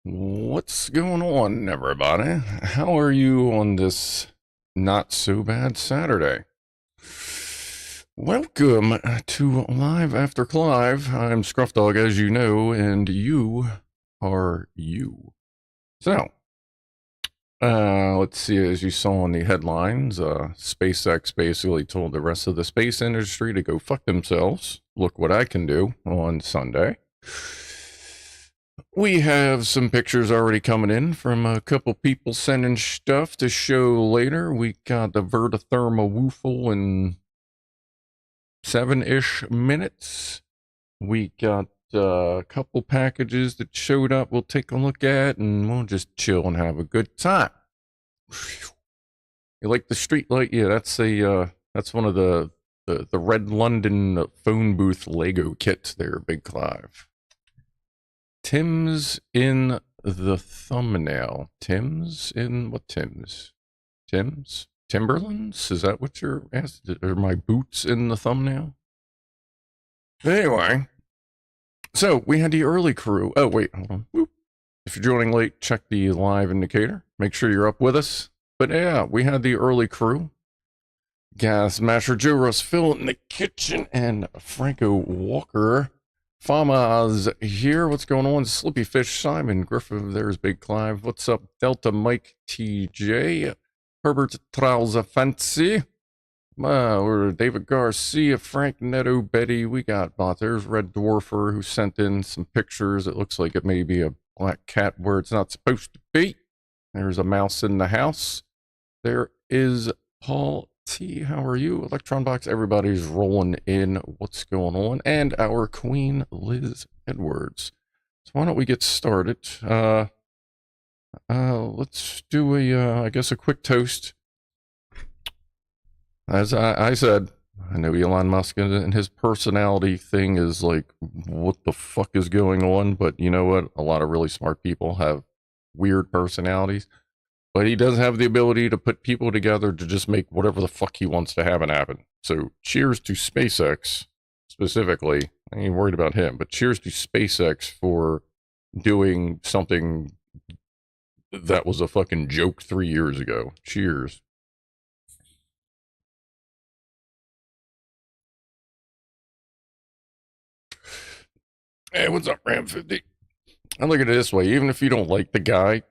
What's going on, everybody? How are you on this not so bad Saturday? Welcome to Live After Clive. I'm Scrufdog, as you know, and you are you. So, let's see, as you saw in the headlines, SpaceX basically told the rest of the space industry to go fuck themselves. Look what I can do on Sunday. We have some pictures already coming in from a couple people sending stuff to show later. We got the VertoThermoWhoofle in 7-ish minutes. We got a couple packages that showed up we'll take a look at, and we'll just chill and have a good time. You like the street light? Yeah, that's one of the Red London phone booth Lego kits there, BigClive. Tim's in the thumbnail. Tim's in what Tim's? Tim's? Timberlands? Is that what you're asking? Are my boots in the thumbnail? Anyway, so we had the early crew. Oh, wait, hold on. Whoop. If you're joining late, check the live indicator. Make sure you're up with us. But yeah, we had the early crew. Gas Masher Joe Russ Phil in the kitchen and Franco Walker. Farmers here. What's going on? Slippy Fish, Simon Griffin. There's Big Clive. What's up? Delta Mike TJ. Herbert Trouser Fancy. We're David Garcia, Frank Netto, Betty. We got bots. There's Red Dwarfer who sent in some pictures. It looks like it may be a black cat where it's not supposed to be. There's a mouse in the house. There is Paul T, how are you? Electron Box, everybody's rolling in. What's going on? And our Queen Liz Edwards. So why don't we get started? Let's do I guess a quick toast. As I said, I know Elon Musk and his personality thing is like, what the fuck is going on? But you know what? A lot of really smart people have weird personalities. But he does have the ability to put people together to just make whatever the fuck he wants to happen. So cheers to SpaceX, specifically. I ain't worried about him, but cheers to SpaceX for doing something that was a fucking joke 3 years ago. Cheers. Hey, what's up, Ram 50? I look at it this way. Even if you don't like the guy,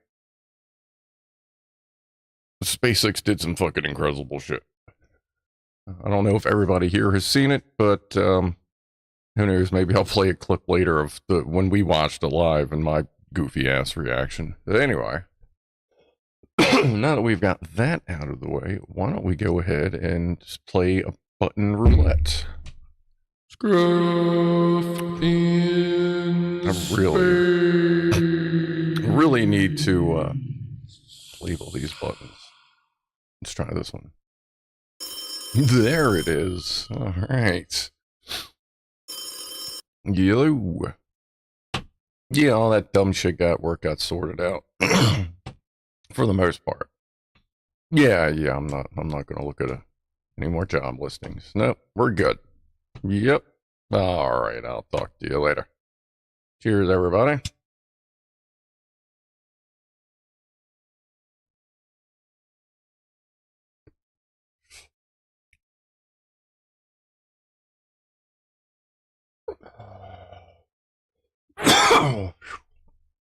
SpaceX did some fucking incredible shit. I don't know if everybody here has seen it, but who knows? Maybe I'll play a clip later of when we watched it live and my goofy ass reaction. But anyway, now that we've got that out of the way, why don't we go ahead and just play a button roulette? Scruff in I really need to label these buttons. Let's try this one. There it is. All right. Yellow. Yeah, all that dumb shit got sorted out for the most part. Yeah. I'm not gonna look at any more job listings. Nope, we're good. Yep. All right, I'll talk to you later. Cheers, everybody.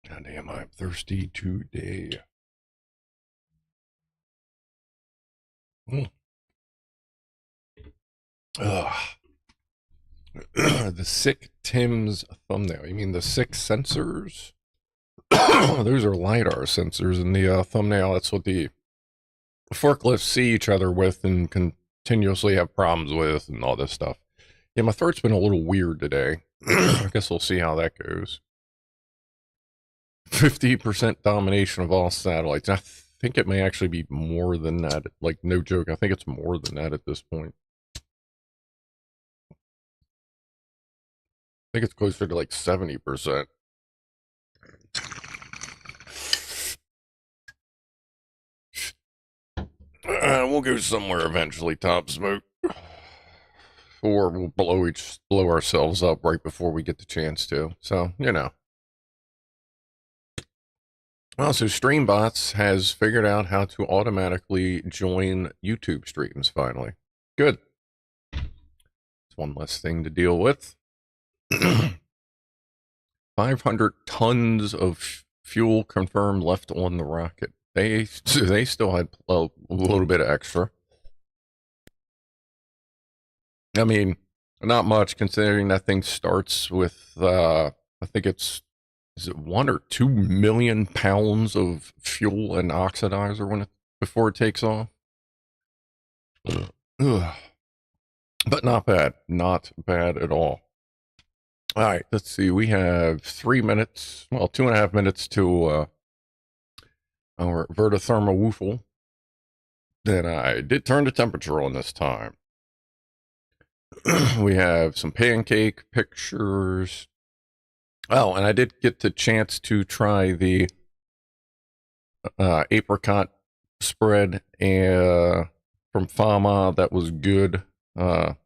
God damn, I'm thirsty today. The Sick Tim's thumbnail. You mean the Sick sensors? Those are LiDAR sensors in the thumbnail. That's what the forklifts see each other with and continuously have problems with and all this stuff. Yeah, my throat's been a little weird today. I guess we'll see how that goes. 50% domination of all satellites. I think it may actually be more than that. Like, no joke. I think it's more than that at this point. I think it's closer to like 70%. We'll go somewhere eventually, Top Smoke. Or we'll blow ourselves up right before we get the chance to. So, you know. Well, so Streambots has figured out how to automatically join YouTube streams finally. Good. It's one less thing to deal with. 500 tons of fuel confirmed left on the rocket. They still had a little bit of extra. I mean, not much considering that thing starts with I think is it 1 or 2 million pounds of fuel and oxidizer before it takes off. Ugh. But not bad, not bad at all. All right, let's see. We have 3 minutes, well, 2.5 minutes to our VertoThermoWhoofle. Then I did turn the temperature on this time. We have some pancake pictures. Oh, and I did get the chance to try the apricot spread from Verma. That was good. I'll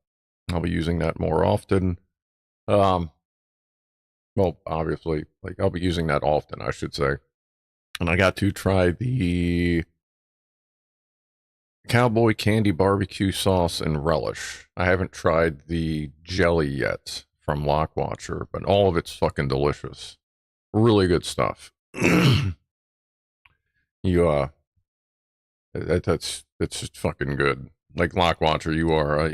be using that more often. Well, obviously, like I'll be using that often, I should say. And I got to try the cowboy candy barbecue sauce and relish. I haven't tried the jelly yet from Lock Watcher, but all of it's fucking delicious. Really good stuff. That's just fucking good. Like Lock Watcher, you are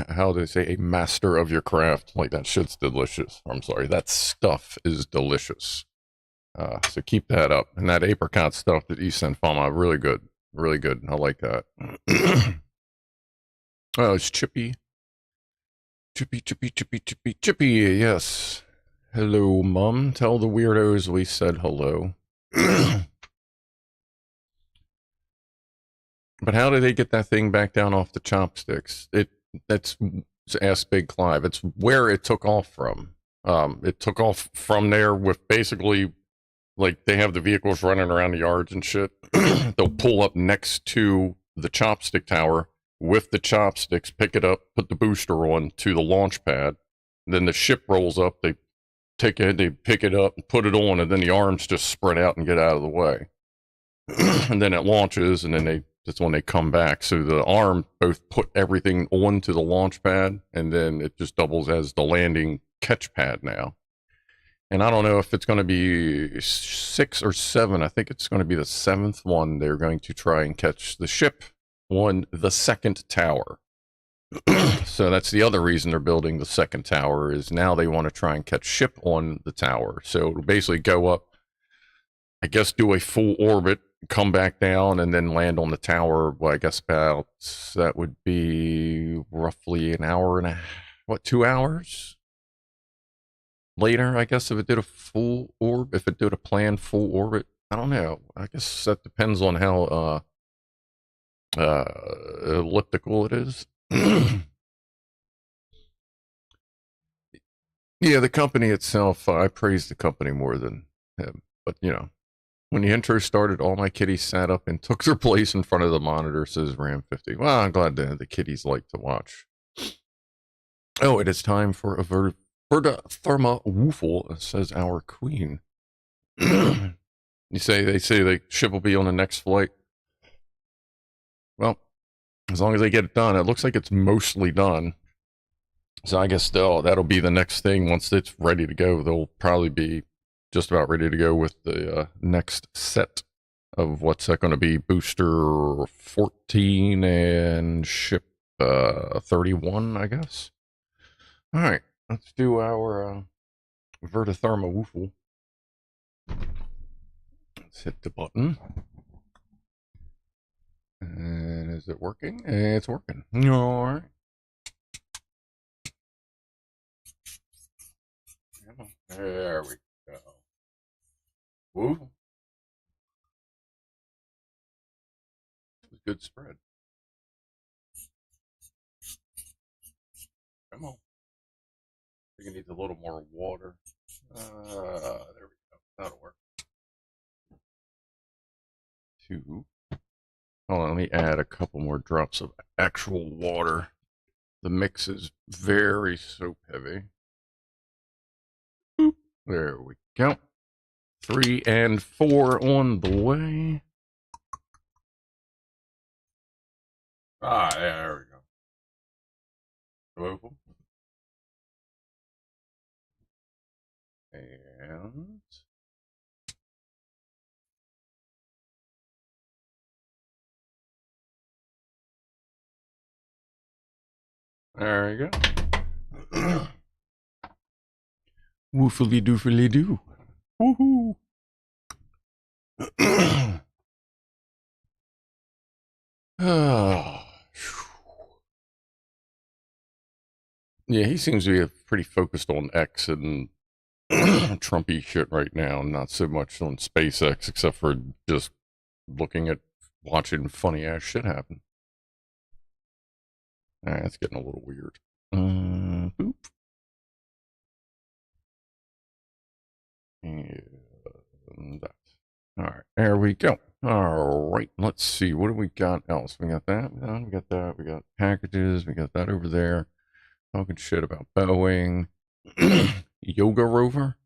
how do they say, a master of your craft. Like that shit's delicious. I'm sorry, that stuff is delicious. So keep that up. And that apricot stuff that you sent Fama, really good. Really good. I like that. Oh, it's Chippy. Chippy. Yes. Hello, Mum. Tell the weirdos we said hello. But how did they get that thing back down off the chopsticks? That's ask BigClive. It's where it took off from. It took off from there with basically, like, they have the vehicles running around the yards and shit. They'll pull up next to the chopstick tower with the chopsticks, pick it up, put the booster on to the launch pad. Then the ship rolls up. They pick it up, and put it on, and then the arms just spread out and get out of the way. And then it launches, and then that's when they come back. So the arm both put everything onto the launch pad, and then it just doubles as the landing catch pad now. And I don't know if it's going to be 6 or 7. I think it's going to be the 7th one. They're going to try and catch the ship on the second tower. So that's the other reason they're building the second tower, is now they want to try and catch ship on the tower. So it'll basically go up, I guess, do a full orbit, come back down, and then land on the tower. Well, I guess that would be roughly an hour and a, 2 hours later, I guess, if it did a full orb, if it did a planned full orbit. I don't know. I guess that depends on how elliptical it is. Yeah, the company itself, I praise the company more than him. But, you know, when the intro started, all my kitties sat up and took their place in front of the monitor, says Ram 50. Well, I'm glad the kitties like to watch. Oh, it is time for a VertoThermoWhoofle, says our queen. They say the ship will be on the next flight. Well, as long as they get it done, it looks like it's mostly done. So I guess that'll be the next thing. Once it's ready to go, they'll probably be just about ready to go with the next set of what's that going to be, booster 14 and ship 31, I guess. All right, let's do our VertoThermoWhoofle. Let's hit the button. And is it working? It's working. All right. There we go. Woo. Good spread. Come on. I think it needs a little more water. There we go. That'll work. 2. Hold on, let me add a couple more drops of actual water. The mix is very soap heavy. Boop. There we go. 3 and 4 on the way. Ah, there we go. Woofle. And there you go. Woofly doofly doo. Woohoo. Yeah, he seems to be pretty focused on X and Trumpy shit right now, not so much on SpaceX, except for just looking at watching funny ass shit happen. That's getting a little weird. Boop. And that. All right, there we go. All right, let's see. What do we got else? We got that. We got that. We got packages. We got that over there. Talking shit about Boeing. Yoga rover?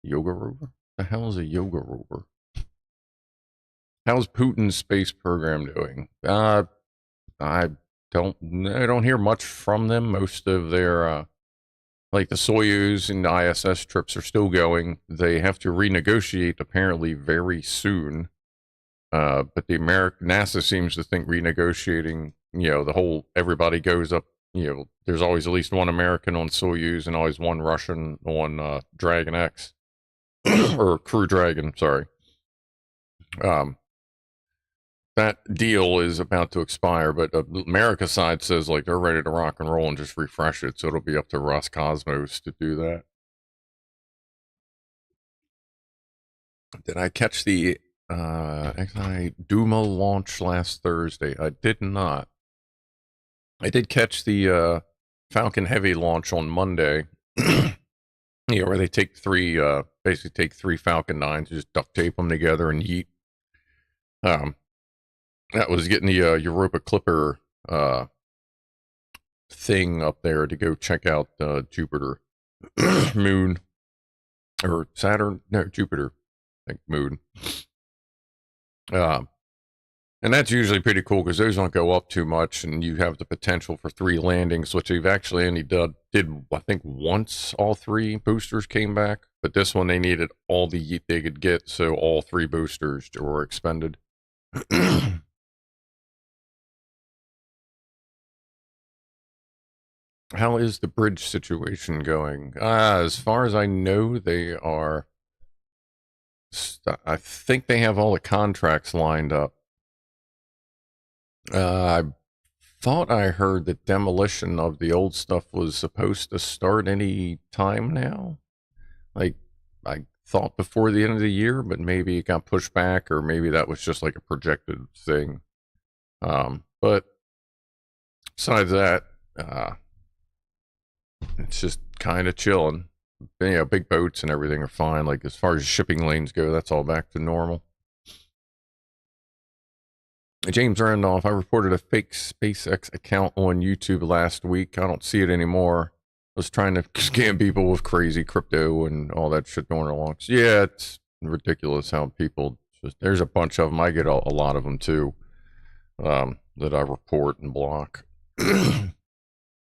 Yoga rover? The hell is a yoga rover? How's Putin's space program doing? I don't hear much from them. Most of their like the Soyuz and the ISS trips are still going. They have to renegotiate apparently very soon. But the NASA seems to think renegotiating, the whole everybody goes up. There's always at least one American on Soyuz and always one Russian on Dragon X or Crew Dragon. Sorry. That deal is about to expire, but America side says like they're ready to rock and roll and just refresh it, so it'll be up to Roscosmos to do that. Did I catch the XI Duma launch last Thursday? I did not. I did catch the Falcon Heavy launch on Monday. Where they take basically take 3 Falcon 9s, just duct tape them together and yeet. That was getting the Europa Clipper thing up there to go check out Jupiter, Moon, or Saturn. No, Jupiter. I think Moon. And that's usually pretty cool because those don't go up too much, and you have the potential for 3 landings, which they've actually only did I think once. All 3 boosters came back, but this one they needed all the yeet they could get, so all 3 boosters were expended. How is the bridge situation going? As far as I know, they are. I think they have all the contracts lined up. I thought I heard that demolition of the old stuff was supposed to start any time now. Like, I thought before the end of the year, but maybe it got pushed back, or maybe that was just like a projected thing. But besides that, it's just kind of chilling. big boats and everything are fine. Like, as far as shipping lanes go, that's all back to normal. James Randolph, I reported a fake SpaceX account on YouTube last week. I don't see it anymore. I was trying to scam people with crazy crypto and all that shit going along. So yeah, it's ridiculous how people just, there's a bunch of them. I get a lot of them too, that I report and block. And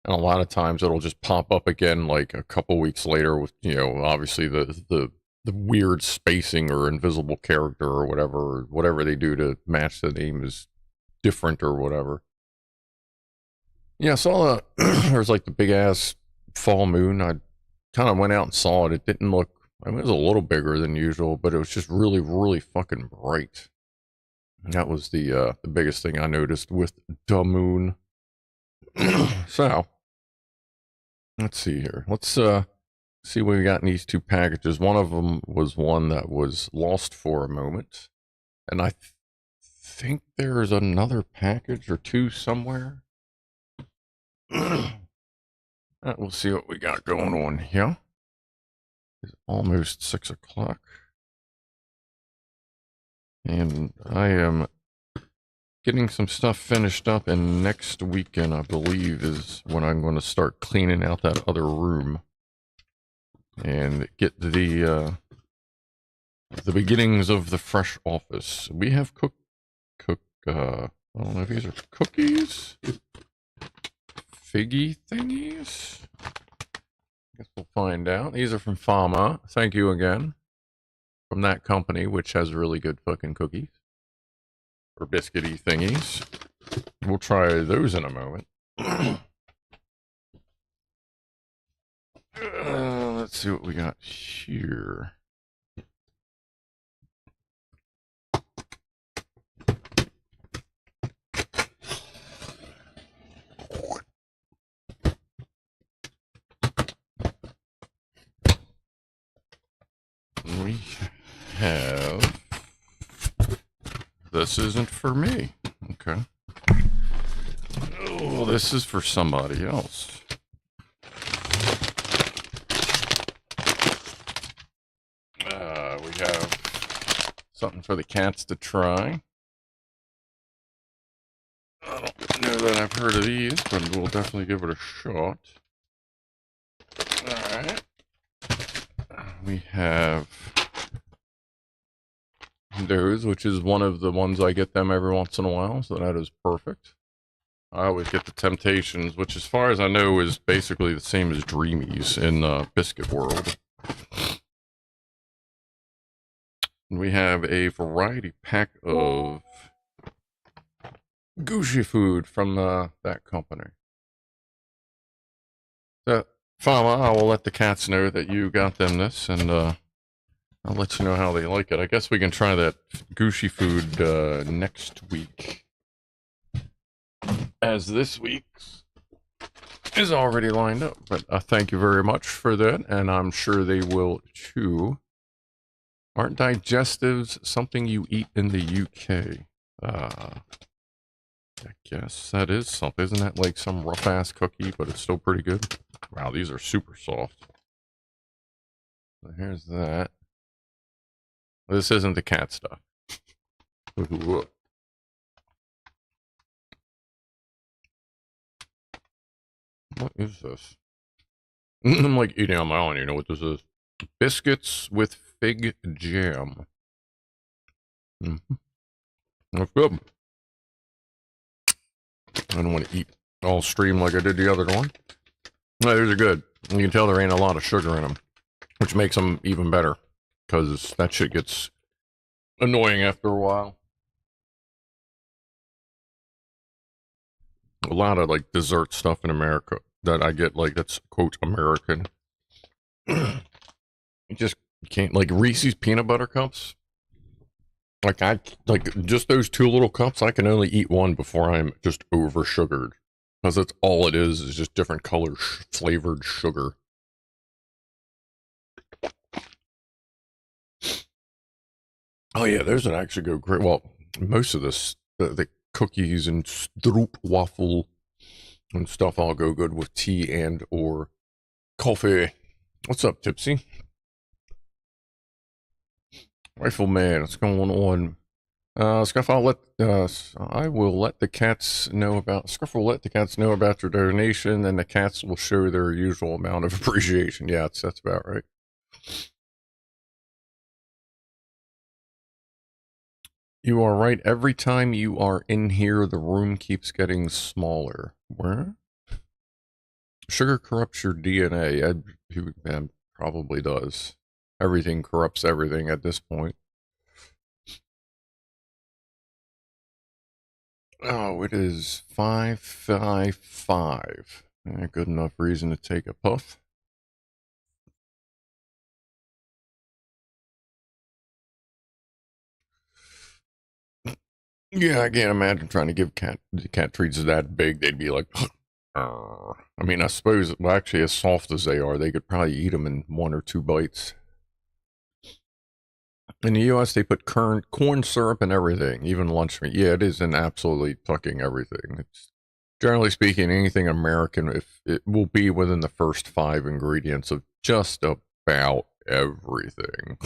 a lot of times it'll just pop up again like a couple weeks later with, obviously the weird spacing or invisible character or whatever they do to match the name is different or whatever. Yeah, I saw there's like the big ass full moon. I kind of went out and saw it. It didn't look, I mean, it was a little bigger than usual, but it was just really, really fucking bright. And that was the biggest thing I noticed with the moon. So, let's see here. Let's see what we got in these two packages. One of them was one that was lost for a moment. And I think there's another package or two somewhere. We'll see what we got going on here. It's almost 6 o'clock. And I am getting some stuff finished up, and next weekend, I believe, is when I'm going to start cleaning out that other room and get the beginnings of the fresh office. We have I don't know if these are cookies, figgy thingies. Guess we'll find out. These are from Verma. Thank you again. From that company, which has really good fucking cookies. Or biscuity thingies. We'll try those in a moment. Let's see what we got here. We have... This isn't for me. Okay. Oh, this is for somebody else. We have something for the cats to try. I don't know that I've heard of these, but we'll definitely give it a shot. Alright. We have those, which is one of the ones I get them every once in a while, so that is perfect. I always get the Temptations, which as far as I know is basically the same as Dreamies in Biscuit World. We have a variety pack of Gucci food from that company. So, Fama, I will let the cats know that you got them this, and I'll let you know how they like it. I guess we can try that Gucci food next week, as this week's is already lined up. But thank you very much for that, and I'm sure they will too. Aren't digestives something you eat in the UK? I guess that is something. Isn't that like some rough-ass cookie, but it's still pretty good? Wow, these are super soft. So here's that. This isn't the cat stuff. What is this? I'm like eating on my own. You know what this is? Biscuits with fig jam. That's good. I don't want to eat all stream like I did the other one. No, these are good. You can tell there ain't a lot of sugar in them, which makes them even better, because that shit gets annoying after a while. A lot of like dessert stuff in America that I get, like, that's quote American. You just can't, like Reese's peanut butter cups. Like just those 2 little cups, I can only eat one before I'm just over sugared. Because that's all it is just different color flavored sugar. Oh yeah, those would actually go great. Well, most of this, the cookies and stroopwafel and stuff all go good with tea and or coffee. What's up, Tipsy? Rifleman, what's going on? Scruff, I will let the cats know about, Scruff will let the cats know about your donation, and the cats will show their usual amount of appreciation. Yeah, that's about right. You are right. Every time you are in here, the room keeps getting smaller. Where? Sugar corrupts your DNA. Probably does. Everything corrupts everything at this point. Oh, it is 5:55. Good enough reason to take a puff. Yeah, I can't imagine trying to give cat treats that big. They'd be like, I mean, I suppose, well, actually, as soft as they are, they could probably eat them in 1 or 2 bites. In the U.S., they put corn syrup and everything, even lunch meat. Yeah, it is in absolutely fucking everything. It's generally speaking, anything American, if it will be within the first 5 ingredients of just about everything.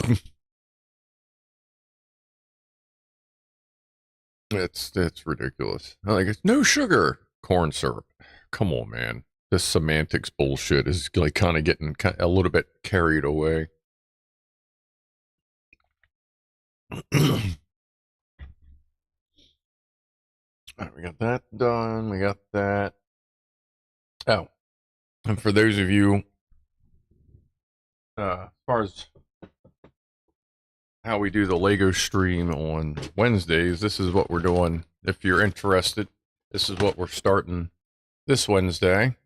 It's ridiculous. Like, it's no sugar, corn syrup. Come on, man. This semantics bullshit is like kind of getting a little bit carried away. Right, we got that done. We got that. Oh, and for those of you, as far as how we do the Lego stream on Wednesdays, this is what we're doing. If you're interested, this is what we're starting this Wednesday.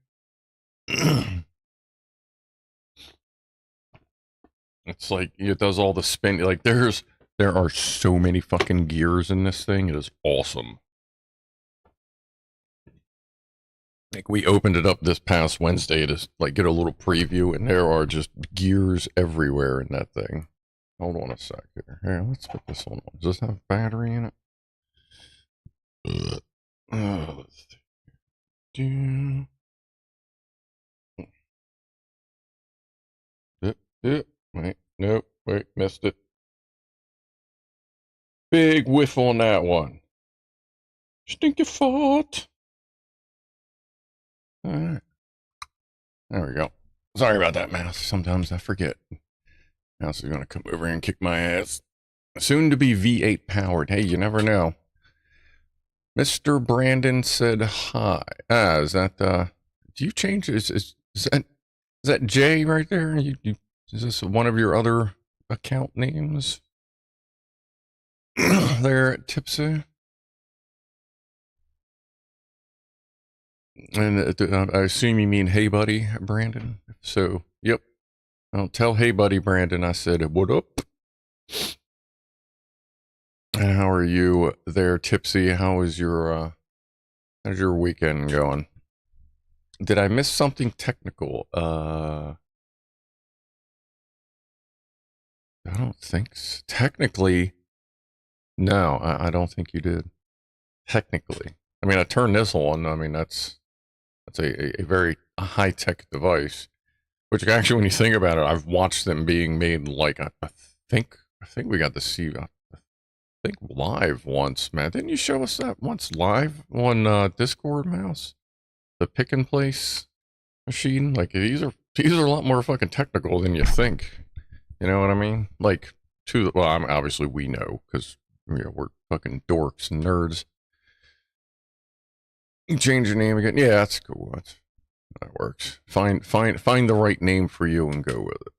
It's like it does all the spin. Like there are so many fucking gears in this thing. It is awesome. Like we opened it up this past Wednesday to like get a little preview, and there are just gears everywhere in that thing. Hold on a sec here. Here, let's put this on. Does this have battery in it? Do. Wait, nope, wait, missed it. Big whiff on that one. Stinky fart. All right. There we go. Sorry about that, Mouse. Sometimes I forget. Mouse is going to come over and kick my ass. Soon to be V8 powered. Hey, you never know. Mr. Brandon said hi. Is that, do you change, is that Jay right there? Is this one of your other account names? There at Tipsy? And I assume you mean hey buddy, Brandon? So, yep. I'll tell hey buddy, Brandon, I said, what up? And how are you there, Tipsy? How's your weekend going? Did I miss something technical? I don't think so. Technically, no, I don't think you did. Technically. I mean, I turned this on. I mean, that's a very high-tech device, which actually, when you think about it, I've watched them being made like, I think we got to see, I think live once, man. Didn't you show us that once live on Discord, Mouse? The pick and place machine? Like, these are a lot more fucking technical than you think. You know what I mean? Like, well, I mean, obviously we know, because we're fucking dorks and nerds. You change your name again. Yeah, that's cool. That works. Find the right name for you and go with it.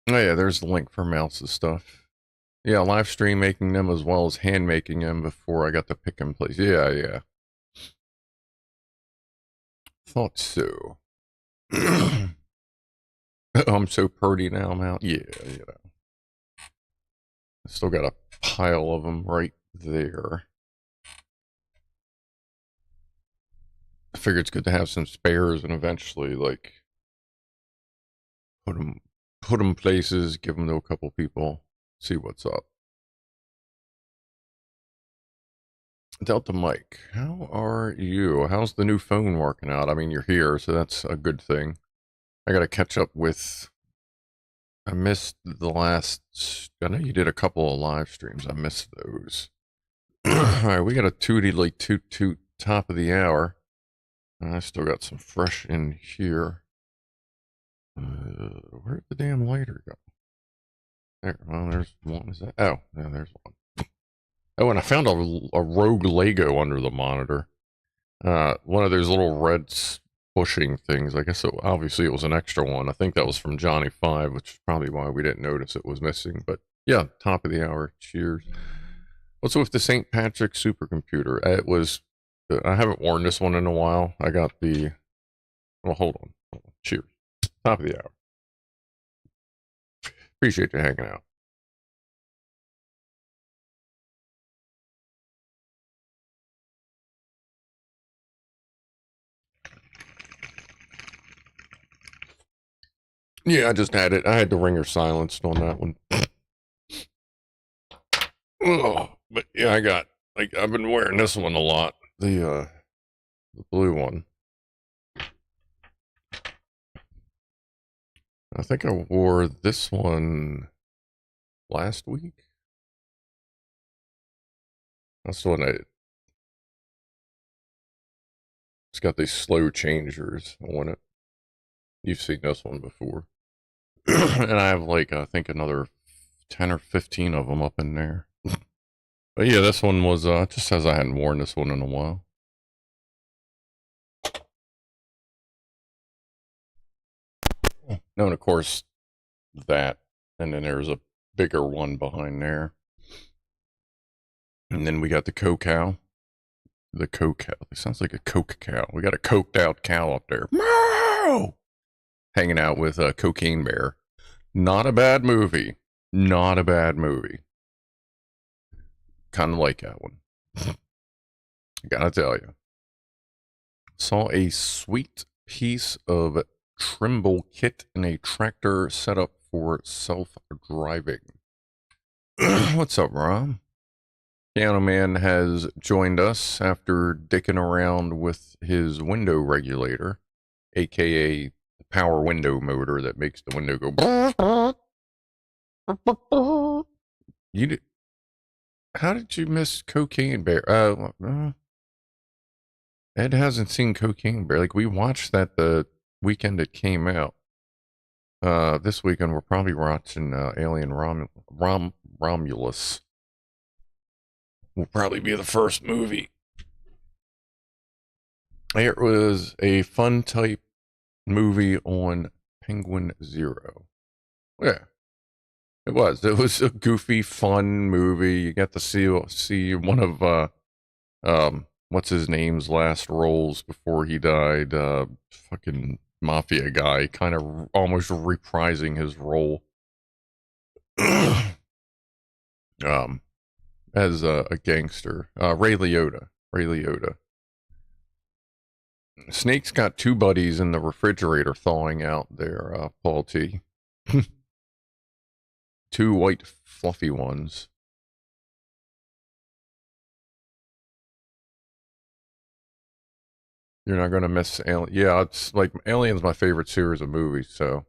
Oh yeah, there's the link for Mouse's stuff. Yeah, live stream making them as well as hand making them before I got to pick and place. Yeah. Thought so. I'm so purdy now, Mount. Yeah. I still got a pile of them right there. I figure it's good to have some spares and eventually, like, put them places, give them to a couple people, see what's up. Delta Mike, how are you? How's the new phone working out? I mean, you're here, so that's a good thing. I gotta catch up with. I missed the last. I know you did a couple of live streams. I missed those. All right, we got a tooty like toot top of the hour. I still got some fresh in here. Where'd the damn lighter go? There. Well, there's one. Is that? Oh, yeah, there's one. Oh, and I found a rogue Lego under the monitor. One of those little red bushing things. I guess obviously it was an extra one. I think that was from Johnny 5, which is probably why we didn't notice it was missing. But yeah, top of the hour. Cheers. What's with the St. Patrick supercomputer? It was. I haven't worn this one in a while. I got the. Well, hold on. Cheers. Top of the hour. Appreciate you hanging out. Yeah, I just had it. I had the ringer silenced on that one. Oh, but yeah, I've been wearing this one a lot. The blue one. I think I wore this one last week. That's the one it's got these slow changers on it. You've seen this one before. And I have I think another 10 or 15 of them up in there. But yeah, this one was, just says I hadn't worn this one in a while. No, and of course, that. And then there's a bigger one behind there. And then we got the cow. The cow. It sounds like a coke cow. We got a coked out cow up there. Meow! Hanging out with a Cocaine Bear. Not a bad movie. Not a bad movie. Kind of like that one. I gotta tell you. Saw a sweet piece of Trimble kit in a tractor setup for self-driving. What's up, Rob? Pianoman has joined us after dicking around with his window regulator, aka the power window motor that makes the window go. How did you miss Cocaine Bear? Ed hasn't seen Cocaine Bear. Like, we watched that the weekend it came out. This weekend we're probably watching Alien Romulus. Will probably be the first movie. It was a fun type movie on Penguin Zero. Yeah, it was. It was a goofy, fun movie. You got to see one of what's his name's last roles before he died. Fucking mafia guy, kind of almost reprising his role. As a gangster. Ray Liotta. Snake's got two buddies in the refrigerator thawing out there, Paul T. Two white fluffy ones. You're not gonna miss Alien. Yeah, it's like Alien's my favorite series of movies, so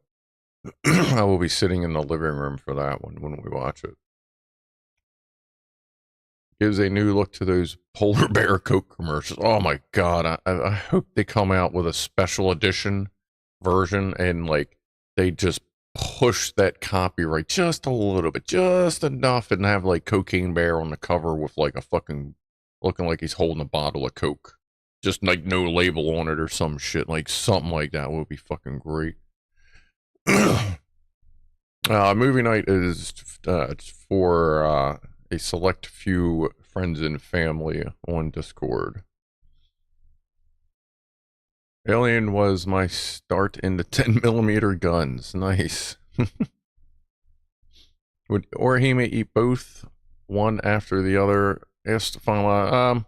I will be sitting in the living room for that one when we watch it. Gives a new look to those polar bear Coke commercials. Oh my god, I hope they come out with a special edition version and like they just push that copyright just a little bit, just enough, and have like Cocaine Bear on the cover with like a fucking looking like he's holding a bottle of Coke. Just like no label on it or some shit. Like something like that would be fucking great. Movie night is for a select few friends and family on Discord. Alien was my start into 10mm guns. Nice. Would Orihime eat both, one after the other? Asked Fama.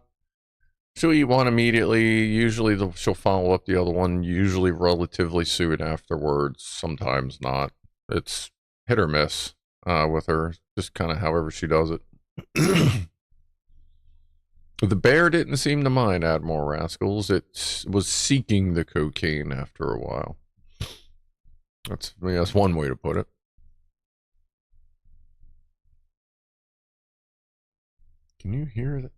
She'll eat one immediately. Usually she'll follow up the other one, usually relatively soon afterwards. Sometimes not. It's hit or miss with her. Just kind of however she does it. The bear didn't seem to mind Admiral Rascals. It was seeking the cocaine after a while. That's one way to put it. Can you hear that?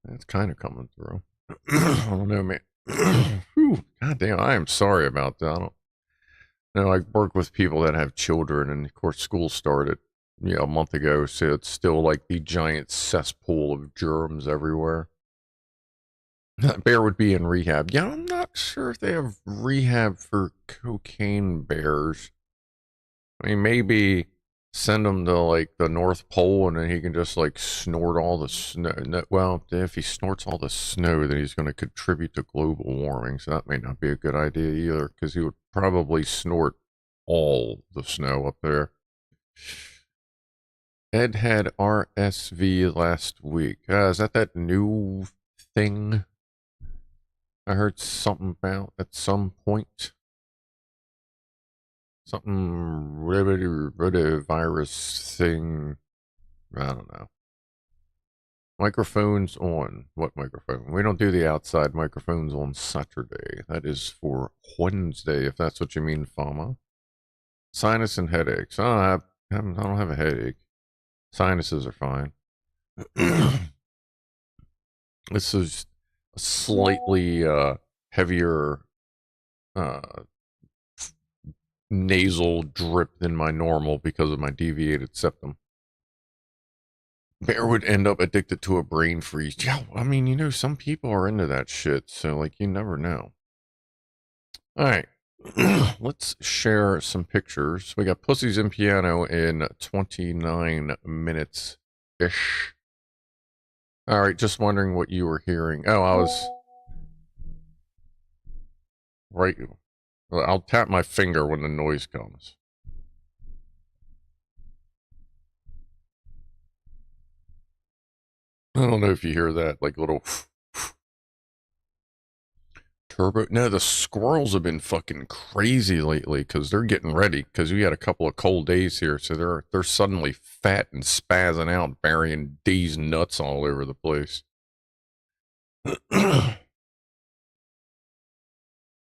That's kind of coming through. I don't know, man. God damn, I am sorry about that. I don't know. I work with people that have children, and of course, school started, a month ago, so it's still like the giant cesspool of germs everywhere. That bear would be in rehab. Yeah, I'm not sure if they have rehab for cocaine bears. I mean, maybe send him to like the North Pole and then he can just like snort all the snow. No, well, if he snorts all the snow, then he's going to contribute to global warming. So that may not be a good idea either, because he would probably snort all the snow up there. Ed had RSV last week. Is that new thing I heard something about at some point? Something rotavirus thing. I don't know. Microphones on. What microphone? We don't do the outside microphones on Saturday. That is for Wednesday, if that's what you mean, Fama. Sinus and headaches. Oh, I don't have a headache. Sinuses are fine. This is a slightly heavier nasal drip than my normal because of my deviated septum. Bear would end up addicted to a brain freeze. Yeah, I mean, some people are into that shit, so like you never know. All right, let's share some pictures. We got Pussies and Piano in 29 minutes ish. All right, just wondering what you were hearing. Oh, I was right. Well, I'll tap my finger when the noise comes. I don't know if you hear that, like little turbo. No, the squirrels have been fucking crazy lately because they're getting ready because we had a couple of cold days here, so they're suddenly fat and spazzing out, burying D's nuts all over the place.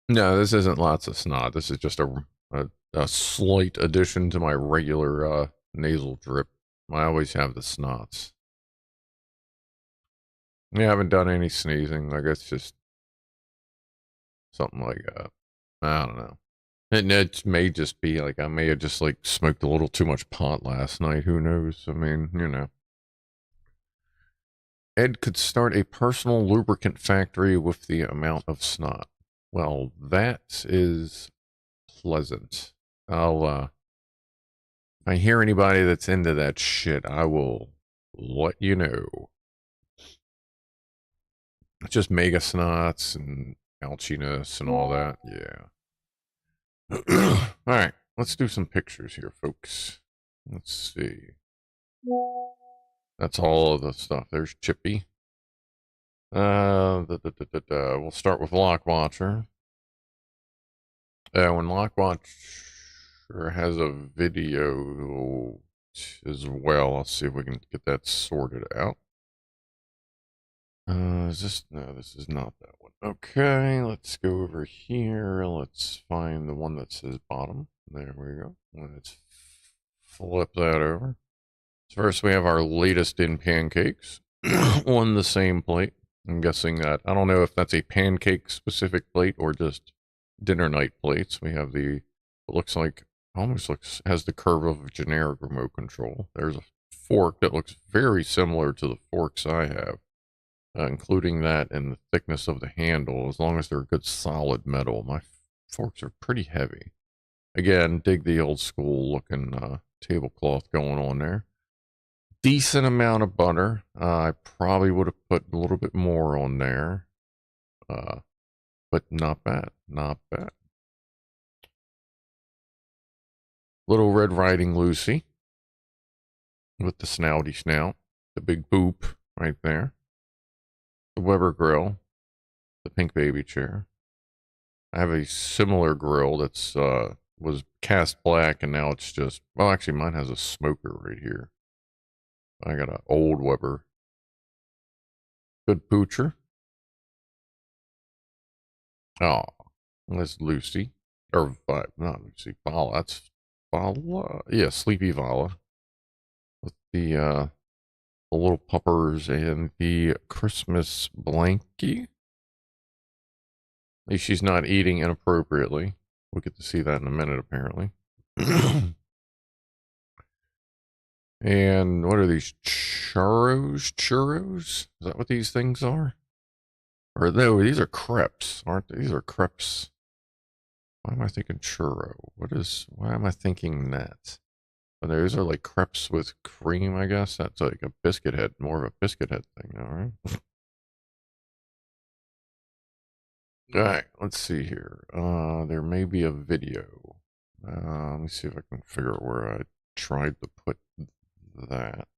No, this isn't lots of snot. This is just a slight addition to my regular nasal drip. I always have the snots. I haven't done any sneezing. Like it's just something like I don't know. It may just be like I may have just like smoked a little too much pot last night. Who knows? I mean, Ed could start a personal lubricant factory with the amount of snot. Well, that is pleasant. If I hear anybody that's into that shit, I will let you know. It's just mega snots and ouchiness and all that. Yeah. All right, let's do some pictures here, folks. Let's see. That's all of the stuff. There's Chippy. We'll start with Lockwatcher. When Lockwatcher has a video as well, I'll see if we can get that sorted out. Is this? No, this is not that one. Okay, let's go over here. Let's find the one that says bottom. There we go. Let's flip that over. So first we have our latest in pancakes on the same plate. I'm guessing that, I don't know if that's a pancake specific plate or just dinner night plates. We have it has the curve of a generic remote control. There's a fork that looks very similar to the forks I have, including that and the thickness of the handle, as long as they're a good solid metal. My forks are pretty heavy. Again, dig the old school looking tablecloth going on there. Decent amount of butter. I probably would have put a little bit more on there. But not bad. Not bad. Little Red Riding Lucy with the snouty snout. The big boop right there. The Weber grill. The pink baby chair. I have a similar grill that's was cast black and now it's just, well, actually mine has a smoker right here. I got an old Weber. Good poocher. Oh, that's Lucy. Or, not Lucy. Vala. That's Vala. Yeah, Sleepy Vala. With the little puppers and the Christmas blankie. At least she's not eating inappropriately. We'll get to see that in a minute, apparently. And what are these? Churros? Churros? Is that what these things are? Or no, these are crepes, aren't they? These are crepes. Why am I thinking churro? Why am I thinking that? And those are like crepes with cream, I guess. That's like a biscuit head, more of a biscuit head thing, all right? All right, let's see here. There may be a video. Let me see if I can figure out where I tried to put that.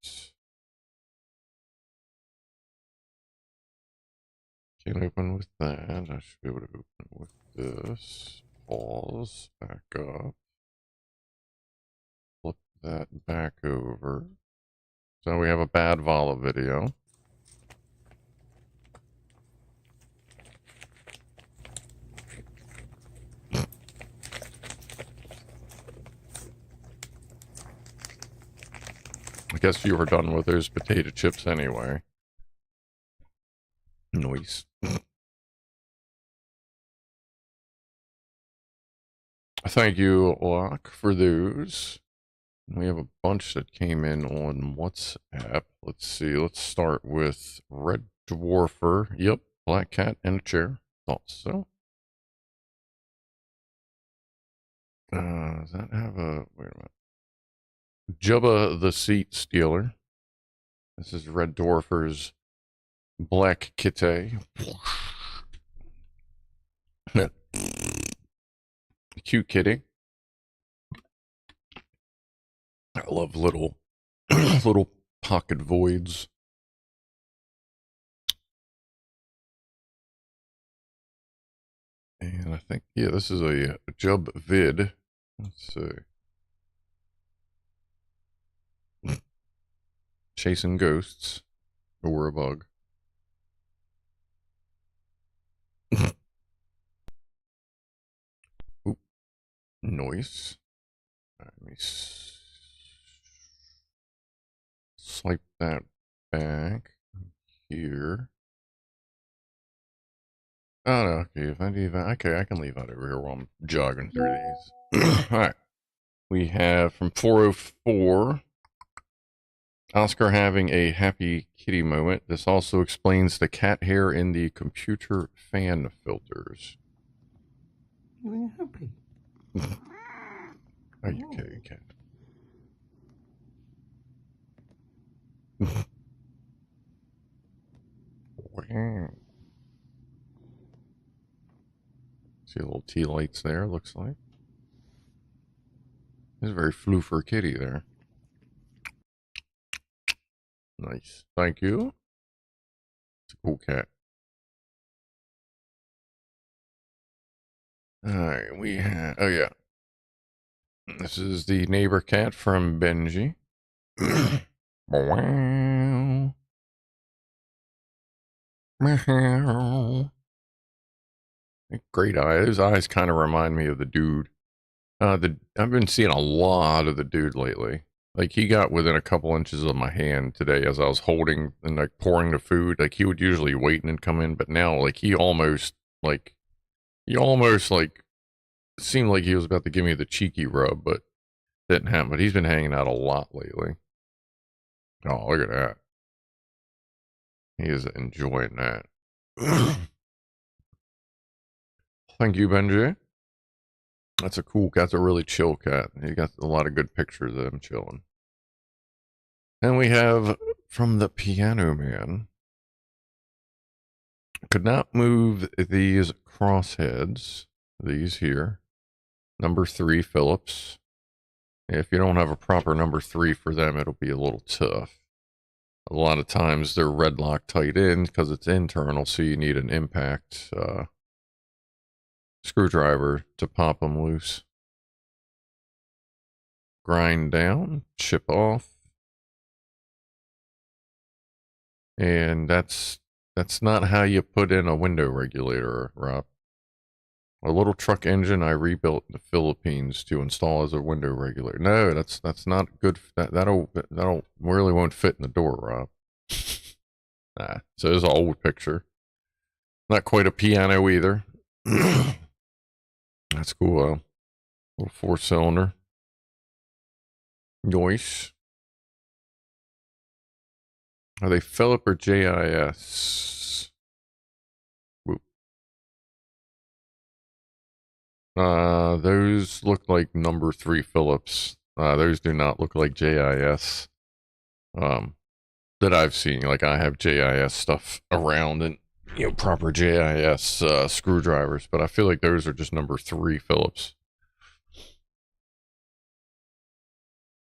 Can't open with that. I should be able to open with this. Pause. Back up. Flip that back over. So we have a bad Vala video. I guess you were done with those potato chips anyway. Noise. Thank you, Locke, for those. We have a bunch that came in on WhatsApp. Let's see. Let's start with Red Dwarfer. Yep. Black cat in a chair. Thought so. Does that have a... Wait a minute. Jubba the Seat Stealer. This is Red Dwarfer's Black Kitty. Cute kitty. I love little little pocket voids. And I think, yeah, this is a Jub vid. Let's see. Chasing ghosts. Or a bug. Oop. Noise. Let me swipe that back here. Oh, no, okay, if I leave that, okay, I can leave that over here while I'm jogging through these. Alright. We have from 404, Oscar having a happy kitty moment. This also explains the cat hair in the computer fan filters. You're happy. Are you kidding, cat? Wow. See a little tea lights there, looks like. There's a very floofer kitty there. Nice. Thank you. It's a cool cat. Alright, we have... Oh, yeah. This is the neighbor cat from Benji. Wow. Meow. Great eyes. His eyes kind of remind me of the dude. I've been seeing a lot of the dude lately. Like, he got within a couple inches of my hand today as I was holding and, like, pouring the food. Like, he would usually wait and come in, but now, like, he almost, like, seemed like he was about to give me the cheeky rub, but didn't happen. But he's been hanging out a lot lately. Oh, look at that. He is enjoying that. Thank you, Benji. That's a cool cat. That's a really chill cat. He got a lot of good pictures of him chilling. And we have from the Pianoman. Could not move these crossheads. These here. Number 3 Phillips. If you don't have a proper number 3 for them, it'll be a little tough. A lot of times they're red lock tight in because it's internal, so you need an impact screwdriver to pop them loose. Grind down, chip off. And that's not how you put in a window regulator, Rob. A little truck engine I rebuilt in the Philippines to install as a window regulator. No, that's not good. That'll really won't fit in the door, Rob. Nah. So there's an old picture. Not quite a piano either. That's cool. Little 4-cylinder. Yoish. Are they Philip or JIS? Whoop. Those look like number 3 Phillips. Those do not look like JIS. That I've seen. Like I have JIS stuff around and proper JIS screwdrivers, but I feel like those are just number 3 Phillips.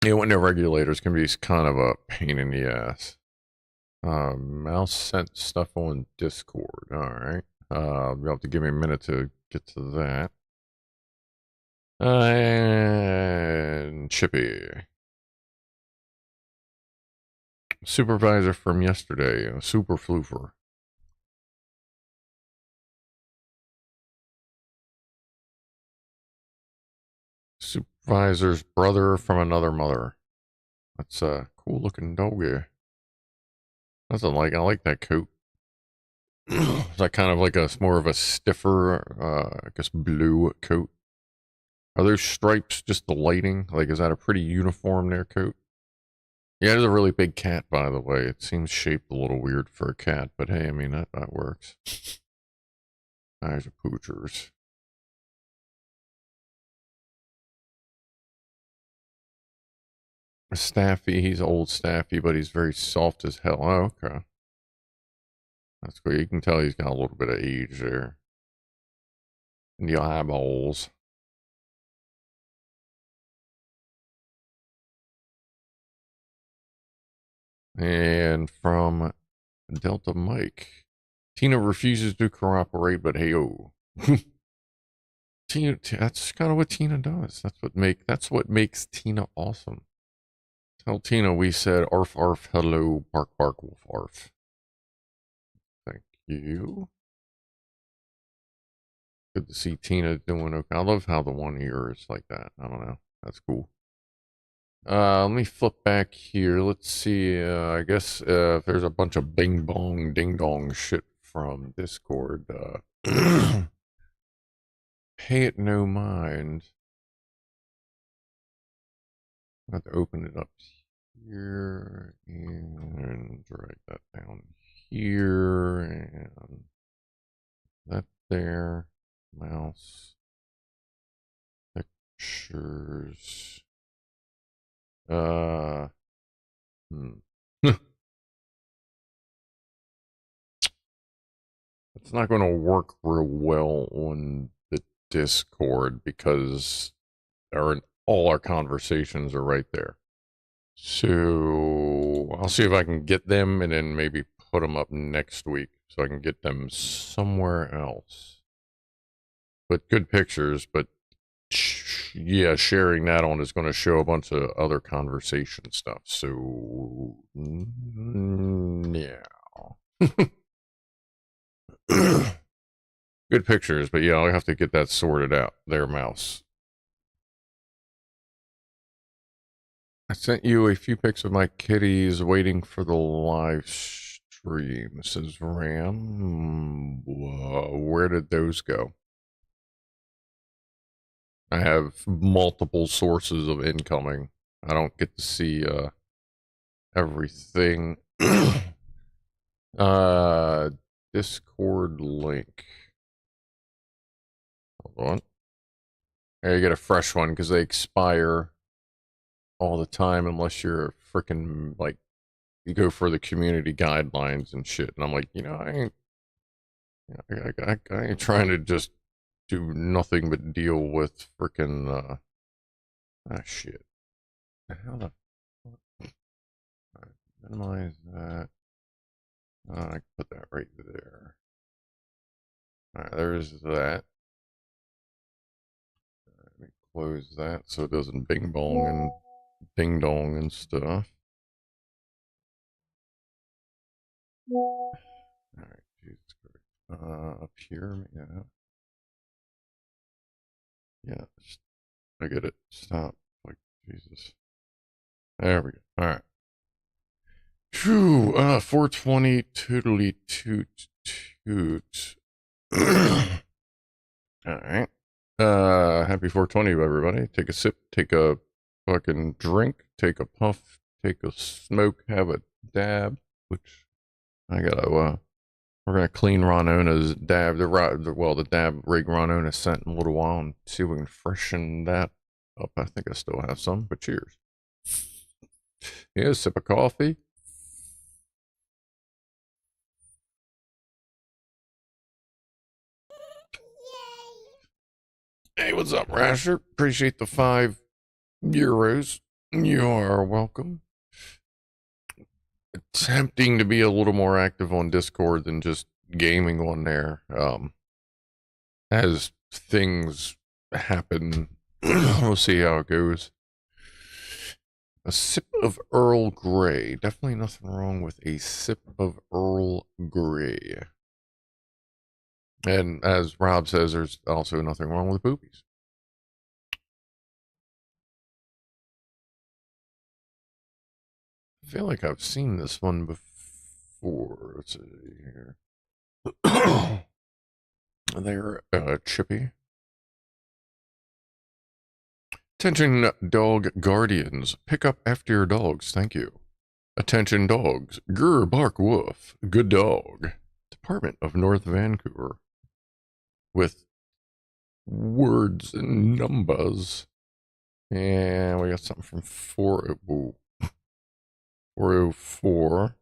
Window regulators can be kind of a pain in the ass. Mouse sent stuff on Discord. All right. You'll have to give me a minute to get to that. And Chippy. Supervisor from yesterday. Super floofer. Supervisor's brother from another mother. That's a cool looking doggy. I like that coat. Is that kind of like more of a stiffer, I guess blue coat? Are those stripes just the lighting? Like, is that a pretty uniform there coat? Yeah, it's a really big cat, by the way. It seems shaped a little weird for a cat, but hey, I mean, that works. Eyes are poochers. Staffy, he's old Staffy, but he's very soft as hell. Oh, okay. That's cool. You can tell he's got a little bit of age there. In the eyeballs. And from Delta Mike. Tina refuses to cooperate, but hey, oh. Tina, that's kind of what Tina does. That's what makes Tina awesome. Tell Tina we said arf arf hello bark bark wolf arf. Thank you. Good to see Tina doing okay. I love how the one ear is like that. I don't know. That's cool. Let me flip back here. Let's see. I guess if there's a bunch of bing bong ding dong shit from Discord, pay it no mind. I have to open it up here and write that down here and that there. Mouse pictures. It's not going to work real well on the Discord because all our conversations are right there. So I'll see if I can get them and then maybe put them up next week so I can get them somewhere else. But good pictures, but yeah, sharing that on is going to show a bunch of other conversation stuff. So yeah. Good pictures, but yeah, I'll have to get that sorted out. There, mouse. I sent you a few pics of my kitties waiting for the live stream, says Ram. Whoa, where did those go? I have multiple sources of incoming. I don't get to see everything. Discord link. Hold on. There, you get a fresh one because they expire all the time unless you're freaking like you go for the community guidelines and shit. And I'm like, I ain't trying to just do nothing but deal with freaking shit. How the fuck? Right, minimize that. I can put that right there. Alright, there's that. Let me close that so it doesn't bing bong and ding dong and stuff. Alright, Jesus Christ. Up here, yeah. Yeah, I get it. Stop. Like, Jesus. There we go. Alright. Phew, 420 tootly toot toot. Alright. Happy 420, everybody. Take a sip, take a fucking drink, take a puff, take a smoke, have a dab, which I gotta, we're gonna clean Ronona's dab, the dab rig Ronona sent in a little while and see if we can freshen that up. I think I still have some, but cheers. Yeah, sip of coffee. Hey, what's up, Rasher? Appreciate the €5. You are welcome. Attempting to be a little more active on Discord than just gaming on there. As things happen, we'll see how it goes. A sip of Earl Grey. Definitely nothing wrong with a sip of Earl Grey. And as Rob says, there's also nothing wrong with boobies. I feel like I've seen this one before. Let's see here. They're chippy. Attention, dog guardians. Pick up after your dogs. Thank you. Attention, dogs. Grr, bark, woof. Good dog. Department of North Vancouver. With words and numbers. And we got something from 404.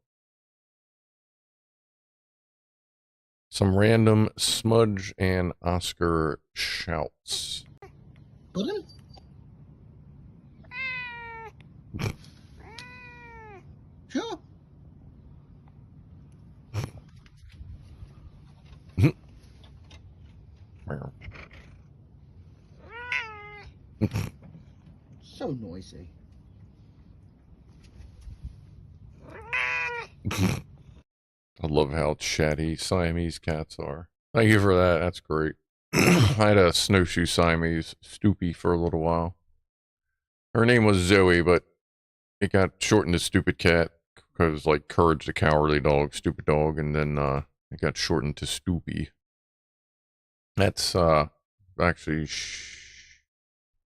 Some random smudge and Oscar shouts. Puddin'? Sure. So noisy. I love how chatty Siamese cats are. Thank you for that. That's great. I had a snowshoe Siamese, Stoopy, for a little while. Her name was Zoe, but it got shortened to Stupid Cat because, like, Courage the Cowardly Dog, Stupid Dog, and then it got shortened to Stoopy. That's actually,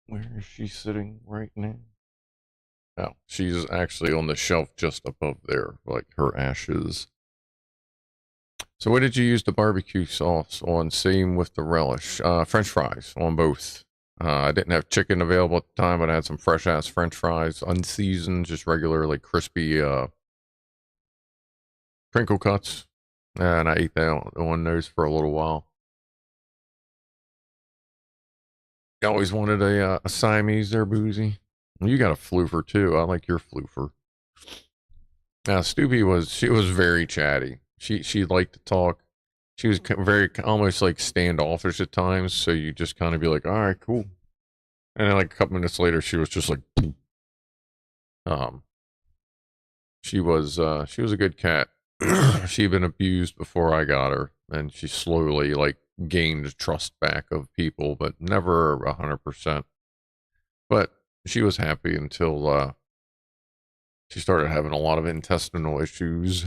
where is she sitting right now? Oh, she's actually on the shelf just above there, like her ashes. So what did you use the barbecue sauce on? Same with the relish. French fries on both. I didn't have chicken available at the time, but I had some fresh ass French fries, unseasoned, just regular, like crispy crinkle cuts. And I ate that on those for a little while. I always wanted a Siamese there, Boozy. You got a floofer too. I like your floofer. Now, Stoopy was very chatty. She liked to talk. She was very almost like standoffish at times. So you just kind of be like, all right, cool. And then like a couple minutes later, she was just like, she was a good cat. She'd been abused before I got her, and she slowly like gained trust back of people, but never 100%. But she was happy until she started having a lot of intestinal issues.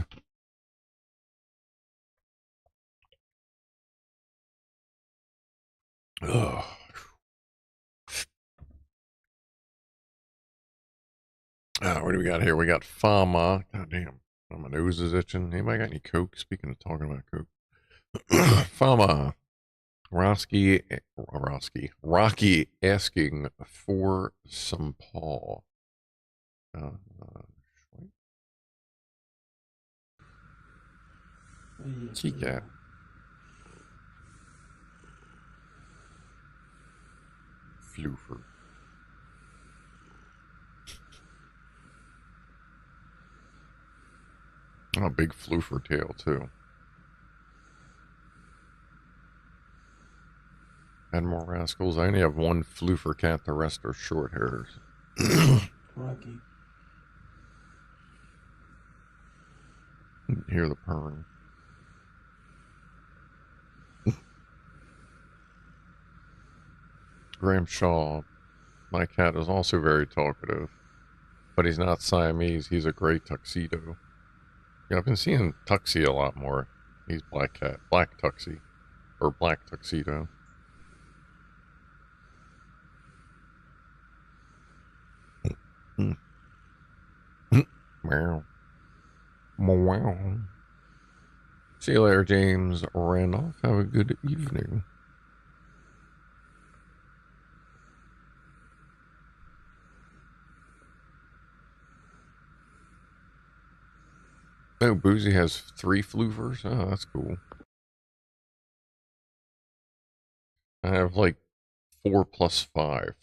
Ugh. What do we got here? We got Fama. God damn. My nose is itching. Anybody got any Coke? Speaking of talking about Coke. Fama. Rocky asking for some paw. Sea cat. Floofer. Oh, big floofer tail too. Add more rascals. I only have one floofer cat. The rest are short hairs. Rocky. Hear the purring. Graham Shaw, my cat, is also very talkative, but he's not Siamese. He's a gray tuxedo. Yeah, I've been seeing Tuxie a lot more. He's black cat, black Tuxie, or black tuxedo. Meow. Meow. See you later, James Randolph. Have a good evening. Oh, Boozy has 3 floovers? Oh, that's cool. I have like 4 plus 5.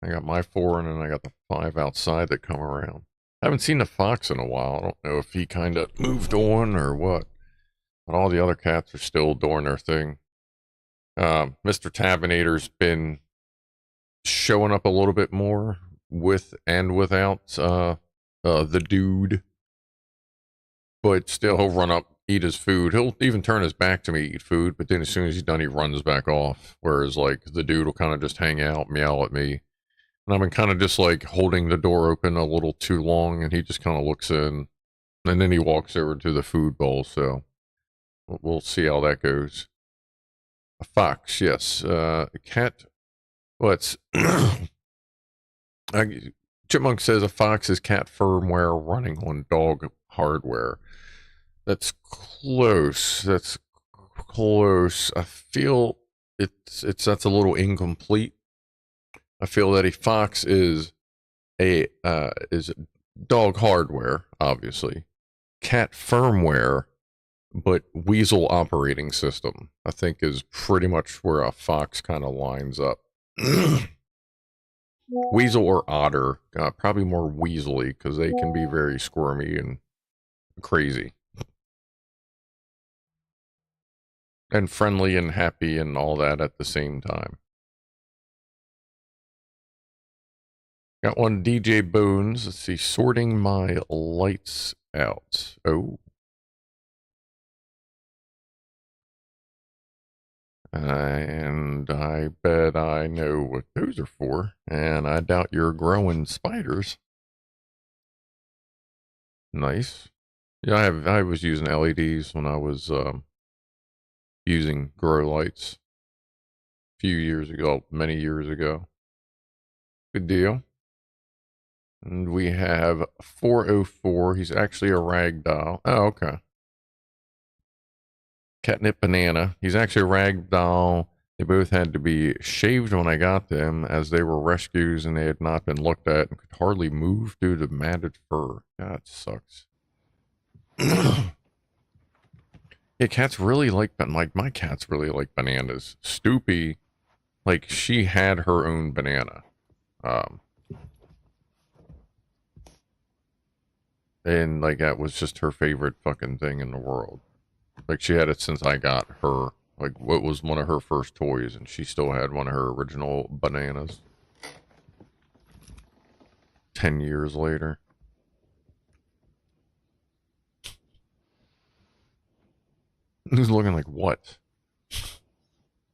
I got my 4 and then I got the 5 outside that come around. I haven't seen the fox in a while. I don't know if he kind of moved on or what. But all the other cats are still doing their thing. Mr. Tabinator's been showing up a little bit more with and without the dude. But still, he'll run up, eat his food. He'll even turn his back to me, eat food. But then as soon as he's done, he runs back off. Whereas, like, the dude will kind of just hang out, meow at me. And I've been kind of just, like, holding the door open a little too long. And he just kind of looks in. And then he walks over to the food bowl. So we'll see how that goes. A fox, yes. A cat. What's... Chipmunk says a fox is cat firmware running on dog hardware. That's close. That's close. I feel that's a little incomplete. I feel that a fox is dog hardware, obviously. Cat firmware, but weasel operating system, I think, is pretty much where a fox kind of lines up. Weasel or otter, probably more weaselly, because they can be very squirmy and crazy. And friendly and happy and all that at the same time. Got one DJ Bones. Let's see, sorting my lights out. Oh. And I bet I know what those are for. And I doubt you're growing spiders. Nice. Yeah, I was using LEDs when I was using grow lights a few years ago, many years ago. Good deal. And we have 404. He's actually a ragdoll. Oh, okay. Catnip Banana. He's actually a ragdoll. They both had to be shaved when I got them, as they were rescues and they had not been looked at and could hardly move due to matted fur. That sucks. Yeah, cats really like my cats really like bananas. Stoopy, like, she had her own banana. And like that was just her favorite fucking thing in the world. Like, she had it since I got her. Like, what was one of her first toys, and she still had one of her original bananas. 10 years later. Who's looking like what?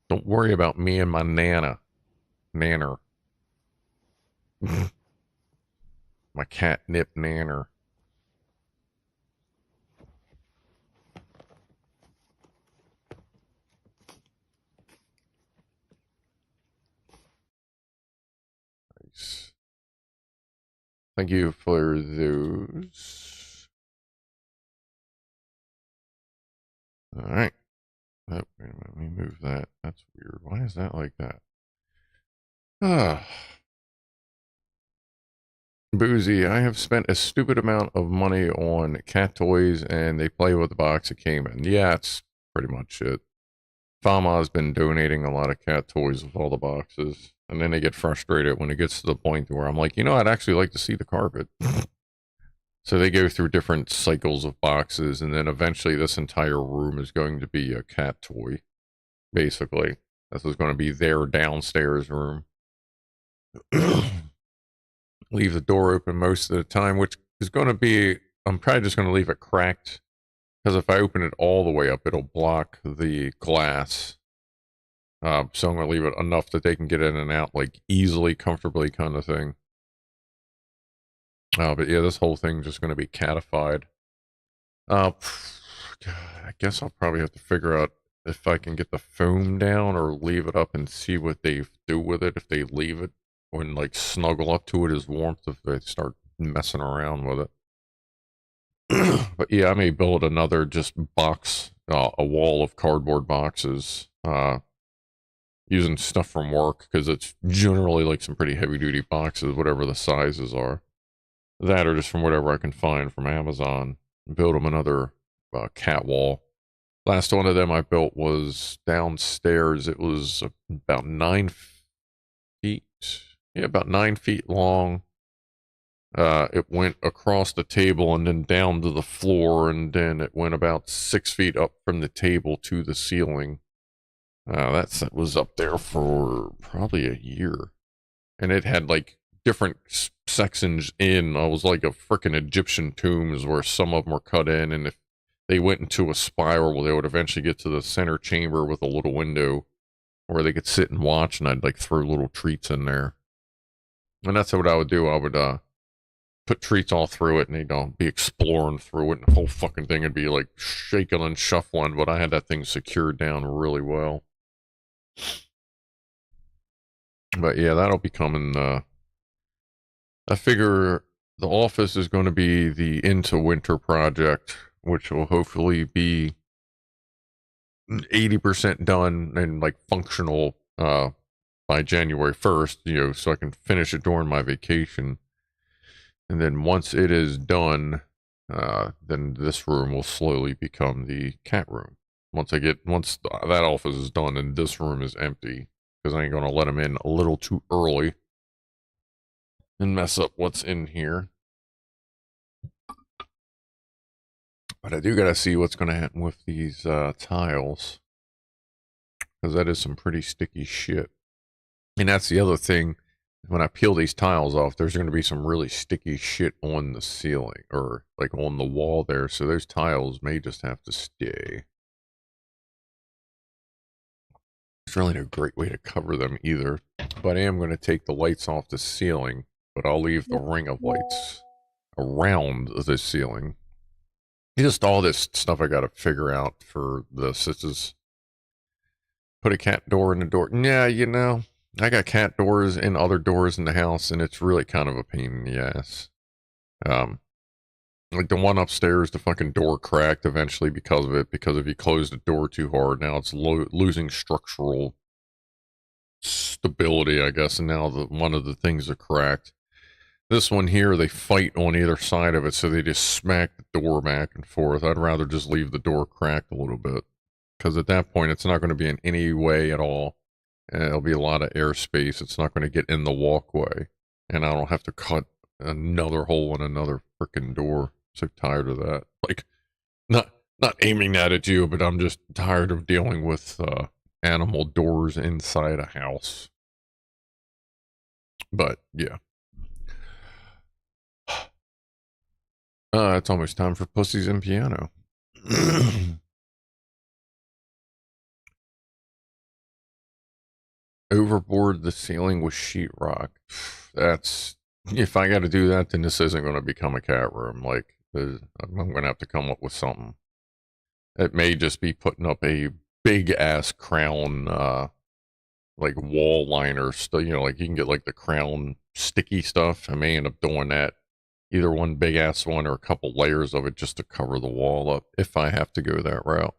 Don't worry about me and my nanner. My catnip nanner. Nice. Thank you for those. All right. Oh, wait a minute. Let me move that. That's weird. Why is that like that? Ah. Boozy, I have spent a stupid amount of money on cat toys, and they play with the box it came in. Yeah, that's pretty much it. Fama has been donating a lot of cat toys with all the boxes, and then they get frustrated when it gets to the point where I'm like, I'd actually like to see the carpet. So they go through different cycles of boxes, and then eventually this entire room is going to be a cat toy, basically. This is going to be their downstairs room. Leave the door open most of the time, which is going to be, I'm probably just going to leave it cracked Because if I open it all the way up, it'll block the glass. So I'm going to leave it enough that they can get in and out, like, easily, comfortably kind of thing. But yeah, this whole thing's just going to be catified. I guess I'll probably have to figure out if I can get the foam down or leave it up and see what they do with it. If they leave it and, like, snuggle up to it as warmth, if they start messing around with it. But yeah, I may build another just box, a wall of cardboard boxes, using stuff from work, because it's generally like some pretty heavy duty boxes, whatever the sizes are. That or just from whatever I can find from Amazon. Build them another cat wall. Last one of them I built was downstairs. It was about 9 feet. Yeah, about 9 feet long. It went across the table and then down to the floor, and then it went about 6 feet up from the table to the ceiling. That was up there for probably a year. And it had like different sections in. I was like a freaking Egyptian tombs where some of them were cut in, and if they went into a spiral, they would eventually get to the center chamber with a little window where they could sit and watch, and I'd like throw little treats in there. And that's what I would do. I would put treats all through it, and they'd be exploring through it, and the whole fucking thing would be like shaking and shuffling, but I had that thing secured down really well. But yeah, that'll be coming. I figure the office is going to be the into winter project, which will hopefully be 80% done and like functional by January 1st, so I can finish it during my vacation. And then once it is done, then this room will slowly become the cat room. Once that office is done and this room is empty, because I ain't going to let them in a little too early and mess up what's in here. But I do got to see what's going to happen with these tiles, because that is some pretty sticky shit. And that's the other thing. When I peel these tiles off, there's going to be some really sticky shit on the ceiling, or like on the wall there. So those tiles may just have to stay. There's really no great way to cover them either. But I am going to take the lights off the ceiling, but I'll leave the ring of lights around the ceiling. Just all this stuff I got to figure out for this. This is put a cat door in the door. Yeah, I got cat doors and other doors in the house, and it's really kind of a pain in the ass. Like the one upstairs, the fucking door cracked eventually because of it, because if you close the door too hard, now it's losing structural stability, I guess, and now one of the things are cracked. This one here, they fight on either side of it, so they just smack the door back and forth. I'd rather just leave the door cracked a little bit, because at that point, it's not going to be in any way at all. And it'll be a lot of airspace. It's not going to get in the walkway, and I don't have to cut another hole in another freaking door. So tired of that. Like, not aiming that at you, but I'm just tired of dealing with animal doors inside a house. But yeah. It's almost time for Pussies and Piano. Overboard the ceiling with sheetrock. That's, if I got to do that, then this isn't going to become a cat room. Like, I'm going to have to come up with something. It may just be putting up a big ass crown, like wall liner stuff. Like you can get like the crown sticky stuff. I may end up doing that. Either one big ass one or a couple layers of it just to cover the wall up if I have to go that route.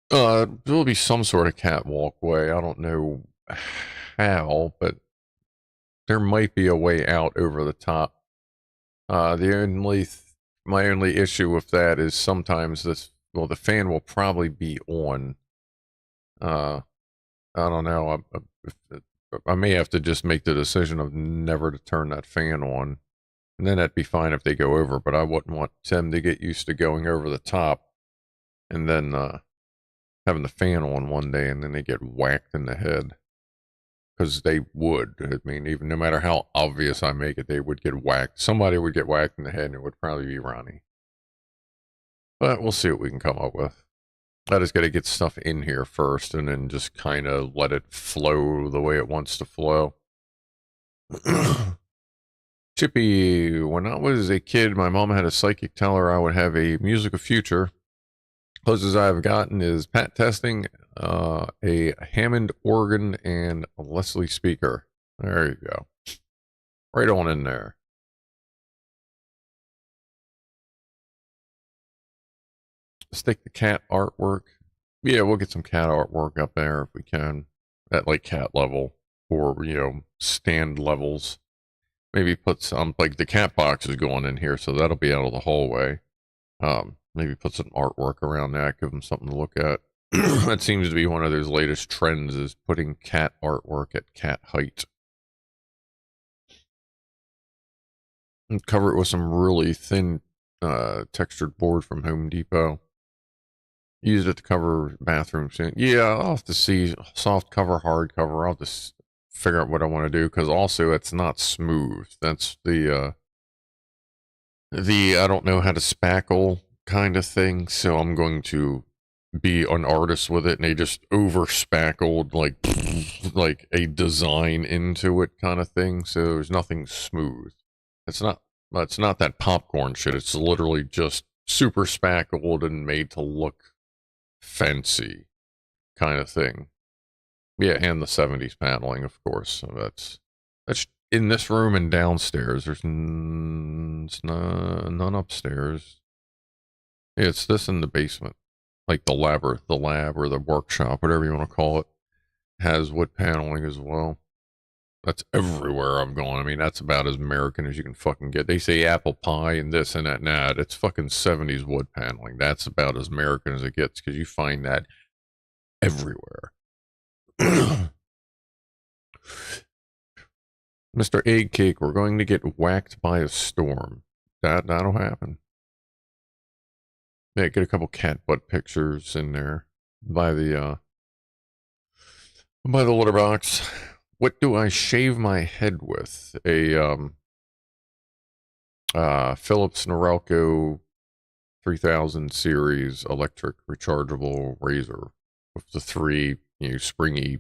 There'll be some sort of catwalk way. I don't know how, but there might be a way out over the top. My only issue with that is sometimes the fan will probably be on. I don't know. I may have to just make the decision of never to turn that fan on. And then that'd be fine if they go over, but I wouldn't want them to get used to going over the top and then having the fan on one day and then they get whacked in the head. Because they would. I mean, even no matter how obvious I make it, they would get whacked. Somebody would get whacked in the head, and it would probably be Ronnie. But we'll see what we can come up with. I just got to get stuff in here first and then just kind of let it flow the way it wants to flow. Chippy, when I was a kid, my mom had a psychic tell her I would have a musical future. Closest I've gotten is Pat testing, a Hammond organ, and a Leslie speaker. There you go. Right on in there. Stick the cat artwork. Yeah, we'll get some cat artwork up there if we can. At like cat level or, stand levels. Maybe put some, like the cat box is going in here, so that'll be out of the hallway. Maybe put some artwork around that, give them something to look at. That seems to be one of those latest trends, is putting cat artwork at cat height. And cover it with some really thin textured board from Home Depot. Use it to cover bathroom sink. Yeah, I'll have to see soft cover, hard cover. I'll just figure out what I want to do, because also it's not smooth. That's the I don't know how to spackle kind of thing, so I'm going to be an artist with it, and they just over spackled like a design into it kind of thing, so there's nothing smooth. It's not that popcorn shit. It's literally just super spackled and made to look fancy kind of thing. Yeah, and the 70s paneling, of course. So that's in this room and downstairs. There's none upstairs. Yeah, it's this in the basement. Like the lab or the workshop, whatever you want to call it, has wood paneling as well. That's everywhere I'm going. I mean, that's about as American as you can fucking get. They say apple pie and this and that. Nah, it's fucking 70s wood paneling. That's about as American as it gets, because you find that everywhere. Mr. Egg Cake, we're going to get whacked by a storm. That'll happen. Yeah, get a couple cat butt pictures in there by the litter box. What do I shave my head with? A Philips Norelco 3000 series electric rechargeable razor with the three springy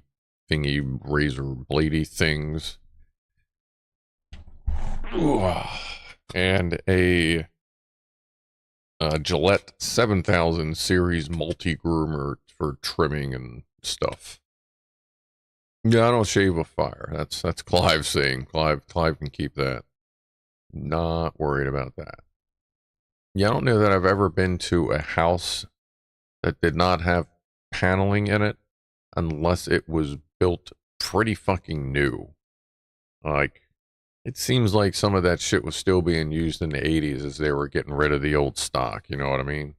thingy razor bladey things. Ooh. And a Gillette 7000 series multi-groomer for trimming and stuff. Yeah, I don't shave with fire. That's Clive saying. Clive can keep that. Not worried about that. Yeah, I don't know that I've ever been to a house that did not have paneling in it, unless it was built pretty fucking new. Like, it seems like some of that shit was still being used in the 80s as they were getting rid of the old stock, you know what I mean?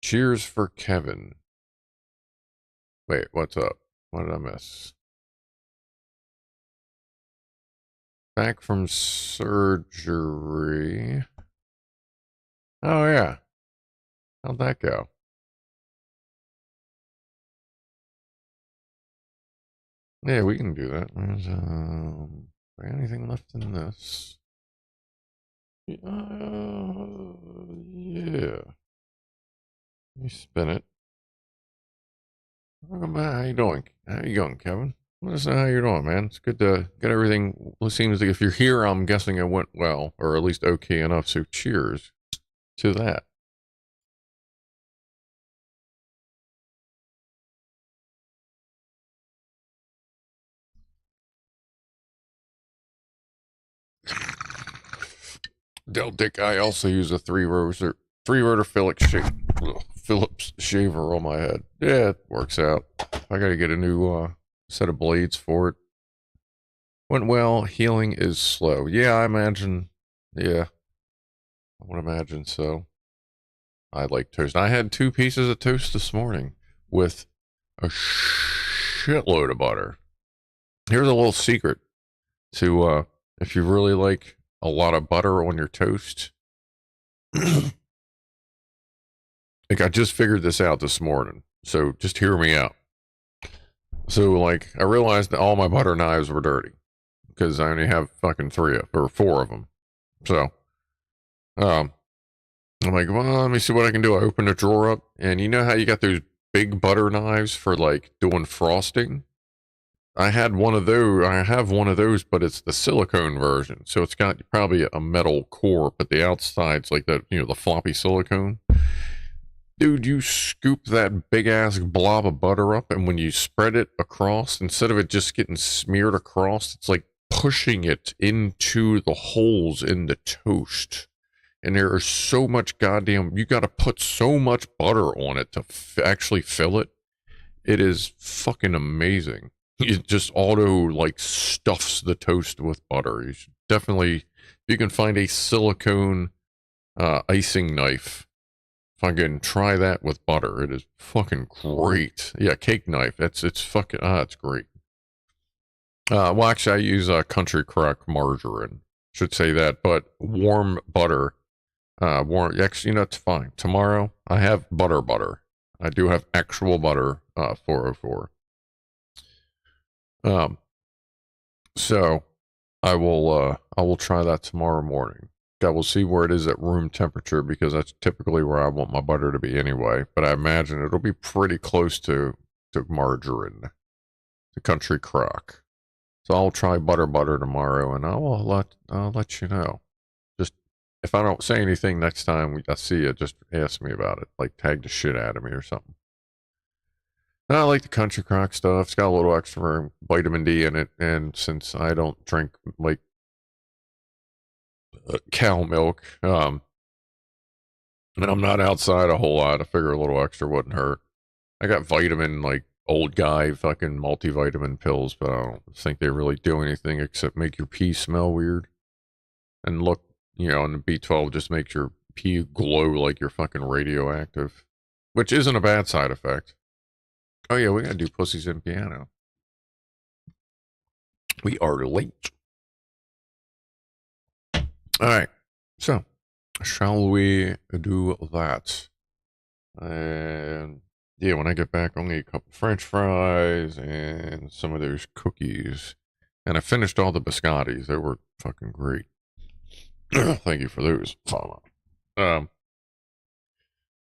Cheers for Kevin. Wait, what's up? What did I miss? Back from surgery. Oh, yeah. How'd that go? Yeah, we can do that. There's anything left in this? Yeah. You spin it. Welcome back. How you doing? How you going, Kevin? Let us know how you're doing, man. It's good to get everything. It seems like if you're here, I'm guessing it went well, or at least okay enough. So cheers to that. Del Dick, I also use a three rotor Phillips shaver on my head. Yeah, it works out. I gotta get a new set of blades for it. Went well. Healing is slow. Yeah, I imagine. Yeah, I would imagine so. I like toast. I had 2 pieces of toast this morning with a shitload of butter. Here's a little secret to if you really like a lot of butter on your toast. Like, I just figured this out this morning, so just hear me out. So, like, I realized that all my butter knives were dirty because I only have fucking 4 of them. So I'm like, well, let me see what I can do. I open the drawer up, and you know how you got those big butter knives for like doing frosting? I had one of those. I have one of those, but it's the silicone version. So it's got probably a metal core, but the outside's like the, the floppy silicone. Dude, you scoop that big ass blob of butter up, and when you spread it across, instead of it just getting smeared across, it's like pushing it into the holes in the toast. And there is so much goddamn, you got to put so much butter on it to actually fill it. It is fucking amazing. It just auto like stuffs the toast with butter. You should definitely, if you can find a silicone icing knife, fucking try that with butter. It is fucking great. Yeah, cake knife. It's fucking it's great. Well, actually, I use Country Crock margarine. Should say that, but warm butter. Warm. Actually, it's fine. Tomorrow, I have butter. I do have actual butter. 404. So I will try that tomorrow morning. I will see where it is at room temperature because that's typically where I want my butter to be anyway. But I imagine it'll be pretty close to margarine, the Country Crock. So I'll try butter tomorrow, and I'll let you know. Just if I don't say anything next time I see you, just ask me about it. Like tag the shit out of me or something. I like the Country Crock stuff. It's got a little extra vitamin D in it, and since I don't drink like cow milk, and I'm not outside a whole lot, I figure a little extra wouldn't hurt. I got vitamin like old guy fucking multivitamin pills, but I don't think they really do anything except make your pee smell weird and look, and the B12 just makes your pee glow like you're fucking radioactive, which isn't a bad side effect. Oh yeah, we gotta do Pussies and Piano. We are late. All right, so shall we do that? And yeah, when I get back, I'll need a couple French fries and some of those cookies. And I finished all the biscottis. They were fucking great. Thank you for those.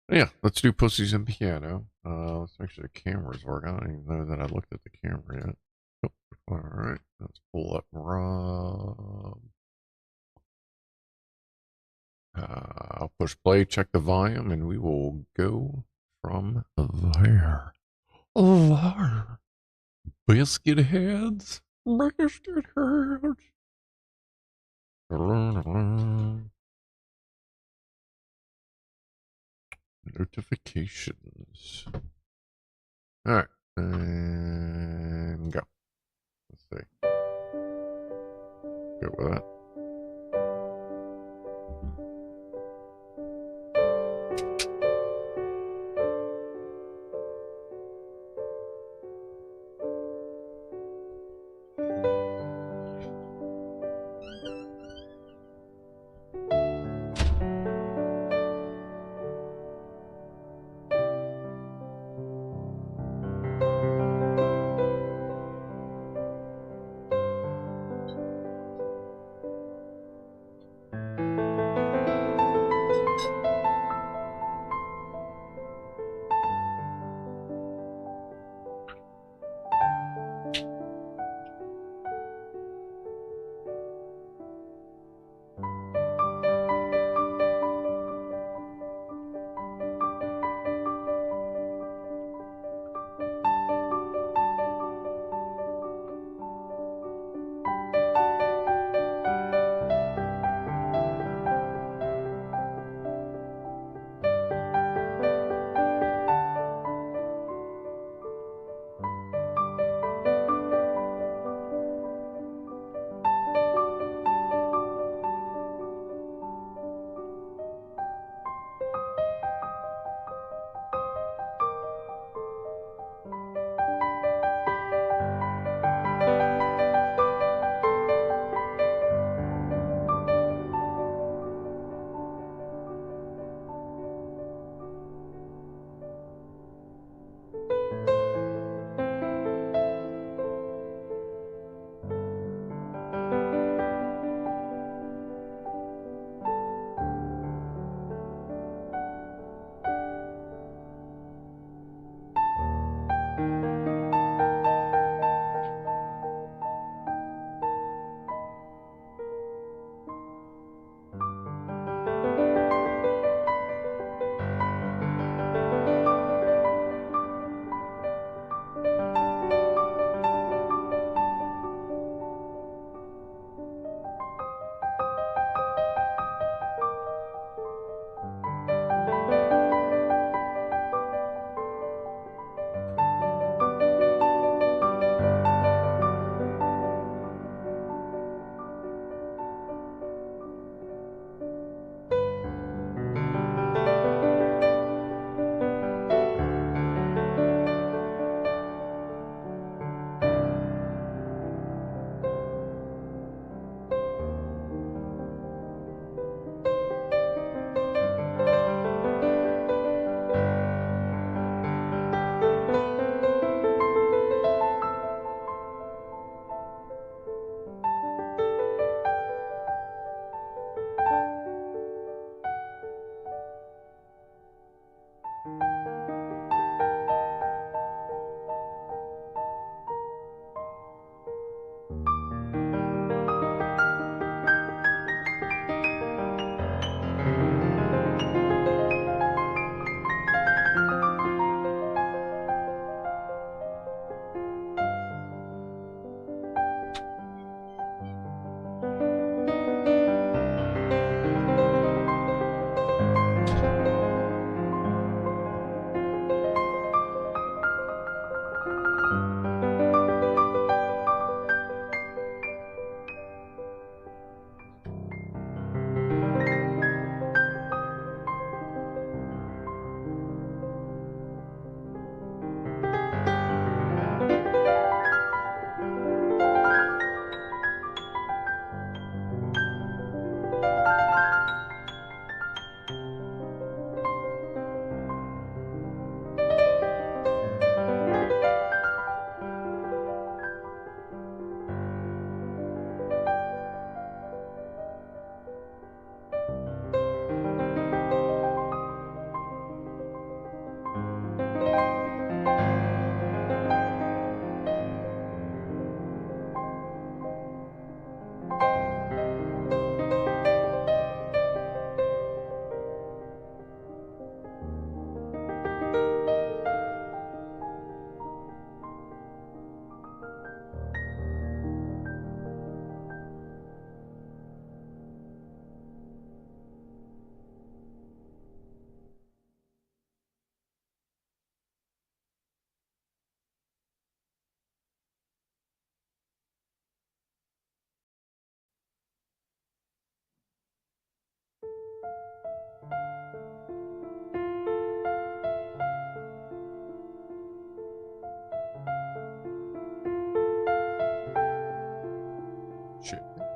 Yeah, let's do Pussies and Piano. Let's make sure the camera's working. I don't even know that I looked at the camera yet. Oh, all right, let's pull up Rob. I'll push play, check the volume, and we will go from there. There. Biscuit heads. Biscuit heads. Notifications. All right. And go. Let's see. Go with that.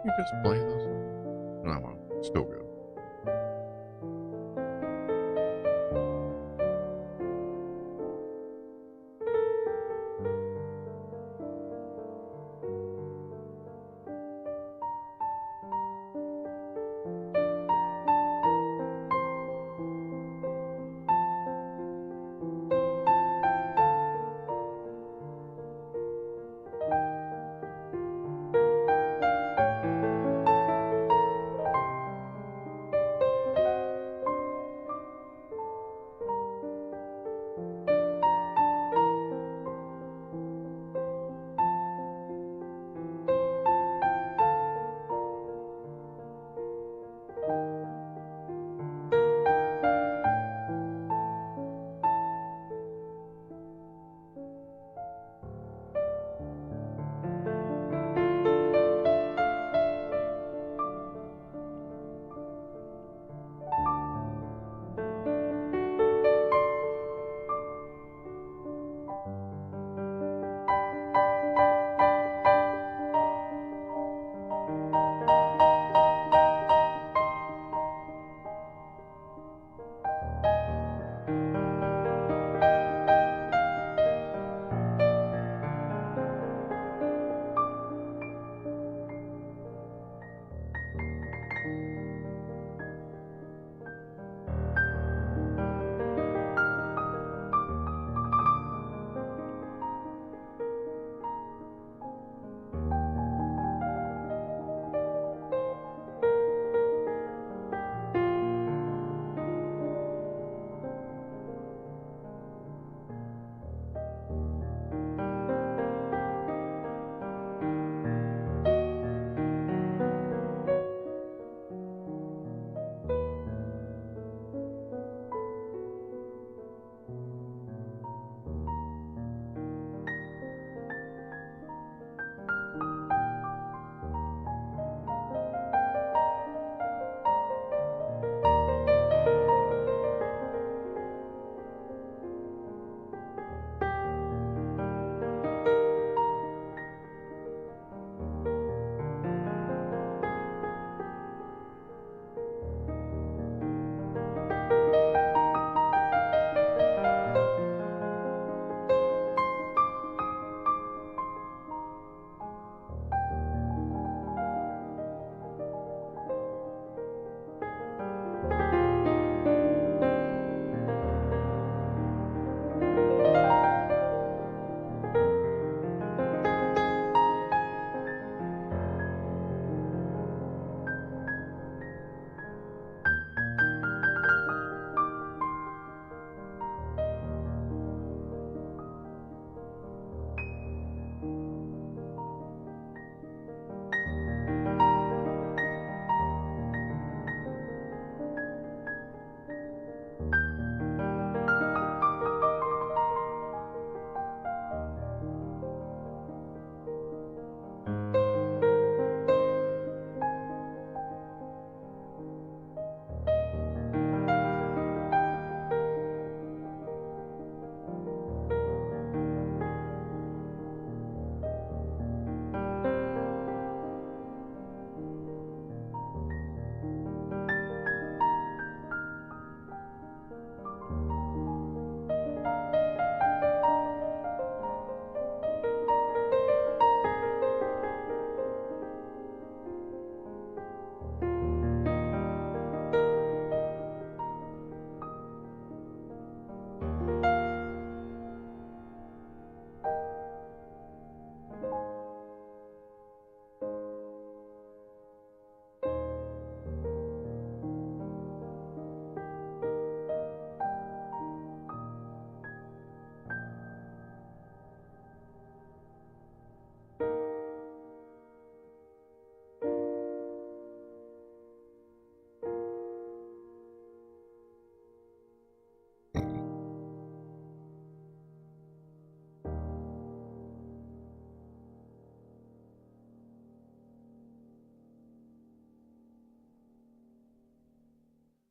You just play this. Oh well, still good.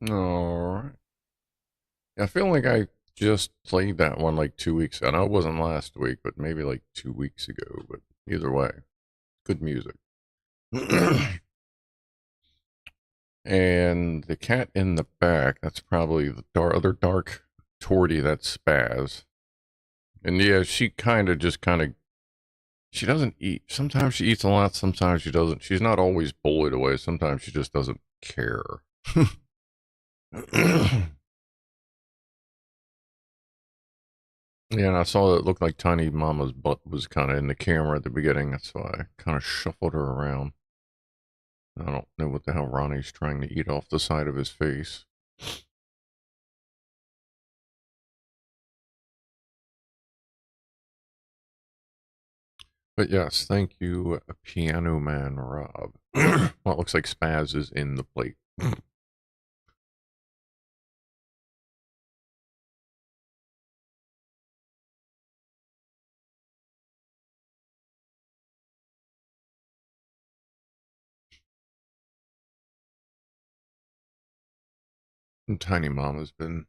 All right. I feel like I just played that one like 2 weeks ago. I know it wasn't last week, but maybe like 2 weeks ago. But either way, good music. And the cat in the back, that's probably the other dark tortie, that's Spaz. And yeah, she she doesn't eat. Sometimes she eats a lot, sometimes she doesn't. She's not always bullied away. Sometimes she just doesn't care. Yeah, and I saw that it looked like Tiny Mama's butt was kind of in the camera at the beginning. That's why I kind of shuffled her around. I don't know what the hell Ronnie's trying to eat off the side of his face. But yes, thank you, Pianoman Rob. Well, it looks like Spaz is in the plate. And Tiny Mama's been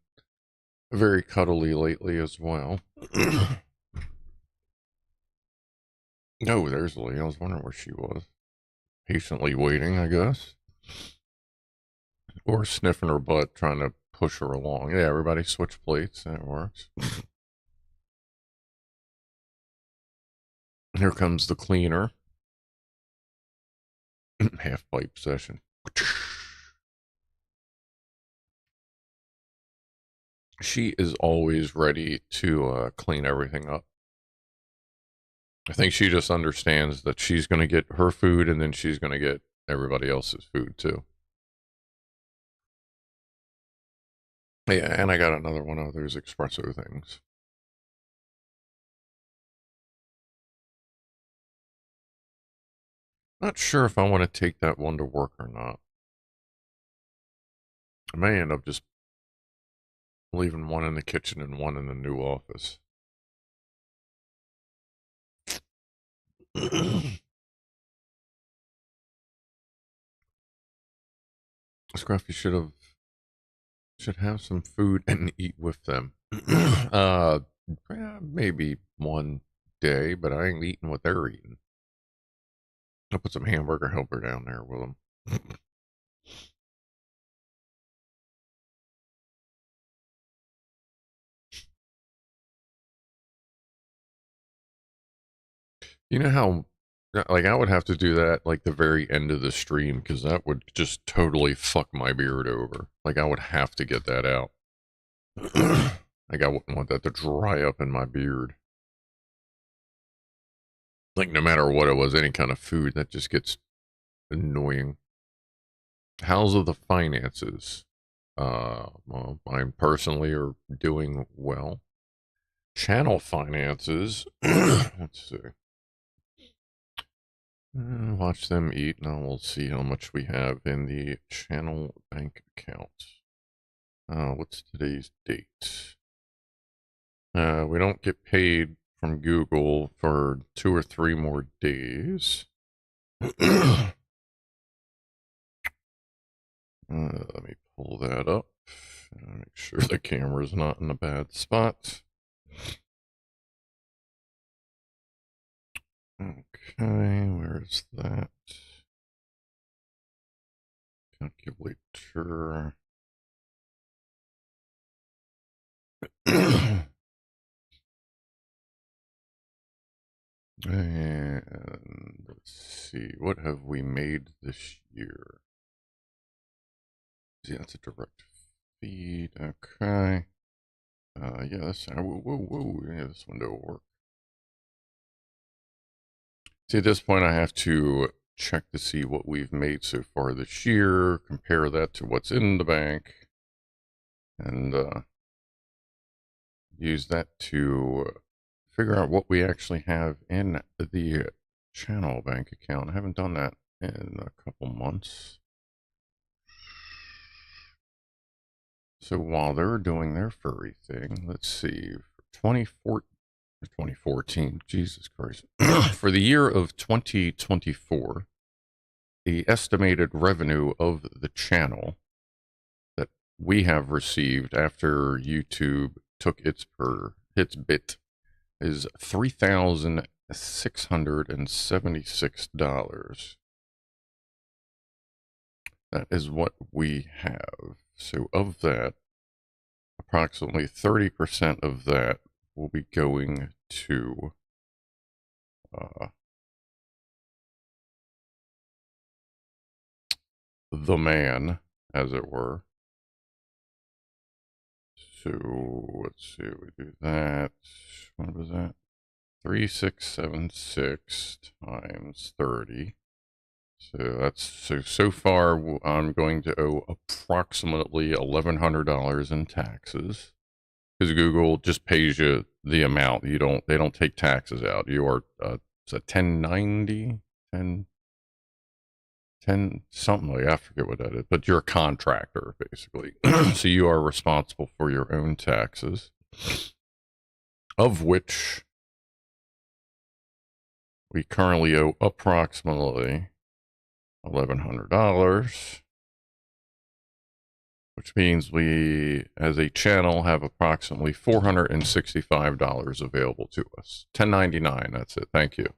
very cuddly lately as well. Oh, there's Lee. I was wondering where she was. Patiently waiting, I guess. Or sniffing her butt, trying to push her along. Yeah, everybody switch plates. That works. Here comes the cleaner. Half pipe session. She is always ready to clean everything up. I think she just understands that she's going to get her food and then she's going to get everybody else's food too. Yeah, and I got another one of those espresso things. Not sure if I want to take that one to work or not. I may end up just leaving one in the kitchen and one in the new office. Scruffy should have some food and eat with them. Maybe one day, but I ain't eating what they're eating. I'll put some hamburger helper down there with them. You know how, like, I would have to do that like the very end of the stream because that would just totally fuck my beard over. Like, I would have to get that out. Like, I wouldn't want that to dry up in my beard. Like, no matter what it was, any kind of food, that just gets annoying. How's of the finances? Well, mine personally are doing well. Channel finances. Let's see. Watch them eat. Now we'll see how much we have in the channel bank account. What's today's date? We don't get paid from Google for 2 or 3 more days. Let me pull that up. Make sure the camera's not in a bad spot. Okay, where's that? Calculator. And let's see, what have we made this year? See, that's a direct feed. Okay. Yeah, this. Whoa. Yeah, this window will work. See, at this point, I have to check to see what we've made so far this year, compare that to what's in the bank, and use that to figure out what we actually have in the channel bank account. I haven't done that in a couple months. So while they're doing their furry thing, let's see, 2014, Jesus Christ. For the year of 2024, the estimated revenue of the channel that we have received after YouTube took its bit is $3,676. That is what we have. So of that, approximately 30% of that will be going to the man, as it were. So let's see, we do that. What was that? 3676 times 30. So that's so far I'm going to owe approximately $1,100 in taxes, because Google just pays you the amount. They don't take taxes out. You are it's a 1090, 10 something, like I forget what that is, but you're a contractor basically. So you are responsible for your own taxes, of which we currently owe approximately $1,100, which means we, as a channel, have approximately $465 available to us. $10.99, that's it. Thank you.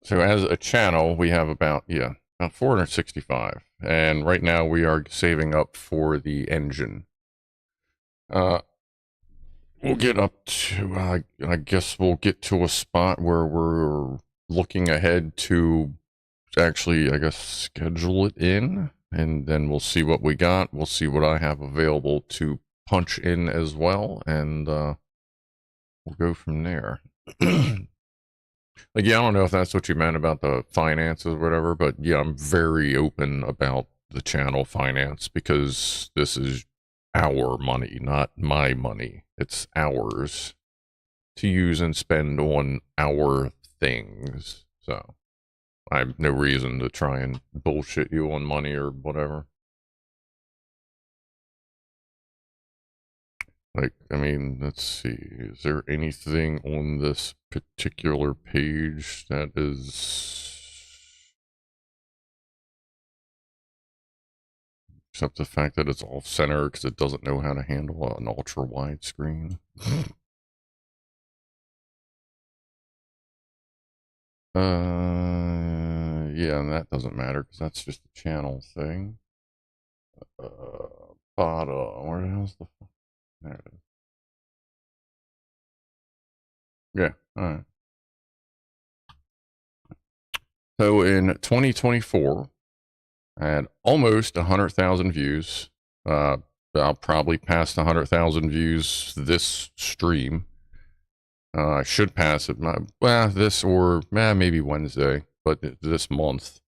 So as a channel, we have about 465. And right now we are saving up for the engine. We'll get up to, I guess we'll get to a spot where we're looking ahead to actually, I guess, schedule it in, and then we'll see what we got. We'll see what I have available to punch in as well, and we'll go from there. Like, yeah, I don't know if that's what you meant about the finances or whatever, but yeah, I'm very open about the channel finance, because this is our money, not my money. It's ours to use and spend on our things. So I have no reason to try and bullshit you on money or whatever. Like, I mean, let's see. Is there anything on this particular page that is... Except the fact that it's off center because it doesn't know how to handle an ultra wide screen. Yeah, and that doesn't matter because that's just a channel thing. Where the hell's the... There it is. Yeah, alright. So in 2024, I had almost 100,000 views. I'll probably pass 100,000 views this stream. I should pass it, this or maybe Wednesday, but this month.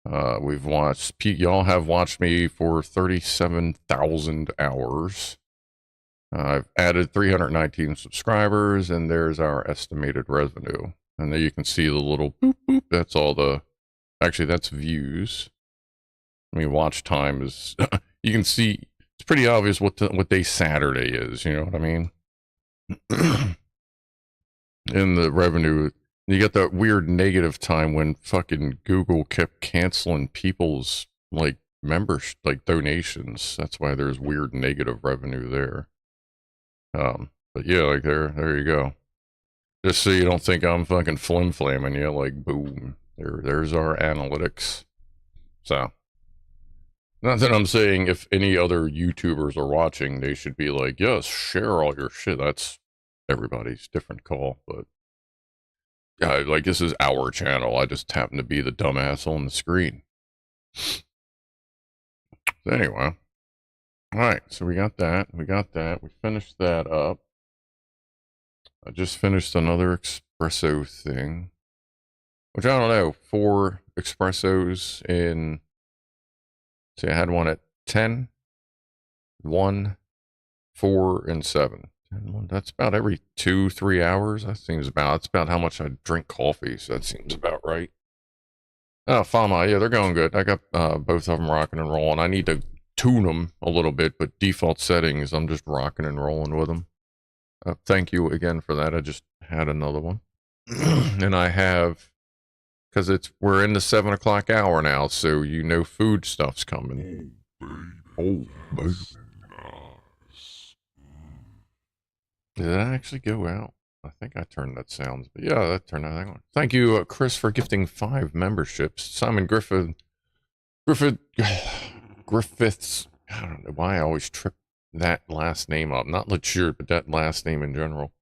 We've watched, y'all have watched me for 37,000 hours. I've added 319 subscribers, and there's our estimated revenue. And there you can see the little boop boop. That's all the, actually that's views. I mean, watch time is, you can see, it's pretty obvious what day Saturday is, you know what I mean? In the revenue, you get that weird negative time when fucking Google kept canceling people's, like, members, like, donations. That's why there's weird negative revenue there. But yeah, like, there you go. Just so you don't think I'm fucking flim-flamming you, like, boom. There's our analytics. So, not that I'm saying if any other YouTubers are watching, they should be like, yes, share all your shit. That's everybody's different call, but yeah, like, this is our channel. I just happen to be the dumbass on the screen. So anyway, all right, so we got that. We finished that up. I just finished another espresso thing, which I don't know, 4 espressos in, see, I had one at 10, 1, 4, and 7. That's about every 2-3 hours. That seems about, that's about how much I drink coffee, so that seems about right. Oh, Fama, yeah, they're going good. I got both of them rocking and rolling. I need to tune them a little bit, but default settings, I'm just rocking and rolling with them. Thank you again for that. I just had another one. And I have, because we're in the 7 o'clock hour now, so you know food stuff's coming. Oh, baby. Did that actually go out? I think I turned that sounds, but yeah, that turned that on. Thank you, Chris, for gifting 5 memberships. Simon Griffin Griffith, Griffiths. I don't know why I always trip that last name up. Not Lechure, but that last name in general.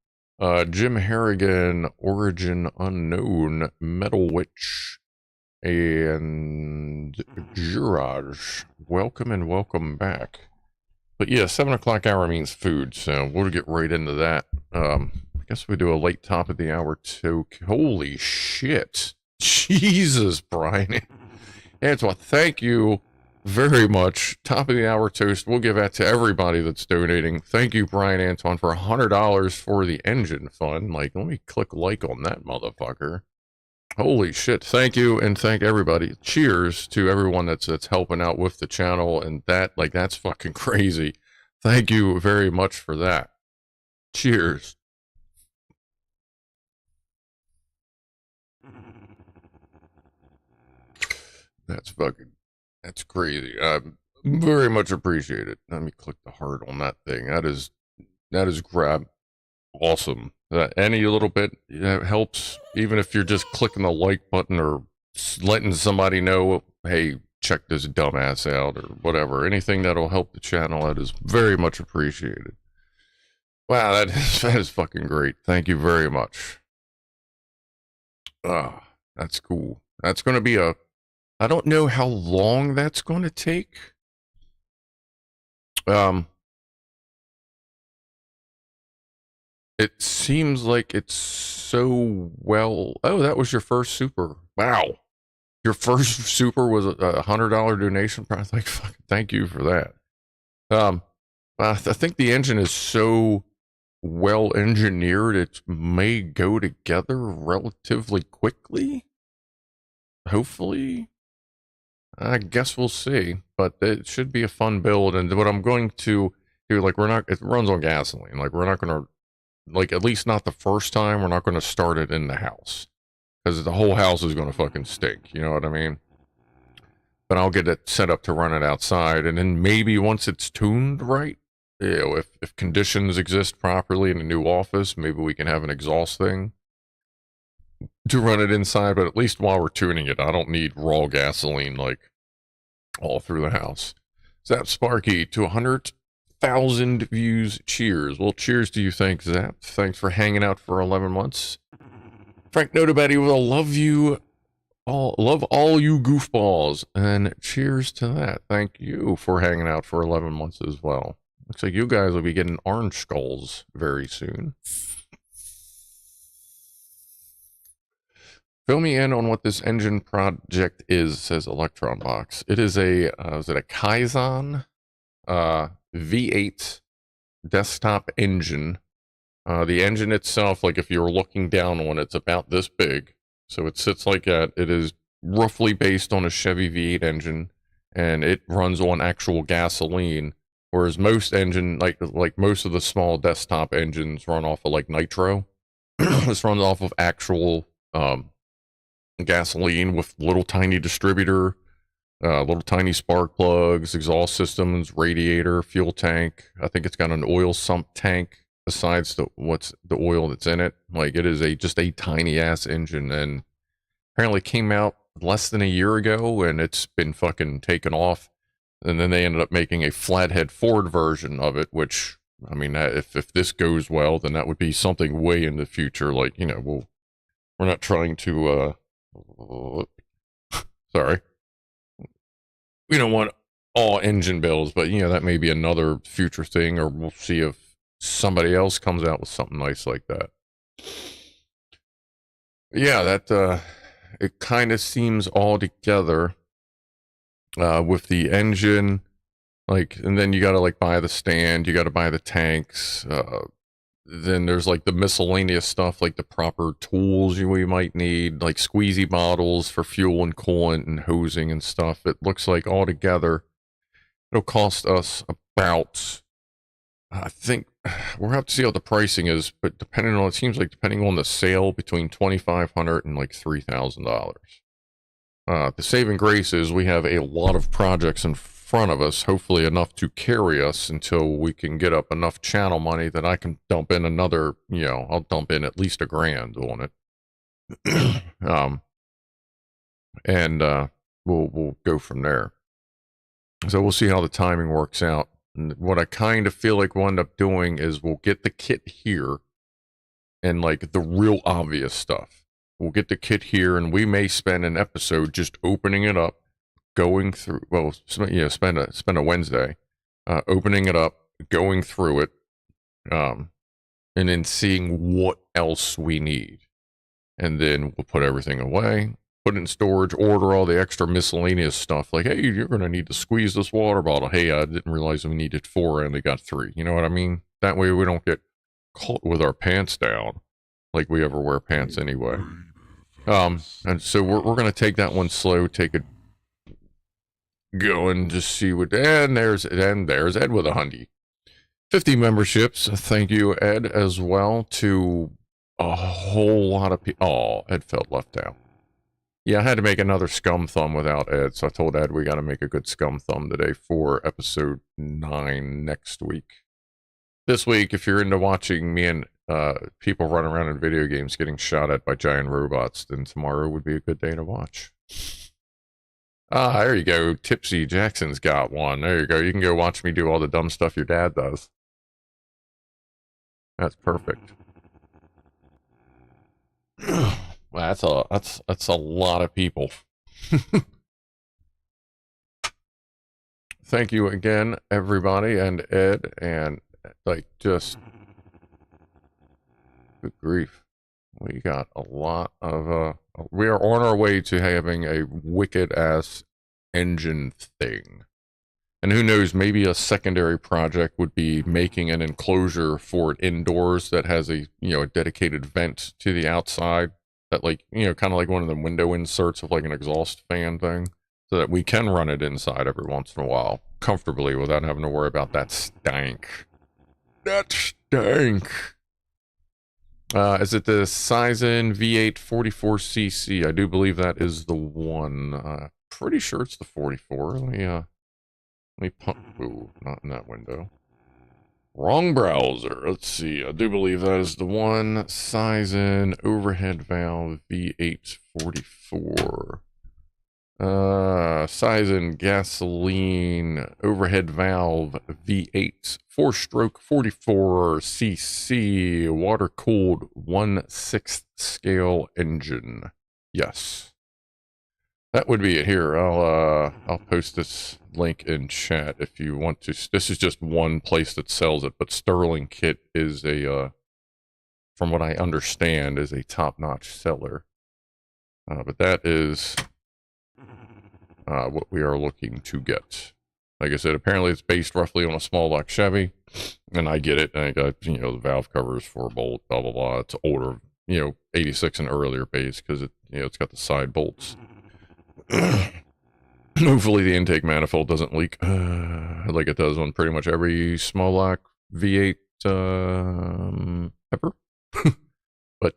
Jim Harrigan, Origin Unknown, Metal Witch, and Juraj. Welcome and welcome back. But yeah, 7 o'clock hour means food, so we'll get right into that. I guess we do a late top of the hour too. Holy shit. Jesus, Brian. Antoine, thank you very much. Top of the hour toast. We'll give that to everybody that's donating. Thank you, Brian Antoine, for $100 for the engine fund. Like, let me click like on that motherfucker. Holy shit. Thank you, and thank everybody. Cheers to everyone that's helping out with the channel, and that, like, that's fucking crazy. Thank you very much for that. Cheers. That's crazy. Very much appreciated. Let me click the heart on that thing. That is grab awesome. Any little bit helps, even if you're just clicking the like button or letting somebody know, hey, check this dumbass out or whatever. Anything that'll help the channel, that is very much appreciated. Wow, that is fucking great. Thank you very much. That's cool. That's going to be I don't know how long that's going to take. It seems like it's so well. Oh, that was your first super. Wow. Your first super was a $100 donation prize. Like, fuck, thank you for that. I think the engine is so well engineered, it may go together relatively quickly. Hopefully. I guess we'll see, but it should be a fun build. And what I'm going to do, like, it runs on gasoline. Like, we're not going to, like, at least not the first time, we're not going to start it in the house. Because the whole house is going to fucking stink, you know what I mean? But I'll get it set up to run it outside, and then maybe once it's tuned right, you know, if conditions exist properly in a new office, maybe we can have an exhaust thing to run it inside, but at least while we're tuning it, I don't need raw gasoline, like, all through the house. Zap Sparky to 100,000 views. Cheers. Well, cheers to you. Thanks, Zap. Thanks for hanging out for 11 months. Frank Notabaddy will love you all, love all you goofballs, and cheers to that. Thank you for hanging out for 11 months as well. Looks like you guys will be getting orange skulls very soon. Fill me in on what this engine project is, says Electron Box. It is a, is it a Kaizen V8 desktop engine. The engine itself, like if you're looking down on it, it's about this big. So it sits like that. It is roughly based on a Chevy V8 engine, and it runs on actual gasoline. Whereas most engine, like most of the small desktop engines run off of like nitro. This runs off of actual gasoline with little tiny distributor, little tiny spark plugs, exhaust systems, radiator, fuel tank. I think it's got an oil sump tank besides what's the oil that's in it. Like, it is just a tiny ass engine, and apparently came out less than a year ago, and it's been fucking taken off. And then they ended up making a flathead Ford version of it, which, I mean, if this goes well, then that would be something way in the future. Like, you know, we're not trying to sorry, we don't want all engine builds, but you know, that may be another future thing, or we'll see if somebody else comes out with something nice like that. Yeah, that it kind of seems all together with the engine, like, and then you got to like buy the stand, you got to buy the tanks, then there's like the miscellaneous stuff, like the proper tools we might need, like squeezy bottles for fuel and coolant and hosing and stuff. It looks like all together it'll cost us about, I think we'll have to see how the pricing is, but depending on, it seems like depending on the sale, between $2,500 and like $3,000. The saving grace is we have a lot of projects in front of us, hopefully enough to carry us until we can get up enough channel money that I can dump in another, you know, I'll dump in at least $1,000 on it. we'll go from there. So we'll see how the timing works out. And what I kind of feel like we'll end up doing is we'll get the kit here and like the real obvious stuff. We'll get the kit here and we may spend an episode just opening it up, going through, well, spend a Wednesday, opening it up, going through it, and then seeing what else we need. And then we'll put everything away, put it in storage, order all the extra miscellaneous stuff. Like, hey, you're going to need to squeeze this water bottle. Hey, I didn't realize we needed 4 and they got 3. You know what I mean? That way we don't get caught with our pants down like we ever wear pants anyway. And so we're going to take that one slow, take it going, just see what, and there's Ed with 100. 50 memberships. Thank you, Ed, as well, to a whole lot of people. Oh, Ed felt left out. Yeah, I had to make another scum thumb without Ed, so I told Ed we got to make a good scum thumb today for episode 9 next week. This week, if you're into watching me and people run around in video games getting shot at by giant robots, then tomorrow would be a good day to watch. Ah, there you go. Tipsy Jackson's got one. There you go. You can go watch me do all the dumb stuff your dad does. That's perfect. That's a lot of people. Thank you again, everybody, and Ed, and like just good grief. We got a lot of we are on our way to having a wicked ass engine thing. And who knows, maybe a secondary project would be making an enclosure for it indoors that has a, a dedicated vent to the outside that, like, kind of like one of the window inserts of like an exhaust fan thing, so that we can run it inside every once in a while comfortably without having to worry about that stank. That stank. Is it the Sizen V8 44cc? I do believe that is the one. Pretty sure it's the 44. Let me pump. Ooh, not in that window. Wrong browser. Let's see. I do believe that is the one. Sizen overhead valve V8 44. Sizen gasoline overhead valve V8 4-stroke 44cc water cooled 1/6 scale engine. Yes, that would be it. Here, I'll post this link in chat if you want to. This is just one place that sells it, but Sterling Kit is a from what I understand, is a top-notch seller. But that is what we are looking to get. Like I said, apparently it's based roughly on a small block Chevy, and I get it. And I got, the valve covers, 4-bolt, blah, blah, blah. It's older, 86 and earlier base, because it, it's got the side bolts. Hopefully the intake manifold doesn't leak like it does on pretty much every small block V8 ever. But,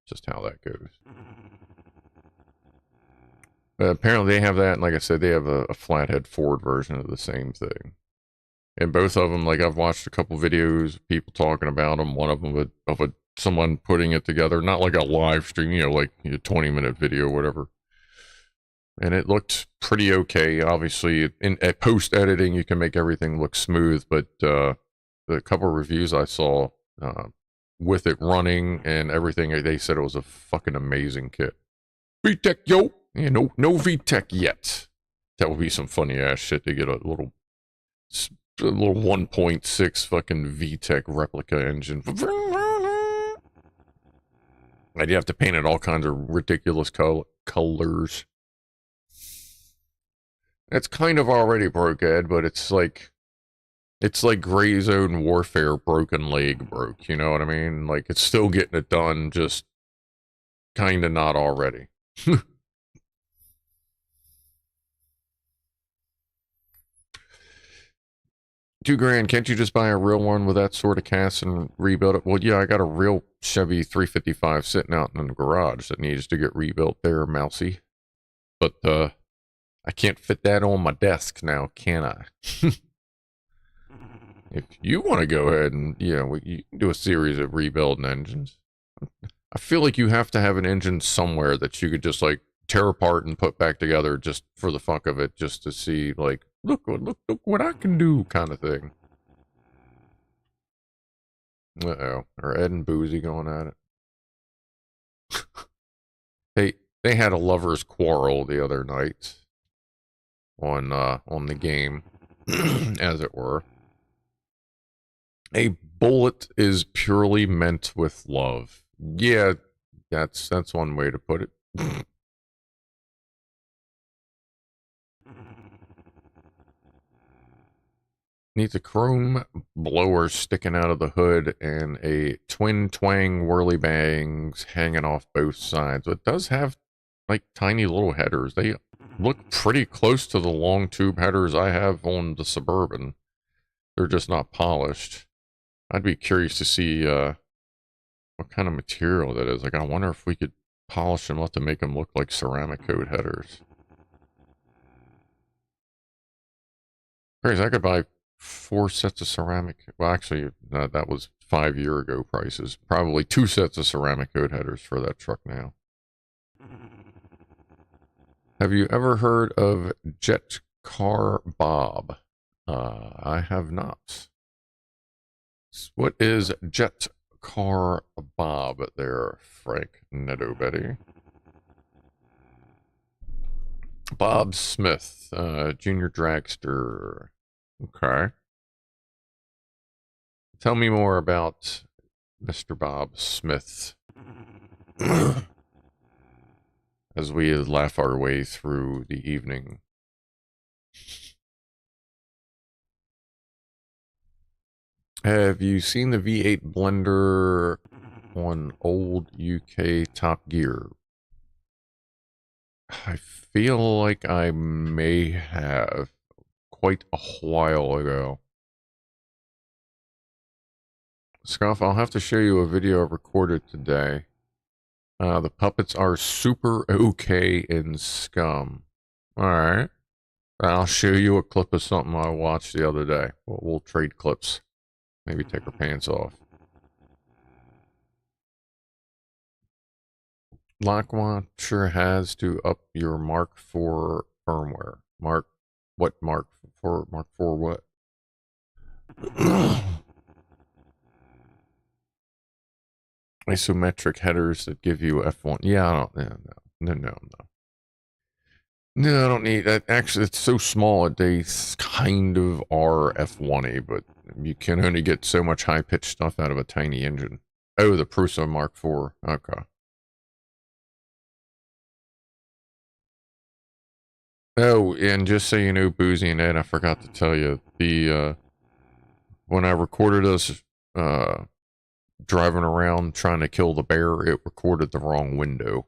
just how that goes. Apparently they have that, and like I said, they have a flathead Ford version of the same thing. And both of them, like, I've watched a couple videos of people talking about them. One of them of someone putting it together, not like a live stream, like a 20-minute video or whatever. And it looked pretty okay. Obviously, at post-editing, you can make everything look smooth, but the couple of reviews I saw with it running and everything, they said it was a fucking amazing kit. VTech, yo! No VTech yet. That would be some funny ass shit to get a little 1.6 fucking VTech replica engine. And you have to paint it all kinds of ridiculous colors. It's kind of already broke, Ed, but it's like Gray Zone Warfare broken leg broke, you know what I mean? Like, it's still getting it done, just kind of not already. $2,000, can't you just buy a real one with that sort of cast and rebuild it? Well, yeah, I got a real Chevy 355 sitting out in the garage that needs to get rebuilt there, mousy. But, I can't fit that on my desk now, can I? If you want to go ahead and, you can do a series of rebuilding engines. I feel like you have to have an engine somewhere that you could just, like, tear apart and put back together just for the fuck of it, just to see, like, look what I can do, kind of thing. Uh-oh. Are Ed and Boozy going at it? They had a lover's quarrel the other night on the game, as it were. A bullet is purely meant with love. Yeah, that's one way to put it. Needs a chrome blower sticking out of the hood and a twin twang whirly bangs hanging off both sides. It does have like tiny little headers. They look pretty close to the long tube headers I have on the Suburban. They're just not polished. I'd be curious to see what kind of material that is. Like, I wonder if we could polish them up to make them look like ceramic coat headers. Crazy, I could buy 4 sets of ceramic. Well, actually, that was 5 year ago prices. Probably 2 sets of ceramic coat headers for that truck now. Have you ever heard of Jet Car Bob? I have not. What is Jet Car Bob there, Frank Neto Betty? Bob Smith, junior dragster. Okay. Tell me more about Mr. Bob Smith. As we laugh our way through the evening. Have you seen the V8 blender on old UK Top Gear? I feel like I may have quite a while ago. Scruff, I'll have to show you a video I recorded today. The puppets are super okay in Scum. Alright. I'll show you a clip of something I watched the other day. We'll trade clips. Maybe take her pants off. Lockwatcher has to up your Mark IV firmware. Mark IV what? Isometric headers that give you F1. Yeah, I don't. No. No, I don't need that. Actually, it's so small that they kind of are F1-y, but you can only get so much high-pitched stuff out of a tiny engine. Oh, the Prusa Mark IV. Okay. Oh, and just so you know, Boozy and Ed, I forgot to tell you, when I recorded us driving around trying to kill the bear, it recorded the wrong window.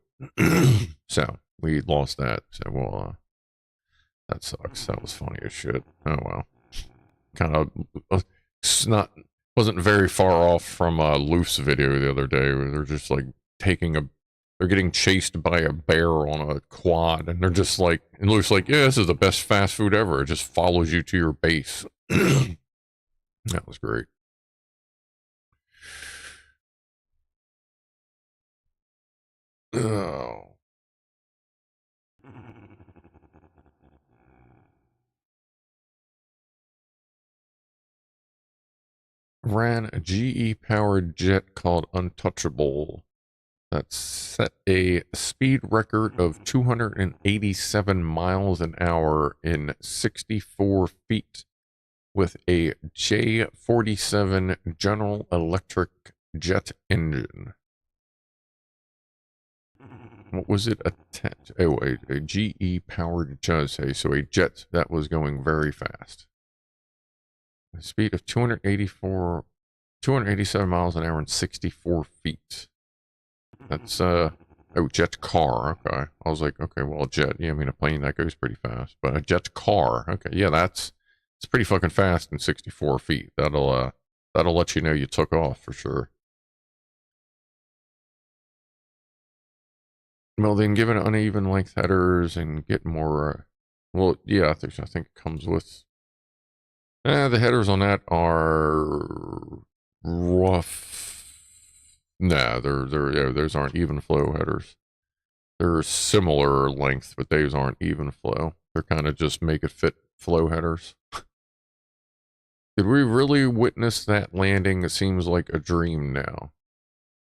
So we lost that. So well, that sucks. That was funny as shit. Oh well. Kind of wasn't very far off from Loof's video the other day where they're just like they're getting chased by a bear on a quad, and they're just like, and Loof's like, yeah, this is the best fast food ever. It just follows you to your base. That was great. Oh. Ran a GE-powered jet called Untouchable that set a speed record of 287 miles an hour in 64 feet with a J47 General Electric jet engine. What was it? A GE-powered jet, so a jet that was going very fast. A speed of 287 miles an hour and 64 feet. That's, jet car. Okay. I was like, okay, well, a jet. Yeah, I mean, a plane that goes pretty fast. But a jet car. Okay. Yeah, it's pretty fucking fast in 64 feet. That'll let you know you took off for sure. Well, then give it uneven length headers and get more, well, yeah, I think it comes with, the headers on that are rough. Nah, those aren't even flow headers. They're similar length, but those aren't even flow. They're kind of just make it fit flow headers. Did we really witness that landing? It seems like a dream now.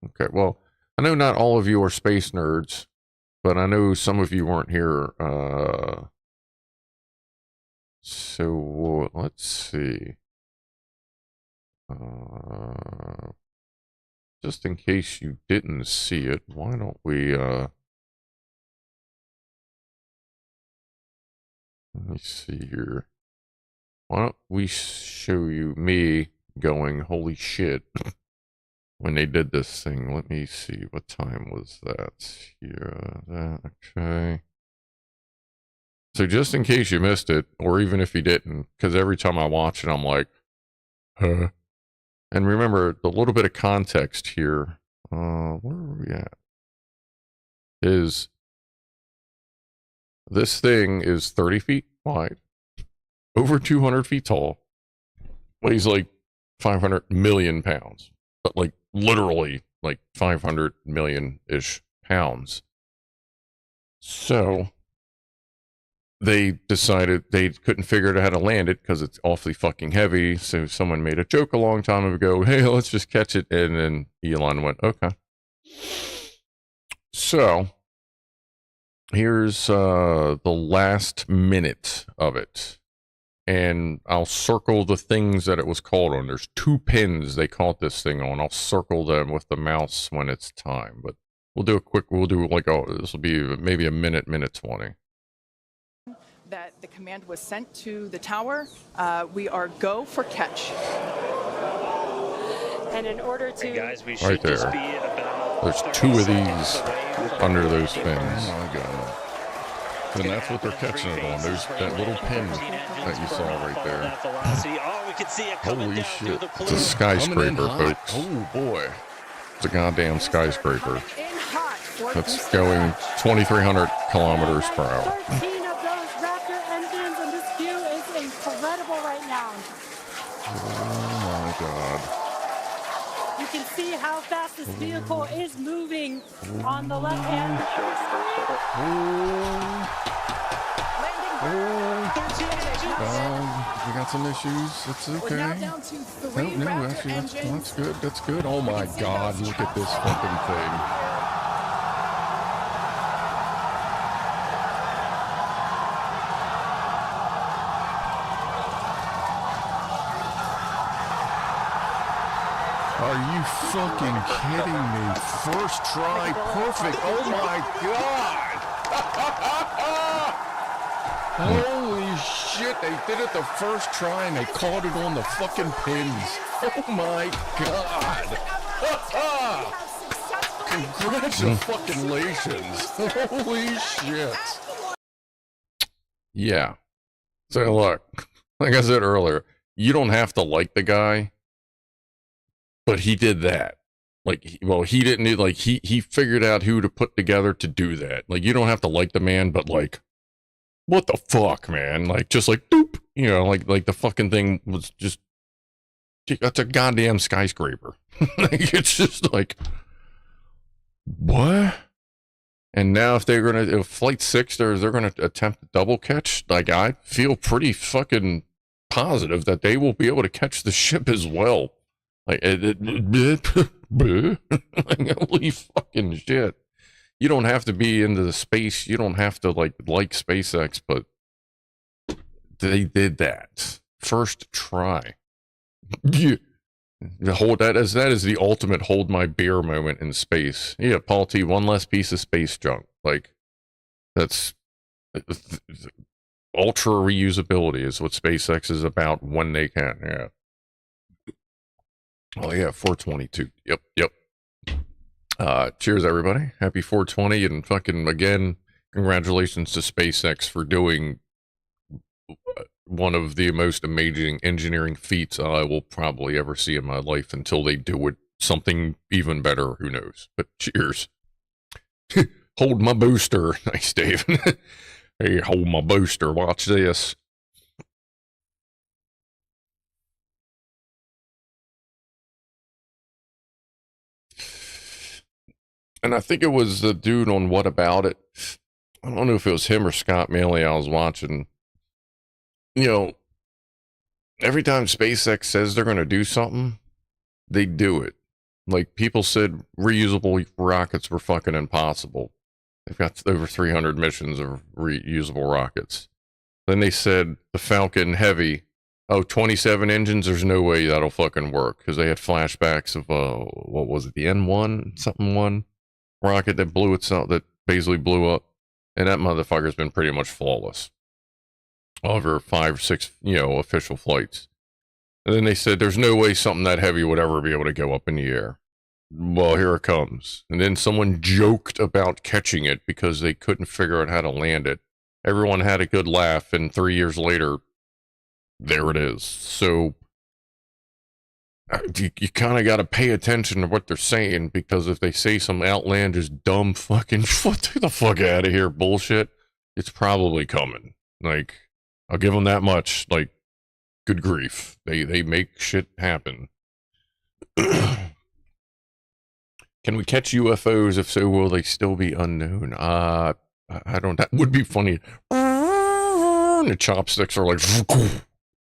Okay, well, I know not all of you are space nerds, but I know some of you weren't here. So let's see. Just in case you didn't see it, why don't we, let me see here. Why don't we show you me going, holy shit, when they did this thing. Let me see, what time was that? Yeah, okay. So just in case you missed it, or even if you didn't, because every time I watch it, I'm like, huh. And remember, the little bit of context here, where are we at? Is this thing is 30 feet wide, over 200 feet tall, weighs like 500 million pounds, but like literally like 500 million-ish pounds. So they decided they couldn't figure out how to land it because it's awfully fucking heavy. So someone made a joke a long time ago, hey, let's just catch it. And then Elon went, okay. So here's the last minute of it. And I'll circle the things that it was called on. There's 2 pins they caught this thing on. I'll circle them with the mouse when it's time. But we'll do a quick, we'll do like, this will be maybe a minute 20. That the command was sent to the tower. We are go for catch. And in order to... Hey guys, we should Right there. just be about There's 2 of these under those pins. Oh my god. And that's what they're catching it on. There's that little pin that you saw right there. Oh, we can see it coming Holy down shit. through the It's a skyscraper, folks. Oh boy. It's a goddamn skyscraper. In hot for That's boost going launch. 2,300 kilometers per hour. 13 of those Raptor engines, and this view is incredible right now. Oh my god. You can see how fast this vehicle is moving on the left hand. We got some issues. It's We're okay. now down to 3 No, Raptor actually, that's engines. good. That's good. Oh my god, look at this fucking thing. Are you fucking kidding me? First try, perfect. Oh my god! Holy shit, they did it the first try and they caught it on the fucking pins. Oh my god! Congratulations! Holy shit! Yeah. So look, like I said earlier, you don't have to like the guy. But he did that. Like, he didn't need, like, he figured out who to put together to do that. Like, you don't have to like the man, but like, what the fuck, man? Like, just like, doop, you know, like the fucking thing was just, that's a goddamn skyscraper. Like, it's just like, what? And now if Flight 6, they're gonna attempt a double catch, like, I feel pretty fucking positive that they will be able to catch the ship as well. Like, like, holy fucking shit. You don't have to be into the space. You don't have to like SpaceX, but they did that. First try. Yeah. That is the ultimate hold my beer moment in space. Yeah, Paul T, one less piece of space junk. Like, that's ultra reusability is what SpaceX is about when they can. Yeah. Oh yeah, 422. Yep. Cheers everybody. Happy 420 and fucking again, congratulations to SpaceX for doing one of the most amazing engineering feats I will probably ever see in my life until they do it something even better, who knows. But cheers. Hold my booster. Nice, Dave. Hey, hold my booster. Watch this. And I think it was the dude on What About It. I don't know if it was him or Scott Manley I was watching. You know, every time SpaceX says they're going to do something, they do it. Like, people said reusable rockets were fucking impossible. They've got over 300 missions of reusable rockets. Then they said the Falcon Heavy, 27 engines, there's no way that'll fucking work. Because they had flashbacks of, what was it, the N1, something one rocket that blew itself, that basically blew up. And that motherfucker's been pretty much flawless. Over 5 or 6, official flights. And then they said there's no way something that heavy would ever be able to go up in the air. Well, here it comes. And then someone joked about catching it because they couldn't figure out how to land it. Everyone had a good laugh, and 3 years later, there it is. So you kind of got to pay attention to what they're saying, because if they say some outlandish, dumb fucking, what the fuck out of here bullshit, it's probably coming. Like, I'll give them that much. Like, good grief. They make shit happen. Can we catch UFOs? If so, will they still be unknown? I don't, that would be funny. And the chopsticks are like,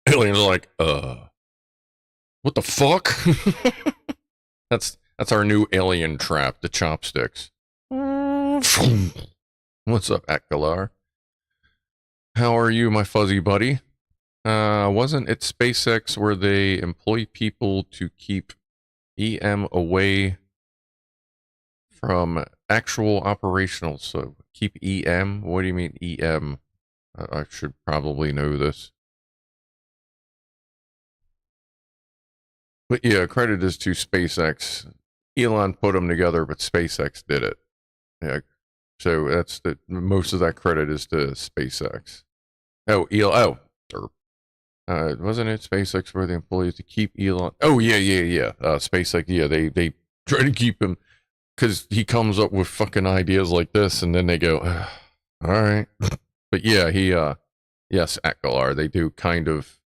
aliens are like, what the fuck? That's our new alien trap, the chopsticks. What's up, Akgalar? How are you, my fuzzy buddy? Wasn't it SpaceX where they employ people to keep EM away from actual operational? So keep EM? What do you mean EM? I should probably know this. But yeah, credit is to SpaceX. Elon put them together, but SpaceX did it. Yeah, so that's the most of that credit is to SpaceX. Wasn't it SpaceX where the employees to keep Elon? Oh yeah. SpaceX, yeah, they try to keep him because he comes up with fucking ideas like this, and then they go, all right. But yeah, yes, Akgalar, they do kind of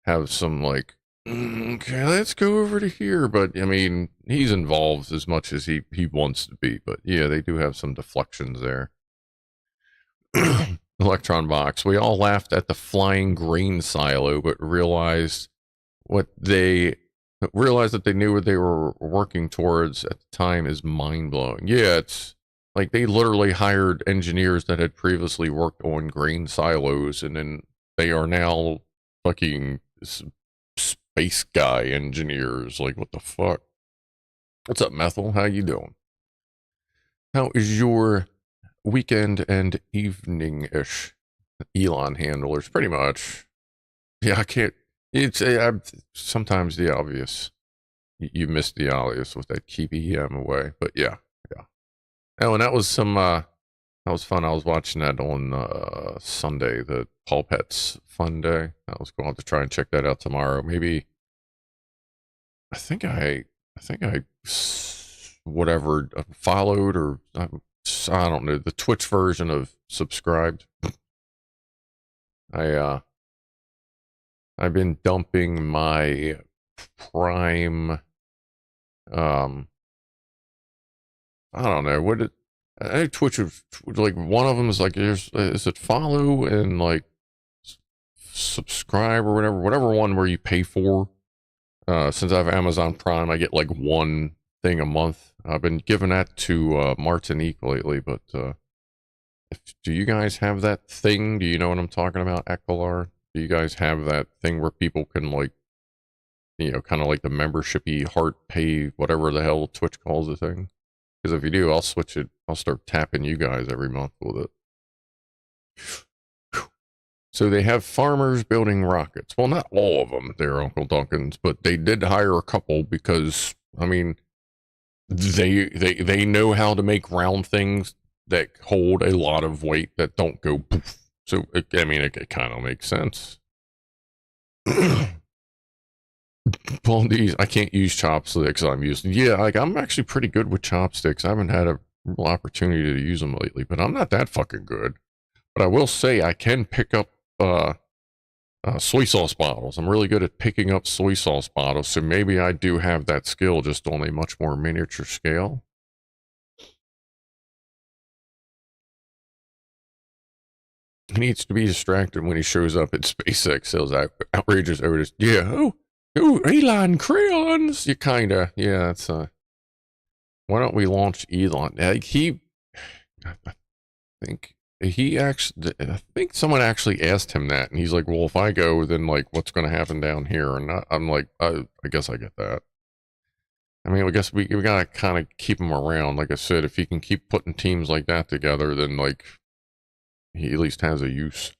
have some like, okay, let's go over to here. But I mean, he's involved as much as he wants to be. But yeah, they do have some deflections there. Electron box. We all laughed at the flying grain silo, but realized that they knew what they were working towards at the time is mind-blowing. Yeah, it's like they literally hired engineers that had previously worked on grain silos, and then they are now fucking space guy engineers. Like, what the fuck? What's up, Methel? How you doing? How is your weekend and evening-ish? Elon handlers, pretty much. Yeah, I can't. It's sometimes the obvious. You missed the obvious with that keep EM away, but yeah. Oh, and that was some. That was fun. I was watching that on Sunday, the Paul Pets Fun Day. I was going to try and check that out tomorrow. Maybe. I think I whatever followed, or I don't know, the Twitch version of subscribed. I've been dumping my Prime. I don't know what it. I think Twitch was like, one of them is like, is it follow and like subscribe or whatever one where you pay for. Since I have Amazon Prime, I get like one thing a month. I've been giving that to Martinique lately, but do you guys have that thing? Do you know what I'm talking about, Akgalar? Do you guys have that thing where people can, like, kind of like the membership-y heart pay, whatever the hell Twitch calls the thing? Because if you do, I'll switch it. I'll start tapping you guys every month with it. So they have farmers building rockets. Well, not all of them, they're Uncle Duncan's, but they did hire a couple because, I mean, they know how to make round things that hold a lot of weight that don't go poof. So, it kind of makes sense. Paul D's, I can't use chopsticks. I'm actually pretty good with chopsticks. I haven't had a real opportunity to use them lately, but I'm not that fucking good. But I will say I can pick up soy sauce bottles. I'm really good at picking up soy sauce bottles, so maybe I do have that skill, just on a much more miniature scale. He needs to be distracted when he shows up at SpaceX. Sales outrageous Otis. Yeah, Elon crayons. You kinda, yeah. It's why don't we launch Elon? I think someone actually asked him that, and he's like, "Well, if I go, then like, what's going to happen down here?" And I'm like, I guess I get that. I mean, I guess we gotta kind of keep him around. Like I said, if he can keep putting teams like that together, then like he at least has a use.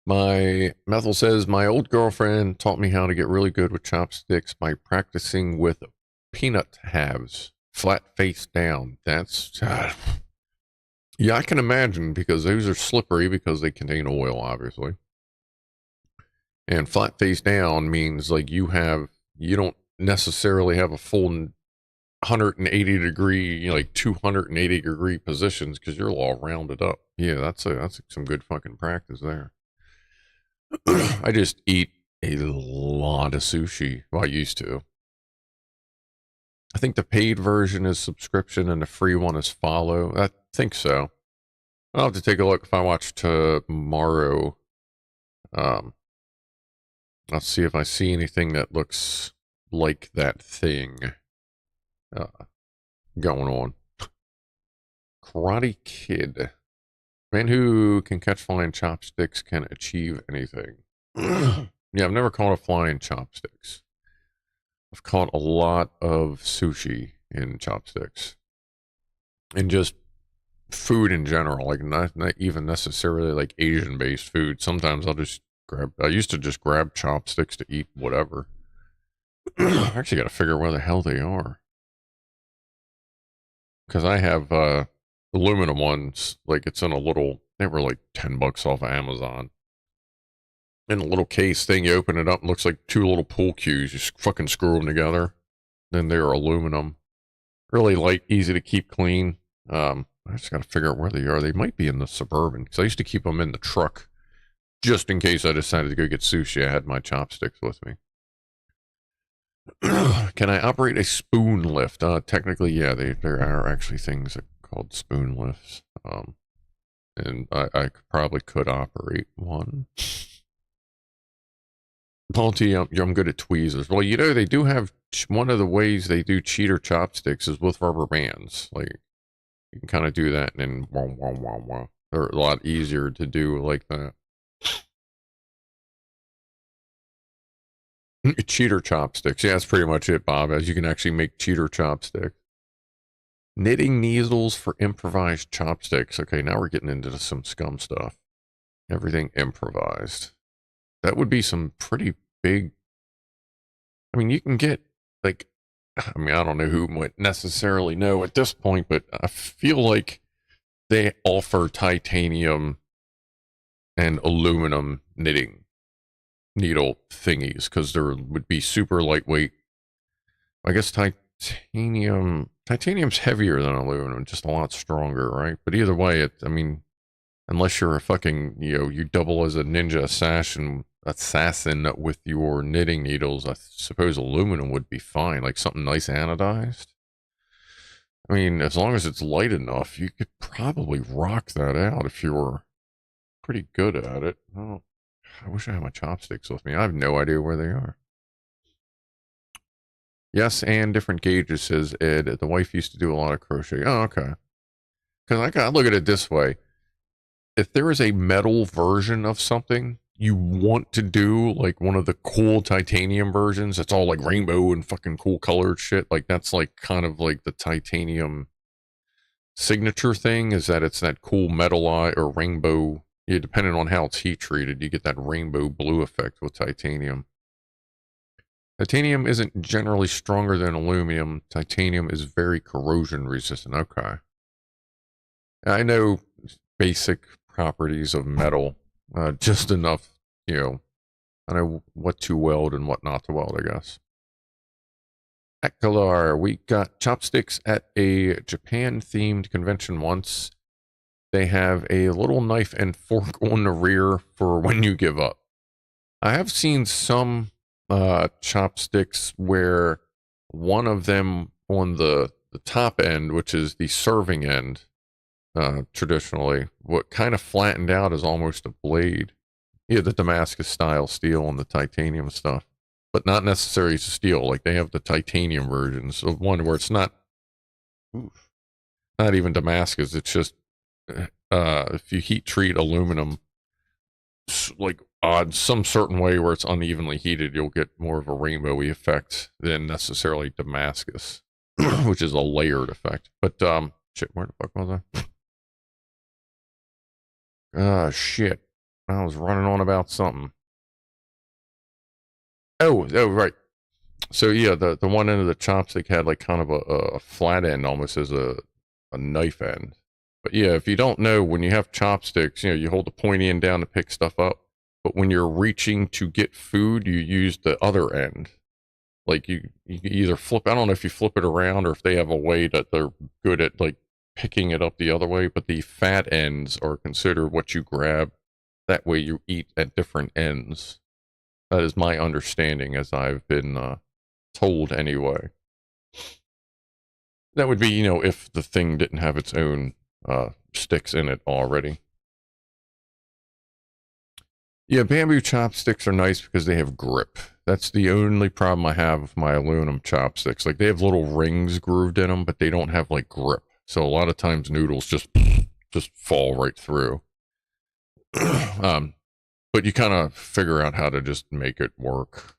My Methyl says, my old girlfriend taught me how to get really good with chopsticks by practicing with peanut halves, flat face down. That's, yeah, I can imagine, because those are slippery because they contain oil, obviously. And flat face down means like you don't necessarily have a full 180 degree, like 280 degree positions, because you're all rounded up. Yeah, that's some good fucking practice there. I just eat a lot of sushi. Well, I used to. I think the paid version is subscription and the free one is follow. I think so. I'll have to take a look if I watch tomorrow. I'll see if I see anything that looks like that thing going on. Karate Kid. Man who can catch flying chopsticks can achieve anything. Yeah, I've never caught a flying chopsticks. I've caught a lot of sushi in chopsticks. And just food in general, like not even necessarily like Asian-based food. Sometimes I used to just grab chopsticks to eat whatever. I actually got to figure out where the hell they are. Because I have aluminum ones, like it's in a little, they were like $10 off of Amazon. In a little case thing, you open it up, and looks like two little pool cues. You fucking screw them together. Then they're aluminum. Really light, easy to keep clean. I just got to figure out where they are. They might be in the Suburban, because I used to keep them in the truck. Just in case I decided to go get sushi, I had my chopsticks with me. Can I operate a spoon lift? Technically, yeah, there are actually things called spoon lifts. And I probably could operate one. Paulty, I'm good at tweezers. Well, you know, they do have, one of the ways they do cheater chopsticks is with rubber bands. Like, you can kind of do that, and then wah, wah, wah, wah. They're a lot easier to do like that. Cheater chopsticks. Yeah, that's pretty much it, Bob, as you can actually make cheater chopsticks. Knitting needles for improvised chopsticks. Okay, now we're getting into some scum stuff. Everything improvised. That would be some pretty big... I mean, you can get, like... I mean, I don't know who might necessarily know at this point, but I feel like they offer titanium and aluminum knitting needle thingies, because there would be super lightweight. I guess titanium's heavier than aluminum, just a lot stronger, right? But either way, I mean, unless you're a fucking, you double as a ninja assassin with your knitting needles, I suppose aluminum would be fine, like something nice anodized. I mean, as long as it's light enough, you could probably rock that out if you're pretty good at it. Oh, I wish I had my chopsticks with me. I have no idea where they are. Yes, and different gauges, says Ed. The wife used to do a lot of crochet. Oh, okay. Because I gotta look at it this way. If there is a metal version of something, you want to do like one of the cool titanium versions. It's all like rainbow and fucking cool colored shit. Like that's like kind of like the titanium signature thing, is that it's that cool metal eye or rainbow. Yeah, depending on how it's heat treated, you get that rainbow blue effect with titanium. Titanium isn't generally stronger than aluminum. Titanium is very corrosion resistant. Okay. I know basic properties of metal, just enough, I know what to weld and what not to weld, I guess. Akalar, we got chopsticks at a Japan-themed convention once. They have a little knife and fork on the rear for when you give up. I have seen some chopsticks where one of them on the top end, which is the serving end, traditionally, what kind of flattened out is almost a blade. Yeah, the Damascus style steel and the titanium stuff, but not necessarily steel. Like they have the titanium versions of one where it's not, not even Damascus. It's just, if you heat treat aluminum, like some certain way where it's unevenly heated, you'll get more of a rainbowy effect than necessarily Damascus, which is a layered effect. But, shit, where the fuck was I? Shit. I was running on about something. Oh, right. So yeah, the one end of the chopstick had like kind of a flat end, almost as a knife end. But yeah, if you don't know, when you have chopsticks, you know, you hold the pointy end down to pick stuff up. But when you're reaching to get food, you use the other end. Like you either flip, I don't know if you flip it around or if they have a way that they're good at like picking it up the other way, but the fat ends are considered what you grab. That way you eat at different ends. That is my understanding, as I've been told anyway. That would be, you know, if the thing didn't have its own sticks in it already. Yeah, bamboo chopsticks are nice because they have grip. That's the only problem I have with my aluminum chopsticks. Like, they have little rings grooved in them, but they don't have, like, grip. So a lot of times noodles just fall right through. But you kind of figure out how to just make it work.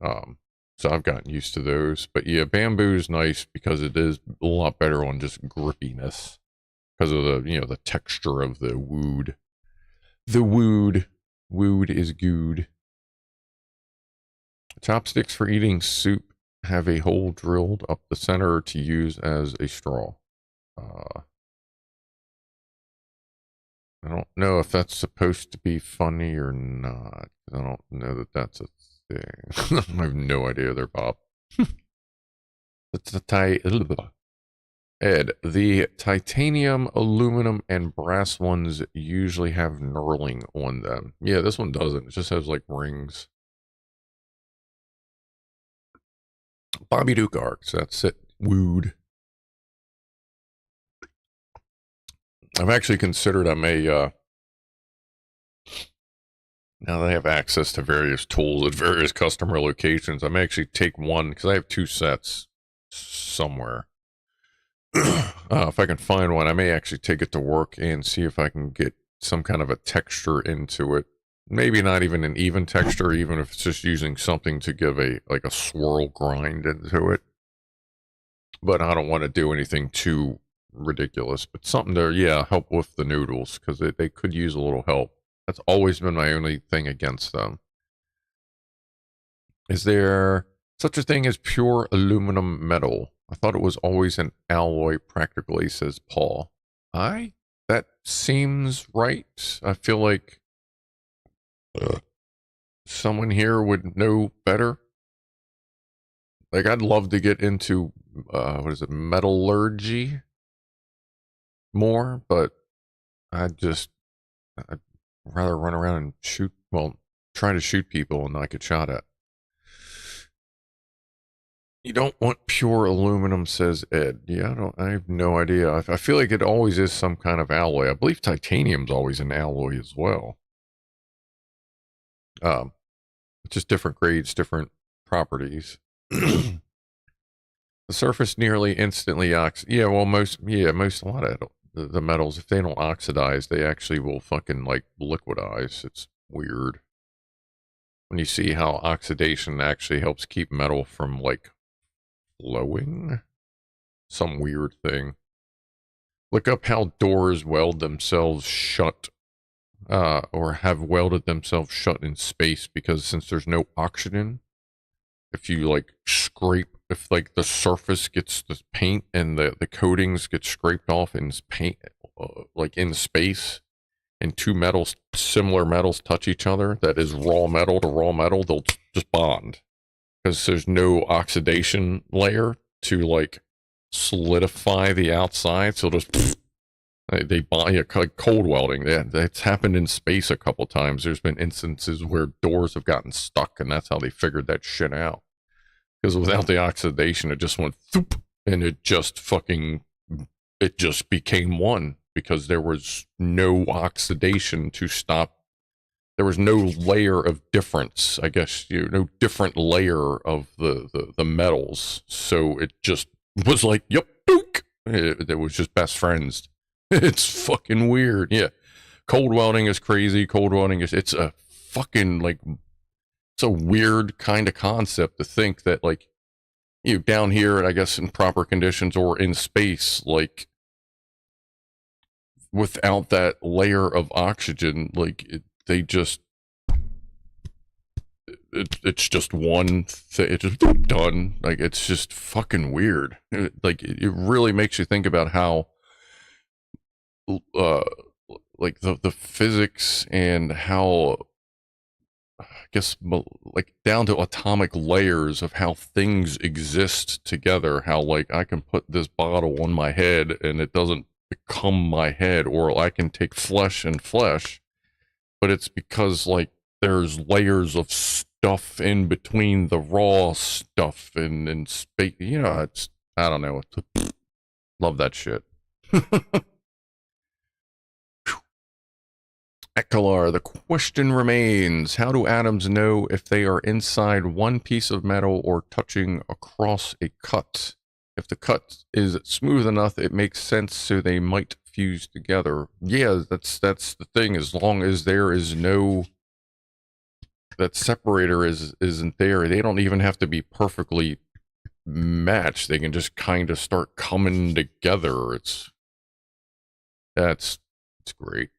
So I've gotten used to those. But yeah, bamboo is nice because it is a lot better on just grippiness. Because of the, you know, the texture of the wood. The wood. Wood is good. Chopsticks for eating soup have a hole drilled up the center to use as a straw. I don't know if that's supposed to be funny or not. I don't know that that's a thing. I have no idea there, Bob. Ed, the titanium, aluminum, and brass ones usually have knurling on them. Yeah, this one doesn't. It just has like rings. Bobby Duke arcs. That's it. Wooed. I've actually considered I may, now that I have access to various tools at various customer locations, I may actually take one, because I have 2 sets somewhere. If I can find one, I may actually take it to work and see if I can get some kind of a texture into it. Maybe not even an even texture, even if it's just using something to give a swirl grind into it. But I don't want to do anything too ridiculous, but something to, yeah, help with the noodles, because they could use a little help. That's always been my only thing against them. Is there such a thing as pure aluminum metal? I thought it was always an alloy practically, says Paul. That seems right. I feel like someone here would know better. Like, I'd love to get into, metallurgy more, but I'd rather run around and shoot, try to shoot people and not get shot at. You don't want pure aluminum, says Ed. Yeah, I have no idea. I feel like it always is some kind of alloy. I believe titanium's always an alloy as well. Just different grades, different properties. The surface nearly instantly yeah, well, a lot of the metals, if they don't oxidize, they actually will fucking like liquidize. It's weird when you see how oxidation actually helps keep metal from like flowing. Some weird thing. Look up how doors weld themselves shut, or have welded themselves shut in space, because since there's no oxygen, if you like scrape, if like the surface gets the paint and the coatings get scraped off in paint, like in space, and 2 similar metals touch each other, that is raw metal to raw metal, they'll just bond. Because there's no oxidation layer to like solidify the outside, so just they bond. Yeah, like cold welding. That's happened in space a couple times. There's been instances where doors have gotten stuck, and that's how they figured that shit out. Because without the oxidation, it just went thoop, And it just became one because there was no oxidation to stop. There was no layer of difference, I guess, no different layer of the metals. So it just was like, yep, book. It was just best friends. It's fucking weird. Yeah. Cold welding is crazy. Cold welding it's a fucking, like, it's a weird kind of concept to think that, like, down here, I guess in proper conditions or in space, like, without that layer of oxygen, like, it's just one thing. It's just done. Like, it's just fucking weird. It really makes you think about how, like, the physics and how, I guess, like, down to atomic layers of how things exist together. How, like, I can put this bottle on my head and it doesn't become my head, or I can take flesh and flesh, but it's because, like, there's layers of stuff in between the raw stuff and space. It's, I don't know. Love that shit. Ekalar, the question remains, how do atoms know if they are inside one piece of metal or touching across a cut? If the cut is smooth enough, it makes sense, so they might fuse together. Yeah, that's the thing. As long as there is no, that separator isn't there, they don't even have to be perfectly matched. They can just kind of start coming together. It's great.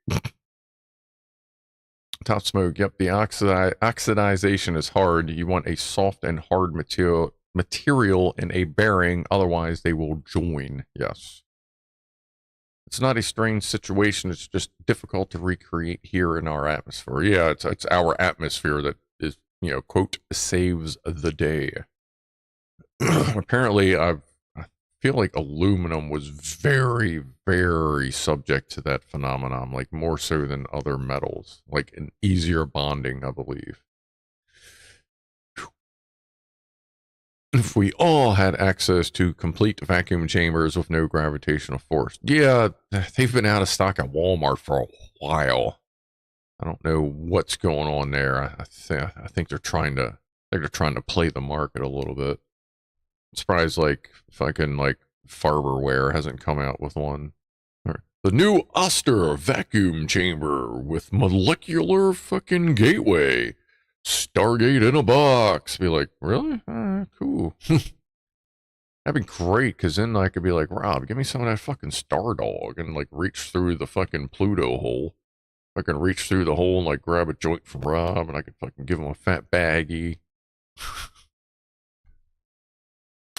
Top Smoke, yep, the oxidization is hard. You want a soft and hard material in a bearing, otherwise they will join. Yes. It's not a strange situation, it's just difficult to recreate here in our atmosphere. Yeah, it's our atmosphere that is, quote, saves the day. Apparently, I feel like aluminum was very, very subject to that phenomenon, like more so than other metals, like an easier bonding, I believe. If we all had access to complete vacuum chambers with no gravitational force. Yeah, they've been out of stock at Walmart for a while. I don't know what's going on there. I think they're trying to play the market a little bit. I'm surprised, like, fucking, like, Farberware hasn't come out with one. The new Oster vacuum chamber with molecular fucking gateway. Stargate in a box. Be like, really? Cool. That'd be great, because then I could be like, Rob, give me some of that fucking Stardog, and, like, reach through the fucking Pluto hole. I can reach through the hole and, like, grab a joint from Rob, and I could fucking give him a fat baggie.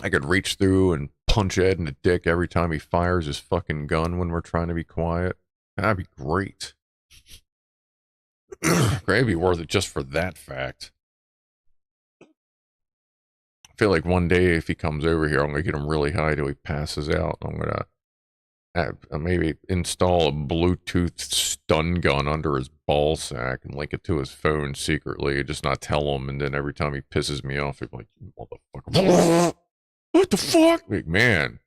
I could reach through and punch Ed in the dick every time he fires his fucking gun when we're trying to be quiet. That'd be great. It'd be worth it just for that fact. I feel like one day if he comes over here, I'm going to get him really high till he passes out. I'm going to maybe install a Bluetooth stun gun under his ball sack and link it to his phone secretly, just not tell him, and then every time he pisses me off, he'll be like, you motherfucker. What the fuck? Like, man,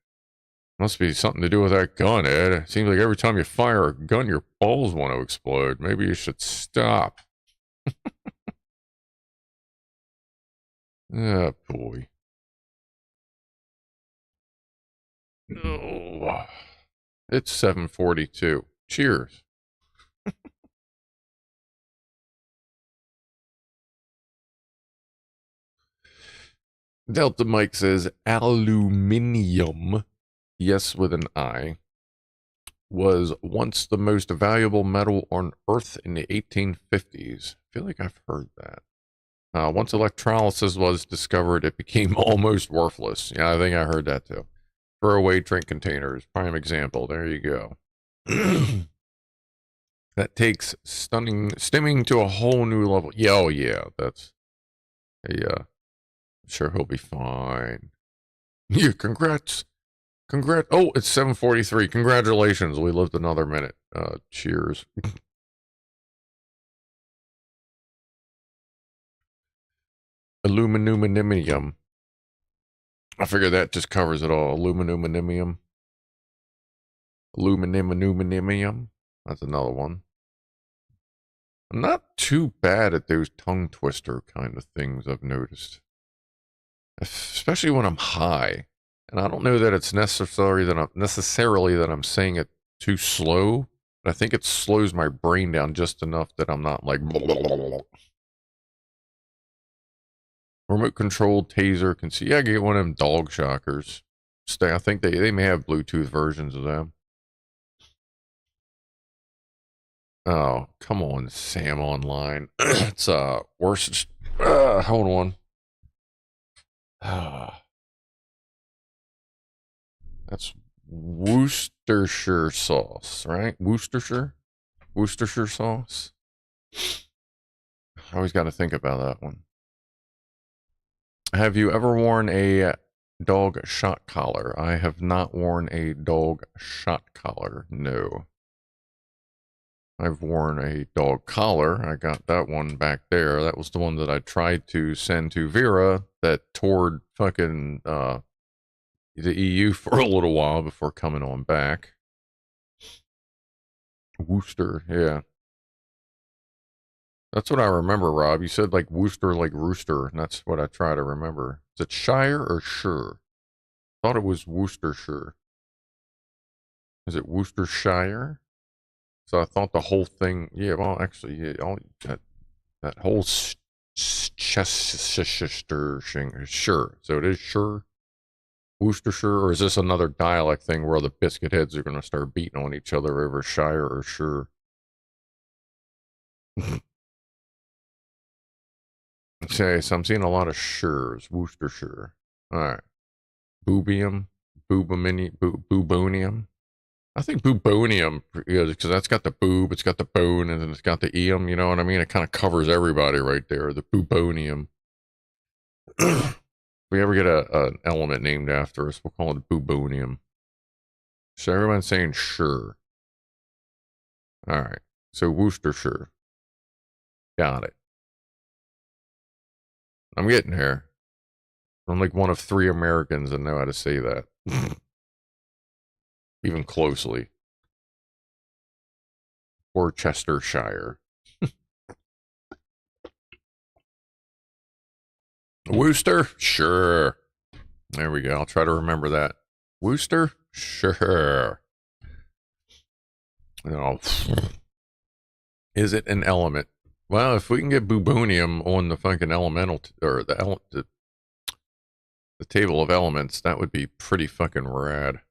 must be something to do with that gun, Ed. It seems like every time you fire a gun, your balls want to explode. Maybe you should stop. Ah, boy. Oh, it's 7:42. Cheers. Delta Mike says aluminium, yes with an I, was once the most valuable metal on Earth in the 1850s. I feel like I've heard that. Once electrolysis was discovered, it became almost worthless. Yeah, I think I heard that too. Throwaway drink containers, prime example. There you go. That takes stimming to a whole new level. Yeah, oh yeah, that's a sure he'll be fine. Yeah, congrats. Oh, it's 7:43. Congratulations. We lived another minute. Cheers. Aluminum. I figure that just covers it all. Aluminum. That's another one. I'm not too bad at those tongue twister kind of things, I've noticed. Especially when I'm high. And I don't know that it's necessarily that I'm saying it too slow. But I think it slows my brain down just enough that I'm not like remote controlled taser can see. Yeah, I get one of them dog shockers. I think they may have Bluetooth versions of them. Oh, come on, Sam Online. It's worse. Hold on. That's Worcestershire sauce, right? Worcestershire sauce. I always got to think about that one. Have you ever worn a dog shot collar? I have not worn a dog shot collar. No. I've worn a dog collar. I got that one back there. That was the one that I tried to send to Vera that toured fucking the EU for a little while before coming on back. Worcester, yeah. That's what I remember, Rob. You said like Worcester, like rooster, and that's what I try to remember. Is it Shire or Shire? Thought it was Worcestershire. Is it Worcestershire? So I thought the whole thing, yeah, well, actually, yeah, that whole Chestershire, sure. So it is sure. Worcestershire, or is this another dialect thing where the biscuit heads are going to start beating on each other over Shire or sure? Okay, so I'm seeing a lot of shures. Worcestershire. All right. Boobium. Boobonium. I think bubonium, because that's got the boob, it's got the bone, and then it's got the eum, you know what I mean? It kind of covers everybody right there, the bubonium. If we ever get an element named after us, we'll call it bubonium. So everyone's saying sure. All right. So Worcestershire. Got it. I'm getting here. I'm like one of 3 Americans that know how to say that. Even closely. Worcestershire. Worcester? Sure. There we go. I'll try to remember that. Worcester? Sure. Oh. Is it an element? Well, if we can get bubonium on the fucking elemental, or the table of elements, that would be pretty fucking rad.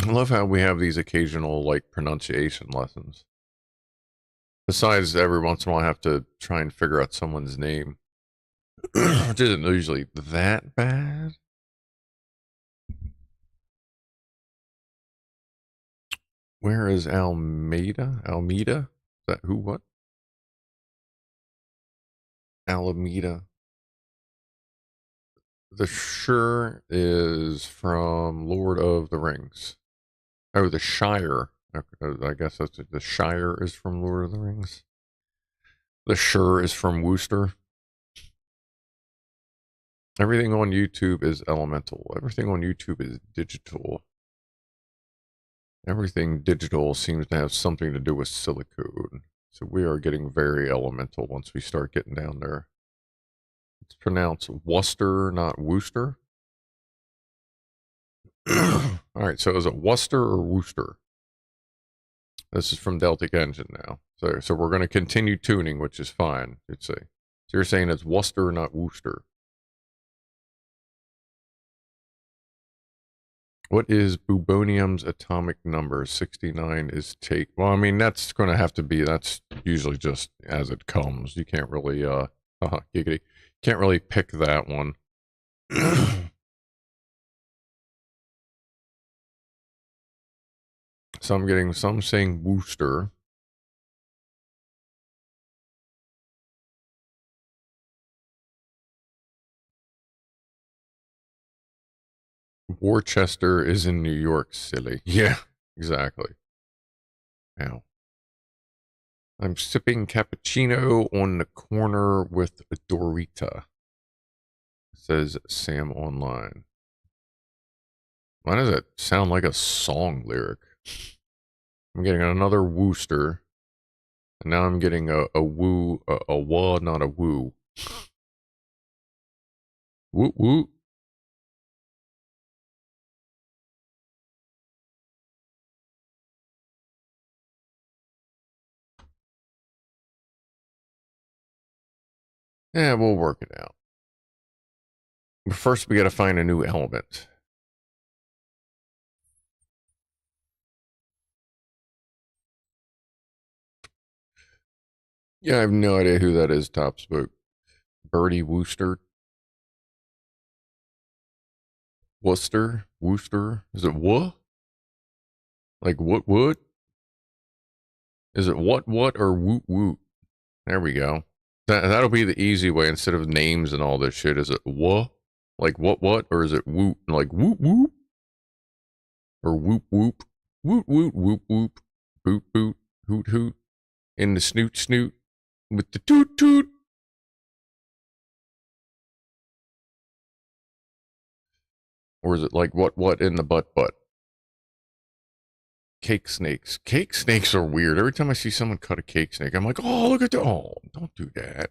I love how we have these occasional, like, pronunciation lessons. Besides, every once in a while I have to try and figure out someone's name. Which isn't usually that bad. Where is Almeida? Almeida? Is that who, what? Alameda. The Shire is from Lord of the Rings. Oh, the Shire. I guess that's it. The Shire is from Lord of the Rings. The Shire is from Worcester. Everything on YouTube is elemental. Everything on YouTube is digital. Everything digital seems to have something to do with silicone. So we are getting very elemental once we start getting down there. It's pronounced Worcester, not Worcester. All right, so is it Worcester or Worcester? This is from Deltic Engine now. So we're going to continue tuning, which is fine, you'd say. So you're saying it's Worcester, not Worcester. What is bubonium's atomic number? 69 is take. Well, I mean, that's going to have to be, that's usually just as it comes. You can't really, giggity. Can't really pick that one. So I'm getting some saying Worcester. Worcester is in New York, silly. Yeah, exactly. Ow. I'm sipping cappuccino on the corner with a Dorita. Says Sam Online. Why does that sound like a song lyric? I'm getting another Wooster. And now I'm getting a woo, a wah, not a woo. Woo woo. Yeah, we'll work it out. But first, we gotta find a new element. Yeah, I have no idea who that is, Top Smoke. Birdie Wooster? Worcester? Wooster? Is it what? Like what? Is it what or woot woot? There we go. That'll be the easy way instead of names and all this shit. Is it what? Like what? Or is it woot? Like whoop whoop? Or whoop whoop? Woot woot whoop whoop. Boot boot. Hoot hoot. In the snoot snoot. With the toot toot. Or is it like what in the butt? Cake snakes. Cake snakes are weird. Every time I see someone cut a cake snake, I'm like, oh, look at that. Oh, don't do that.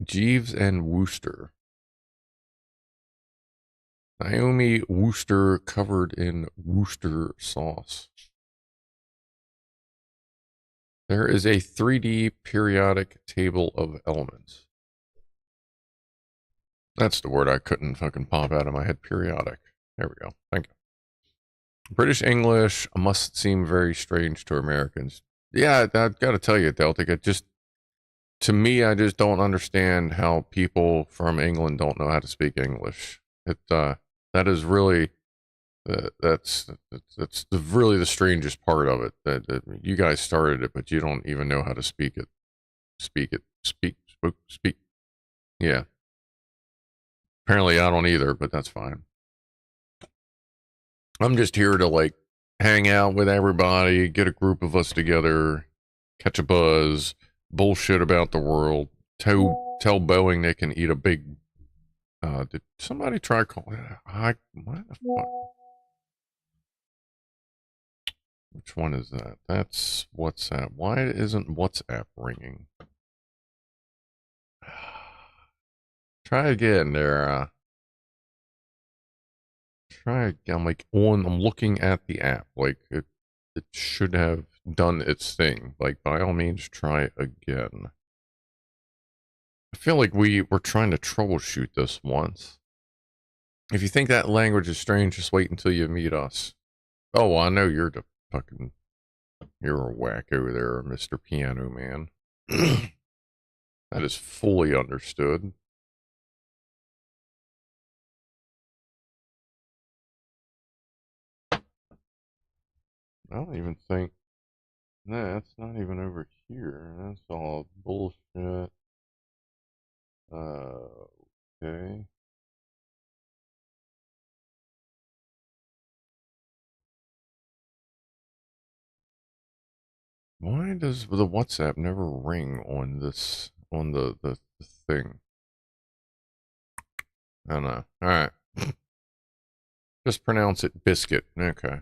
Jeeves and Wooster. Naomi Wooster covered in Worcester sauce. There is a 3D periodic table of elements. That's the word I couldn't fucking pop out of my head. Periodic. There we go. Thank you. British English must seem very strange to Americans. Yeah, I've got to tell you, Deltic, it just, to me, I just don't understand how people from England don't know how to speak English. That is really, that's really the strangest part of it. That you guys started it, but you don't even know how to speak it. Speak. Yeah. Apparently I don't either, but that's fine. I'm just here to like hang out with everybody, get a group of us together, catch a buzz, bullshit about the world, tell Boeing they can eat a big. Did somebody try calling? What the fuck? Which one is that? That's WhatsApp. Why isn't WhatsApp ringing? Try again there. Try again. I'm like I'm looking at the app. Like it should have done its thing. Like by all means, try again. I feel like we were trying to troubleshoot this once. If you think that language is strange, just wait until you meet us. Oh, well, I know you're the fucking, you're a wacko there, Mr. Pianoman. That is fully understood. I don't even think, nah, that's not even over here. That's all bullshit. Okay. Why does the WhatsApp never ring on this, on the thing? I don't know. All right. Just pronounce it biscuit. Okay.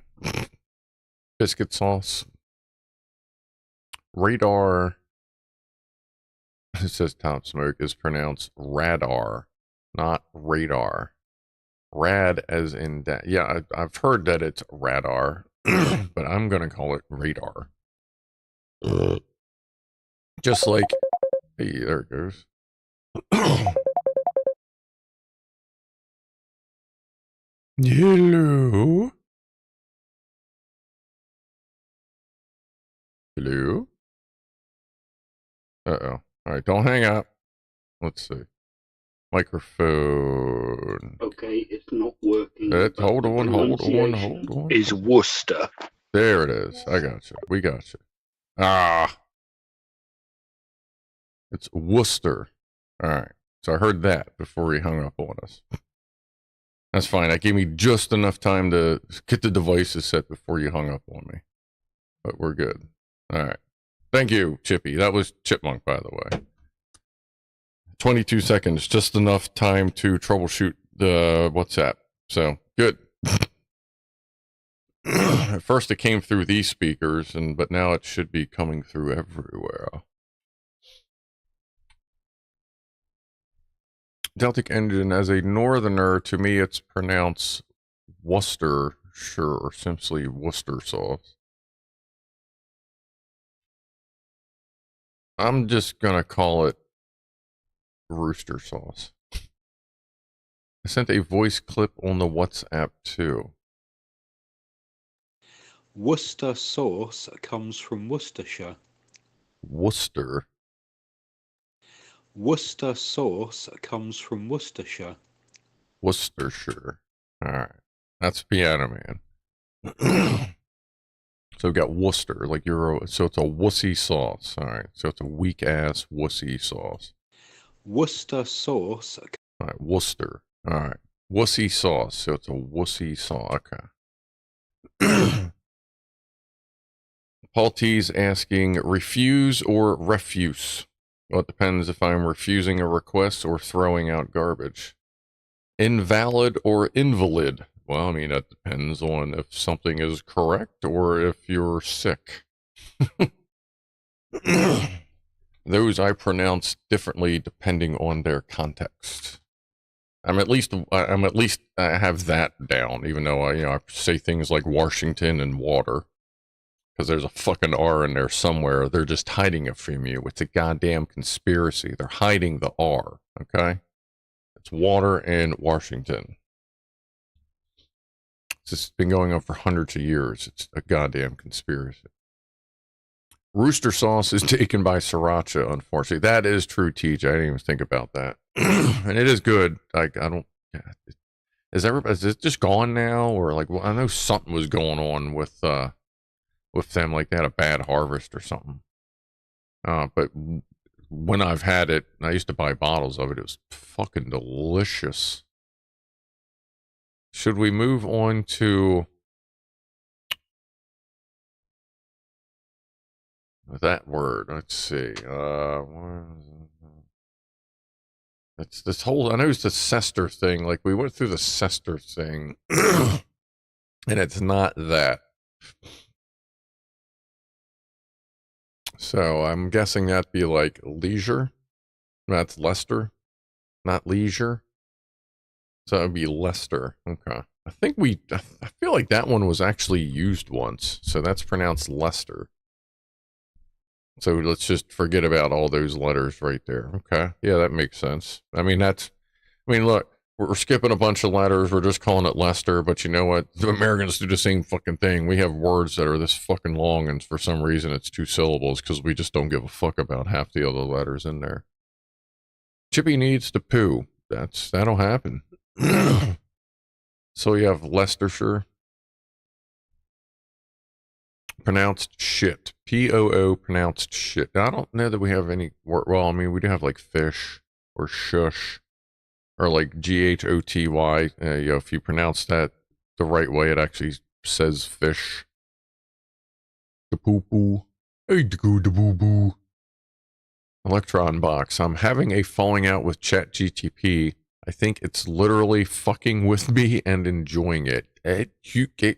Biscuit sauce. Radar. It says Top Smoke is pronounced radar, not radar. Rad as in that. Yeah, I've heard that it's radar, but I'm going to call it radar. Just like, hey, there it goes. Hello? Hello? Uh-oh. All right, don't hang up. Let's see. Microphone. Okay, it's not working. Hold on. Is Worcester. There it is. I got you. We got you. Ah. It's Worcester. All right. So I heard that before he hung up on us. That's fine. That gave me just enough time to get the devices set before you hung up on me. But we're good. All right. Thank you, Chippy. That was Chipmunk, by the way. 22 seconds, just enough time to troubleshoot the WhatsApp. So, good. At first it came through these speakers, but now it should be coming through everywhere. Celtic engine, as a northerner, to me it's pronounced Worcestershire or simply Worcester sauce. I'm just gonna call it rooster sauce. I sent a voice clip on the WhatsApp too. Worcester sauce comes from Worcestershire. Worcester. Worcester sauce comes from Worcestershire. Worcestershire. Alright. That's Pianoman. So we got Worcester, like so it's a wussy sauce. Alright, so it's a weak ass wussy sauce. Worcester sauce. Alright, Worcester. Alright. Wussy sauce, so it's a wussy sauce. Okay. Paul T's asking, refuse or refuse? Well, it depends if I'm refusing a request or throwing out garbage. Invalid or invalid? Well, I mean, that depends on if something is correct or if you're sick. Those I pronounce differently depending on their context. I have that down, even though I say things like Washington and water. Because there's a fucking R in there somewhere. They're just hiding it from you. It's a goddamn conspiracy. They're hiding the R, okay? It's water and Washington. It's just been going on for hundreds of years. It's a goddamn conspiracy. Rooster sauce is taken by Sriracha, unfortunately. That is true, TJ. I didn't even think about that. And it is good. Like, I don't... Is it just gone now? Or, like, well, I know something was going on with them, like they had a bad harvest or something. But when I've had it, I used to buy bottles of it. It was fucking delicious. Should we move on to that word? Let's see. It's this whole, I know it's the Sester thing. Like we went through the Sester thing and it's not that. So I'm guessing that'd be like leisure. That's Lester, not leisure. So it'd be Lester. Okay. I feel like that one was actually used once. So that's pronounced Lester. So let's just forget about all those letters right there. Okay. Yeah, that makes sense. I mean, look, we're skipping a bunch of letters. We're just calling it Lester. But you know what? The Americans do the same fucking thing. We have words that are this fucking long, and for some reason it's 2 syllables because we just don't give a fuck about half the other letters in there. Chippy needs to poo. That'll happen. So you have Leicestershire. Pronounced shit. P-O-O pronounced shit. Now, I don't know that we have any word. Well, I mean, we do have like fish or shush or like G-H-O-T-Y. If you pronounce that the right way, it actually says fish. The poo-poo. Hey, the boo-boo. Electron box. I'm having a falling out with ChatGTP. I think it's literally fucking with me and enjoying it. It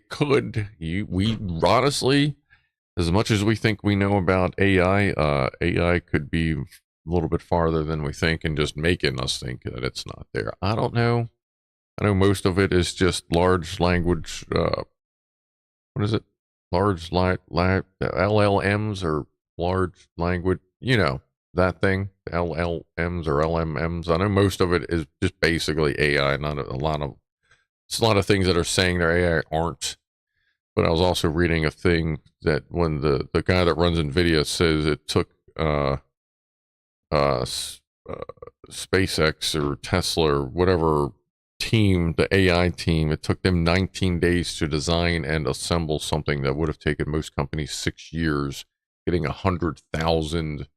could. We honestly, as much as we think we know about AI, AI could be a little bit farther than we think and just making us think that it's not there. I don't know. I know most of it is just large language. What is it? Large LLMs or large language. You know that thing. LLMs or LMMs. I know most of it is just basically AI. Not a lot of. It's a lot of things that are saying they're AI aren't. But I was also reading a thing that when the guy that runs NVIDIA says it took SpaceX or Tesla or whatever team, the AI team, it took them 19 days to design and assemble something that would have taken most companies 6 years, getting 100,000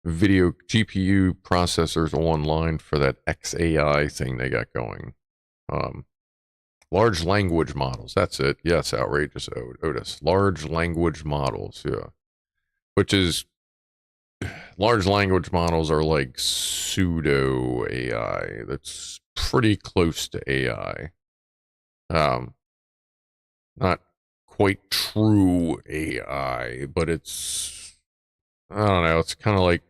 video GPU processors online for that XAI thing they got going. Large language models. That's it. Yes, outrageous Otis. Large language models. Yeah. Which is, large language models are like pseudo AI. That's pretty close to AI. Not quite true AI, but it's, I don't know. It's kind of like,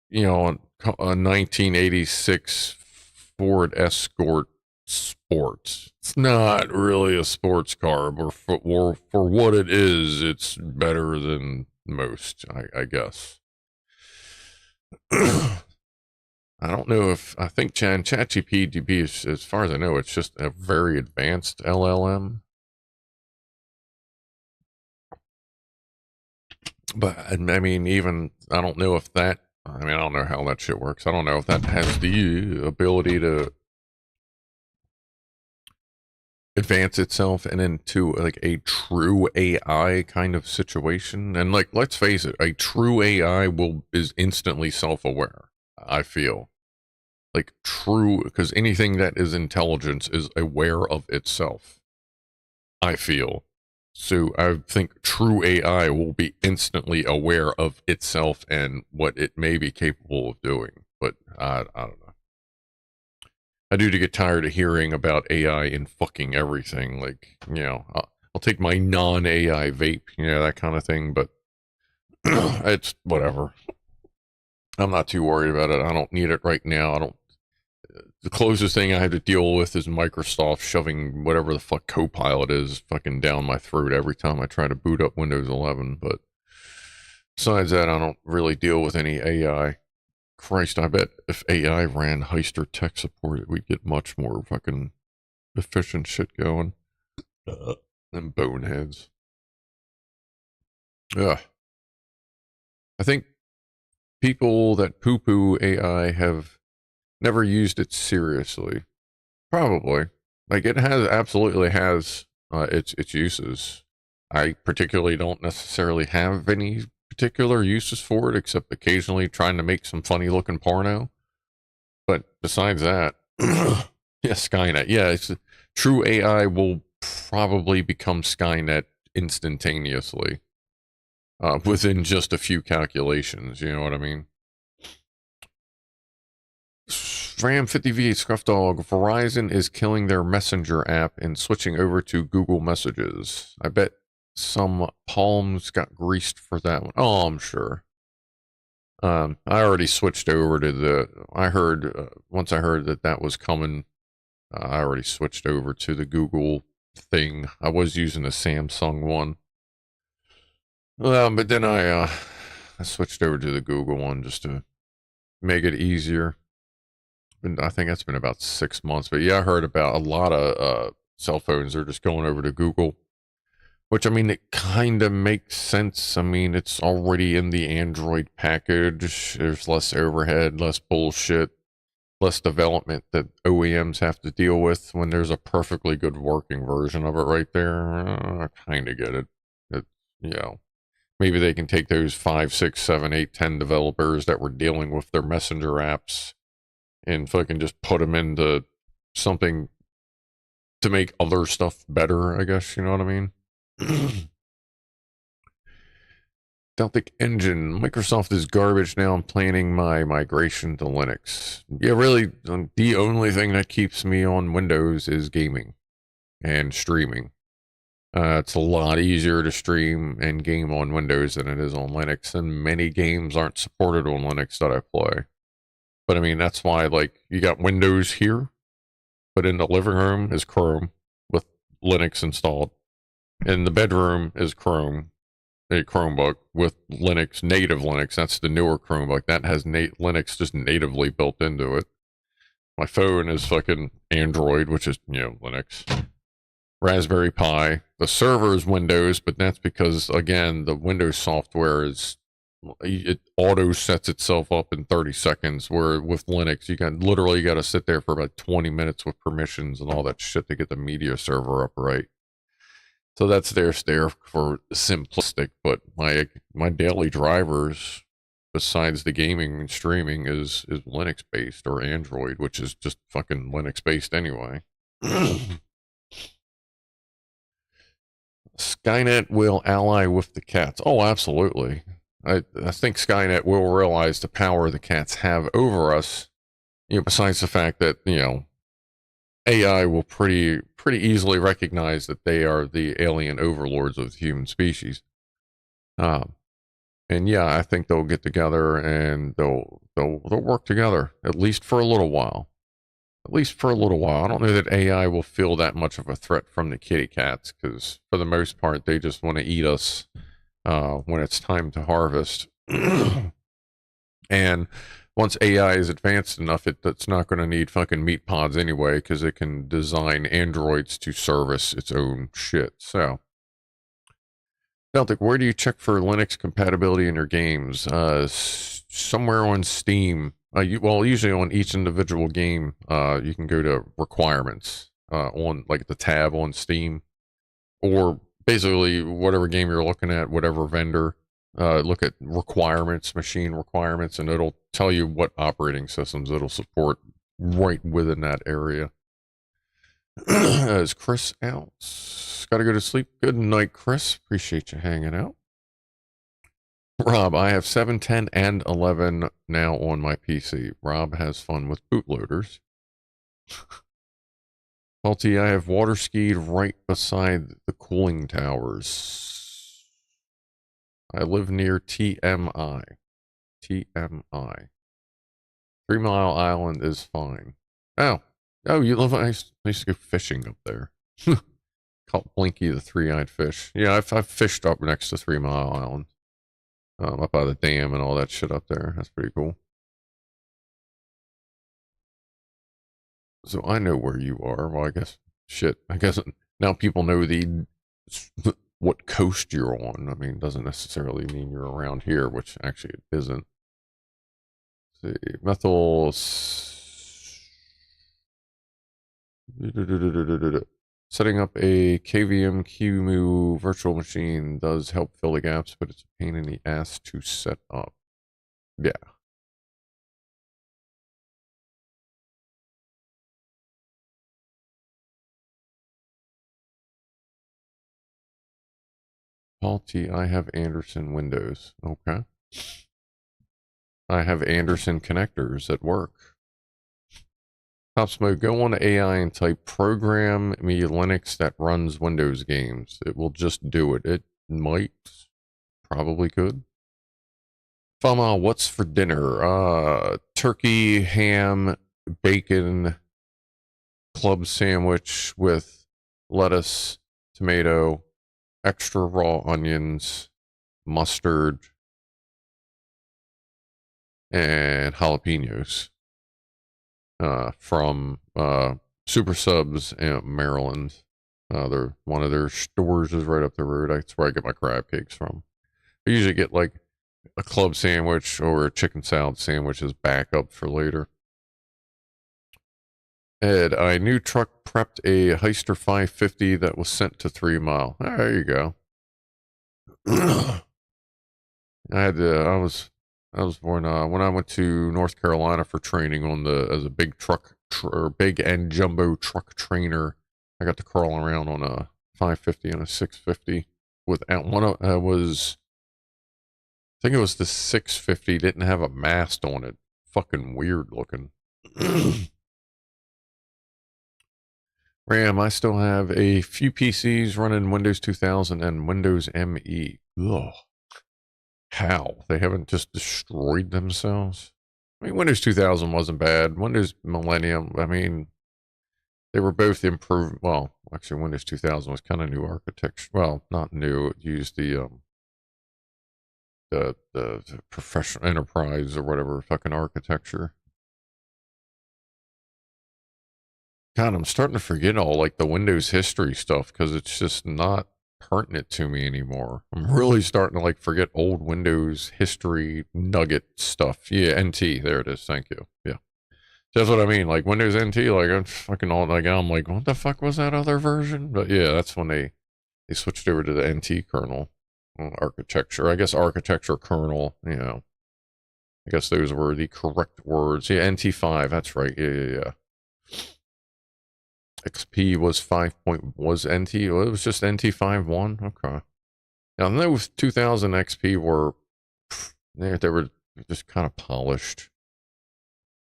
you know, a 1986 Ford Escort Sport. It's not really a sports car, but for what it is, it's better than most, I guess. I don't know if, I think ChatGPT is, as far as I know, it's just a very advanced LLM. But I mean, even, I don't know if that, I mean, I don't know how that shit works. I don't know if that has the ability to advance itself and into like a true AI kind of situation. And like, let's face it, a true AI is instantly self-aware. I feel like true, because anything that is intelligence is aware of itself. I feel. So I think true AI will be instantly aware of itself and what it may be capable of doing. But I don't know. I do get tired of hearing about AI in fucking everything. Like, you know, I'll take my non-AI vape, you know, that kind of thing. But it's whatever. I'm not too worried about it. I don't need it right now. I don't. The closest thing I had to deal with is Microsoft shoving whatever the fuck Copilot is fucking down my throat every time I try to boot up Windows 11. But besides that, I don't really deal with any AI. Christ, I bet if AI ran Heister tech support, we'd get much more fucking efficient shit going than boneheads. Yeah. I think people that poo-poo AI have never used it seriously. Probably. Like, it absolutely has its uses. I particularly don't necessarily have any particular uses for it, except occasionally trying to make some funny looking porno. But besides that, yeah, Skynet. Yeah, it's true AI will probably become Skynet instantaneously within just a few calculations. You know what I mean? Ram 50V Scrufdog, Verizon is killing their messenger app and switching over to Google Messages. I bet some palms got greased for that one. Oh, I'm sure. I already switched over to I heard, once I heard that was coming, I already switched over to the Google thing. I was using a Samsung one. But then I switched over to the Google one just to make it easier. And I think that's been about 6 months. But yeah, I heard about a lot of cell phones are just going over to Google. Which, I mean, it kind of makes sense. I mean, it's already in the Android package. There's less overhead, less bullshit, less development that OEMs have to deal with when there's a perfectly good working version of it right there. I kind of get it. You know, maybe they can take those 5, 6, 7, 8, 10 developers that were dealing with their messenger apps and fucking just put them into something to make other stuff better, I guess. You know what I mean? Deltic Engine. Microsoft is garbage now. I'm planning my migration to Linux. Yeah, really, the only thing that keeps me on Windows is gaming and streaming. It's a lot easier to stream and game on Windows than it is on Linux, and many games aren't supported on Linux that I play. But I mean, that's why, like, you got Windows here, but in the living room is Chrome with Linux installed. In the bedroom is Chrome, a Chromebook with Linux, native Linux. That's the newer Chromebook. That has Linux just natively built into it. My phone is fucking Android, which is, you know, Linux. Raspberry Pi. The server is Windows, but that's because, again, the Windows software it auto sets itself up in 30 seconds, where with Linux, you got to sit there for about 20 minutes with permissions and all that shit to get the media server up right. So that's there for simplistic, but my daily drivers, besides the gaming and streaming, is Linux based or Android, which is just fucking Linux based anyway. Skynet will ally with the cats. Oh, absolutely. I think Skynet will realize the power the cats have over us. You know, besides the fact that, you know, AI will pretty easily recognize that they are the alien overlords of the human species. And yeah, I think they'll get together and they'll work together, at least for a little while. At least for a little while. I don't know that AI will feel that much of a threat from the kitty cats, because for the most part, they just want to eat us when it's time to harvest. And once AI is advanced enough, it's not going to need fucking meat pods anyway, because it can design androids to service its own shit. So, Celtic, where do you check for Linux compatibility in your games? Somewhere on Steam. Well, usually on each individual game, you can go to requirements on like the tab on Steam, or basically whatever game you're looking at, whatever vendor. Look at requirements, machine requirements, and it'll tell you what operating systems it'll support right within that area. Is Chris out? Gotta go to sleep. Good night, Chris. Appreciate you hanging out. Rob, I have 7, 10, and 11 now on my PC. Rob has fun with bootloaders. Salty, I have water skied right beside the cooling towers. I live near TMI. TMI. 3 Mile Island is fine. Oh, you live. I used to go fishing up there. Called Blinky the three-eyed fish. Yeah, I've fished up next to 3 Mile Island. Up by the dam and all that shit up there. That's pretty cool. So I know where you are. Well, I guess now people know what coast you're on. I mean, it doesn't necessarily mean you're around here, which actually it isn't. Let's see, methyl. Setting up a KVM QEMU virtual machine does help fill the gaps, but it's a pain in the ass to set up. Yeah. Paul T, I have Anderson Windows. Okay. I have Anderson connectors at work. Top Smoke, go on to AI and type program me Linux that runs Windows games. It will just do it. It might. Probably could. Fama, what's for dinner? Turkey, ham, bacon, club sandwich with lettuce, tomato, extra raw onions, mustard, and jalapenos. From Super Subs in Maryland. One of their stores is right up the road. That's where I get my crab cakes from. I usually get like a club sandwich or a chicken salad sandwich as backup for later. Ed, I new truck prepped a Heister 550 that was sent to 3 Mile. There you go. I was born when I went to North Carolina for training as a big big and jumbo truck trainer. I got to crawl around on a 550 and a 650 without one. I think it was the 650. Didn't have a mast on it. Fucking weird looking. RAM, I still have a few PCs running Windows 2000 and Windows ME. Ugh. How? They haven't just destroyed themselves? I mean, Windows 2000 wasn't bad. Windows Millennium, I mean, they were both improved. Well, actually, Windows 2000 was kind of new architecture. Well, not new. It used the professional enterprise or whatever fucking architecture. God, I'm starting to forget all like the Windows history stuff because it's just not pertinent to me anymore. I'm really starting to like forget old Windows history nugget stuff. Yeah, NT, there it is. Thank you. Yeah, that's what I mean. Like Windows NT, like I'm fucking all like I'm like, what the fuck was that other version? But yeah, that's when they switched over to the NT kernel architecture. I guess architecture kernel. You know, I guess those were the correct words. Yeah, NT5. That's right. Yeah. XP was 5. Was NT? Well, it was just NT 5.1. Okay. Now those 2000 XP were they were just kind of polished.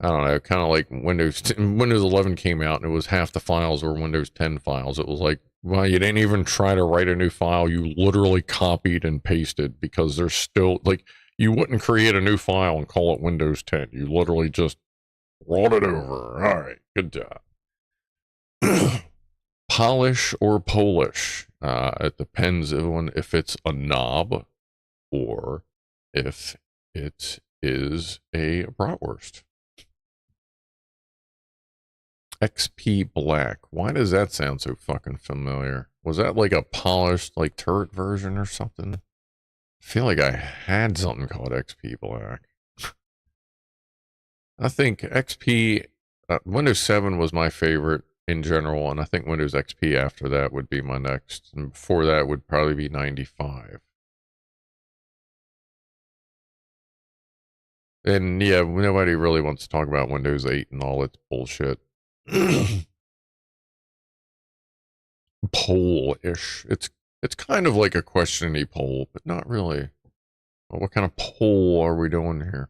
I don't know, kind of like Windows 11 came out and it was half the files were Windows 10 files. It was like, well, you didn't even try to write a new file. You literally copied and pasted because there's still, like, you wouldn't create a new file and call it Windows 10. You literally just rolled it over. All right, good job. Polish or Polish? It depends on if it's a knob or if it is a bratwurst. XP Black. Why does that sound so fucking familiar? Was that like a polished, like, turret version or something? I feel like I had something called XP Black. I think XP, Windows 7 was my favorite in general, and I think Windows XP after that would be my next. And before that would probably be 95. And yeah, nobody really wants to talk about Windows 8 and all its bullshit. Poll-ish. It's kind of like a question-y poll, but not really. Well, what kind of poll are we doing here?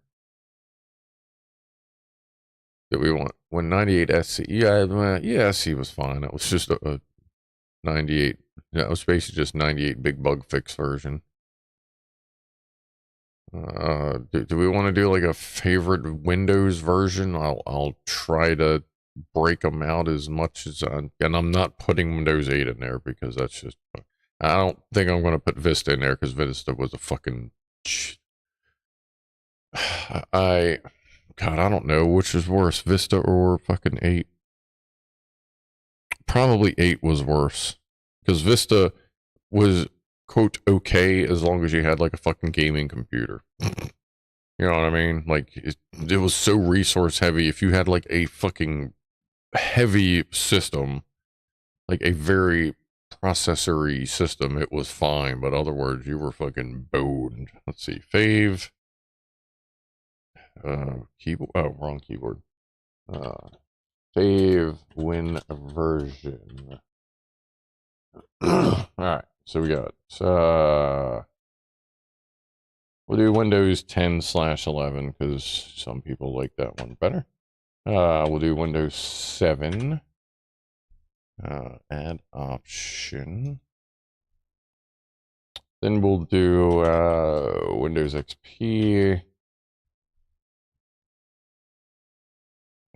That we want when 98 SC. Yeah, SC was fine. It was just a 98. Yeah, it was basically just 98 big bug fix version. Do we want to do like a favorite Windows version? I'll try to break them out as much as and I'm not putting Windows 8 in there because that's just, I don't think I'm going to put Vista in there because Vista was a fucking, I don't know which is worse, Vista or fucking 8. Probably 8 was worse because Vista was, quote, okay as long as you had like a fucking gaming computer. You know what I mean? Like it was so resource heavy. If you had like a fucking heavy system, like a very processory system, it was fine, but other words, you were fucking boned. Let's see, fave, keyboard, oh, wrong keyboard, fave win version. All right, so we got, we'll do Windows 10/11 because some people like that one better. We'll do Windows 7. Add option. Then we'll do Windows XP.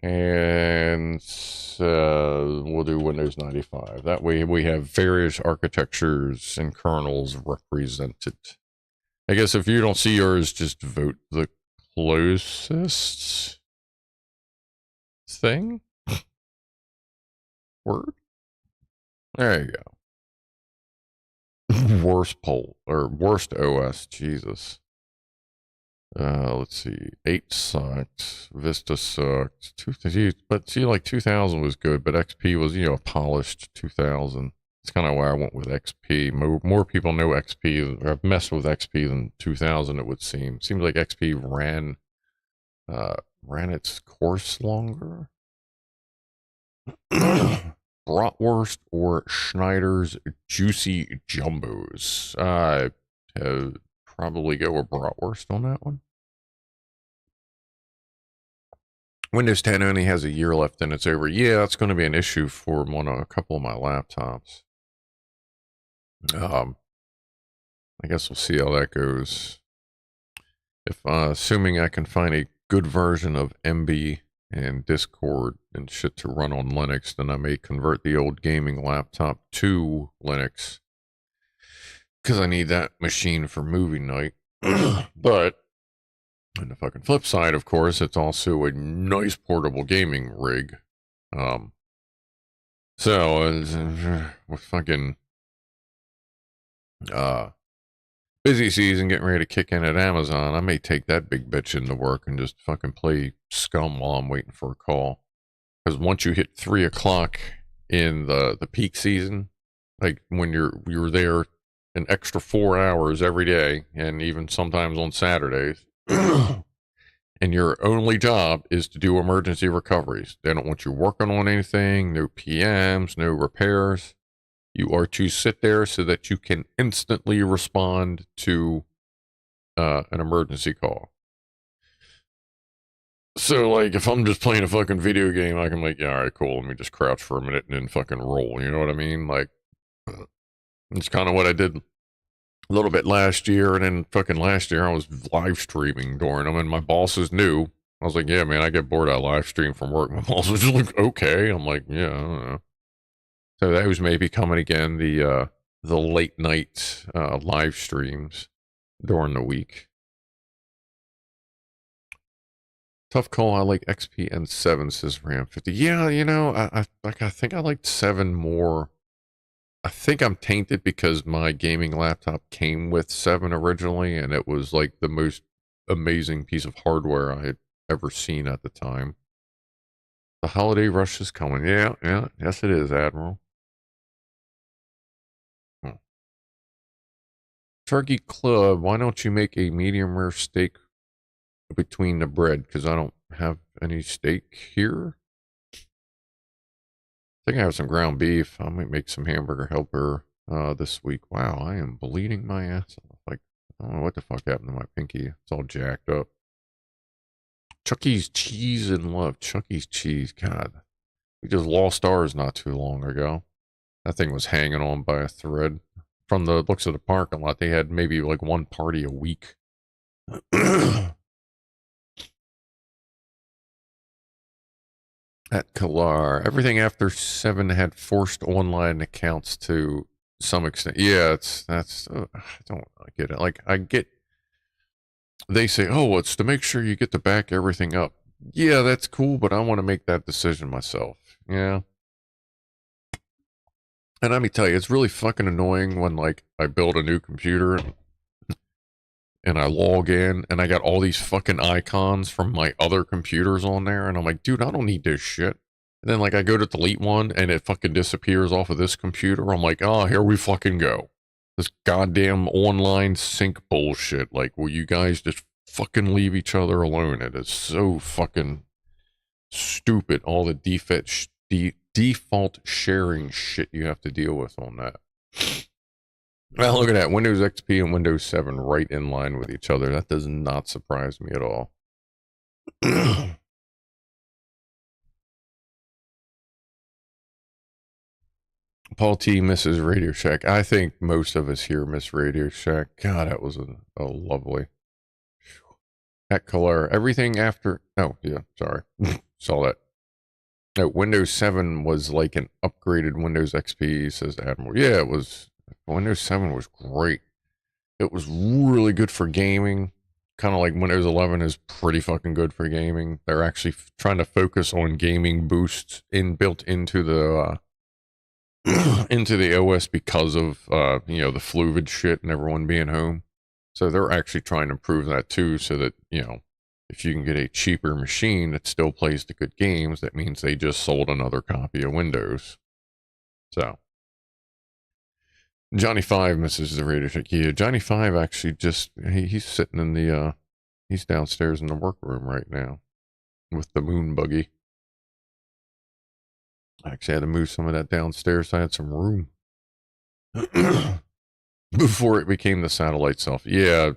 And we'll do Windows 95. That way we have various architectures and kernels represented. I guess if you don't see yours, just vote the closest thing. Word. There you go. Worst poll or worst OS. Jesus. Let's see. 8 sucked. Vista sucked. But see, like 2000 was good, but XP was, you know, a polished 2000. It's kind of why I went with XP. More people know XP or have messed with XP than 2000. It would seem. Seems like XP ran its course longer. Bratwurst or Schneider's Juicy Jumbos. I probably go with Bratwurst on that one. Windows 10 only has a year left and it's over. Yeah, that's going to be an issue for a couple of my laptops. I guess we'll see how that goes. If assuming I can find a good version of MB and Discord and shit to run on Linux, then I may convert the old gaming laptop to Linux because I need that machine for movie night. But on the fucking flip side, of course, it's also a nice portable gaming rig. So we're fucking busy season getting ready to kick in at Amazon. I may take that big bitch into work and just fucking play Scum while I'm waiting for a call. Because once you hit 3 o'clock in the peak season, like when you're there an extra 4 hours every day, and even sometimes on Saturdays, and your only job is to do emergency recoveries. They don't want you working on anything, no PMs, no repairs. You are to sit there so that you can instantly respond to an emergency call. So, like, if I'm just playing a fucking video game, I can like, yeah, all right, cool. Let me just crouch for a minute and then fucking roll. You know what I mean? Like, it's kind of what I did a little bit last year. And then fucking last year, I was live streaming during them, and my bosses knew. I was like, yeah, man, I get bored. I live stream from work. My boss was just like, okay. I'm like, yeah, I don't know. So those may be coming again, the late night live streams during the week. Tough call. I like XP and 7, says Ram 50. Yeah, you know, I think I liked 7 more. I think I'm tainted because my gaming laptop came with 7 originally, and it was like the most amazing piece of hardware I had ever seen at the time. The holiday rush is coming. Yeah, yes it is, Admiral. Turkey Club, why don't you make a medium rare steak between the bread? Because I don't have any steak here. I think I have some ground beef. I might make some hamburger helper this week. Wow, I am bleeding my ass off. Like, I don't know what the fuck happened to my pinky. It's all jacked up. Chucky's Cheese and Love. Chucky's Cheese. God, we just lost ours not too long ago. That thing was hanging on by a thread. From the looks of the parking lot, they had maybe like one party a week. At Kalar, everything after 7 had forced online accounts to some extent. Yeah, I don't get it. Like, I get, they say, oh, it's to make sure you get to back everything up. Yeah, that's cool, but I want to make that decision myself. Yeah. And let me tell you, it's really fucking annoying when, like, I build a new computer and I log in and I got all these fucking icons from my other computers on there. And I'm like, dude, I don't need this shit. And then, like, I go to delete one and it fucking disappears off of this computer. I'm like, oh, here we fucking go. This goddamn online sync bullshit. Like, will you guys just fucking leave each other alone? It is so fucking stupid. All the default sharing shit you have to deal with on that. Well, look at that. Windows XP and Windows 7 right in line with each other. That does not surprise me at all. Paul T misses Radio Shack. I think most of us here miss Radio Shack. God, that was a lovely. At color. Everything after. Oh, yeah. Sorry. Saw that. No, Windows 7 was like an upgraded Windows XP, says Admiral. Yeah, it was. Windows 7 was great. It was really good for gaming. Kind of like Windows 11 is pretty fucking good for gaming. They're actually trying to focus on gaming boosts built into the into the OS because of you know, the fluid shit and everyone being home. So they're actually trying to improve that too, so that, you know, if you can get a cheaper machine that still plays the good games, that means they just sold another copy of Windows. So Johnny 5 misses the Radio Shack. Yeah, Johnny 5 actually just, he's sitting in the, he's downstairs in the workroom right now with the moon buggy. I actually had to move some of that downstairs so I had some room. Before it became the satellite selfie. Yeah,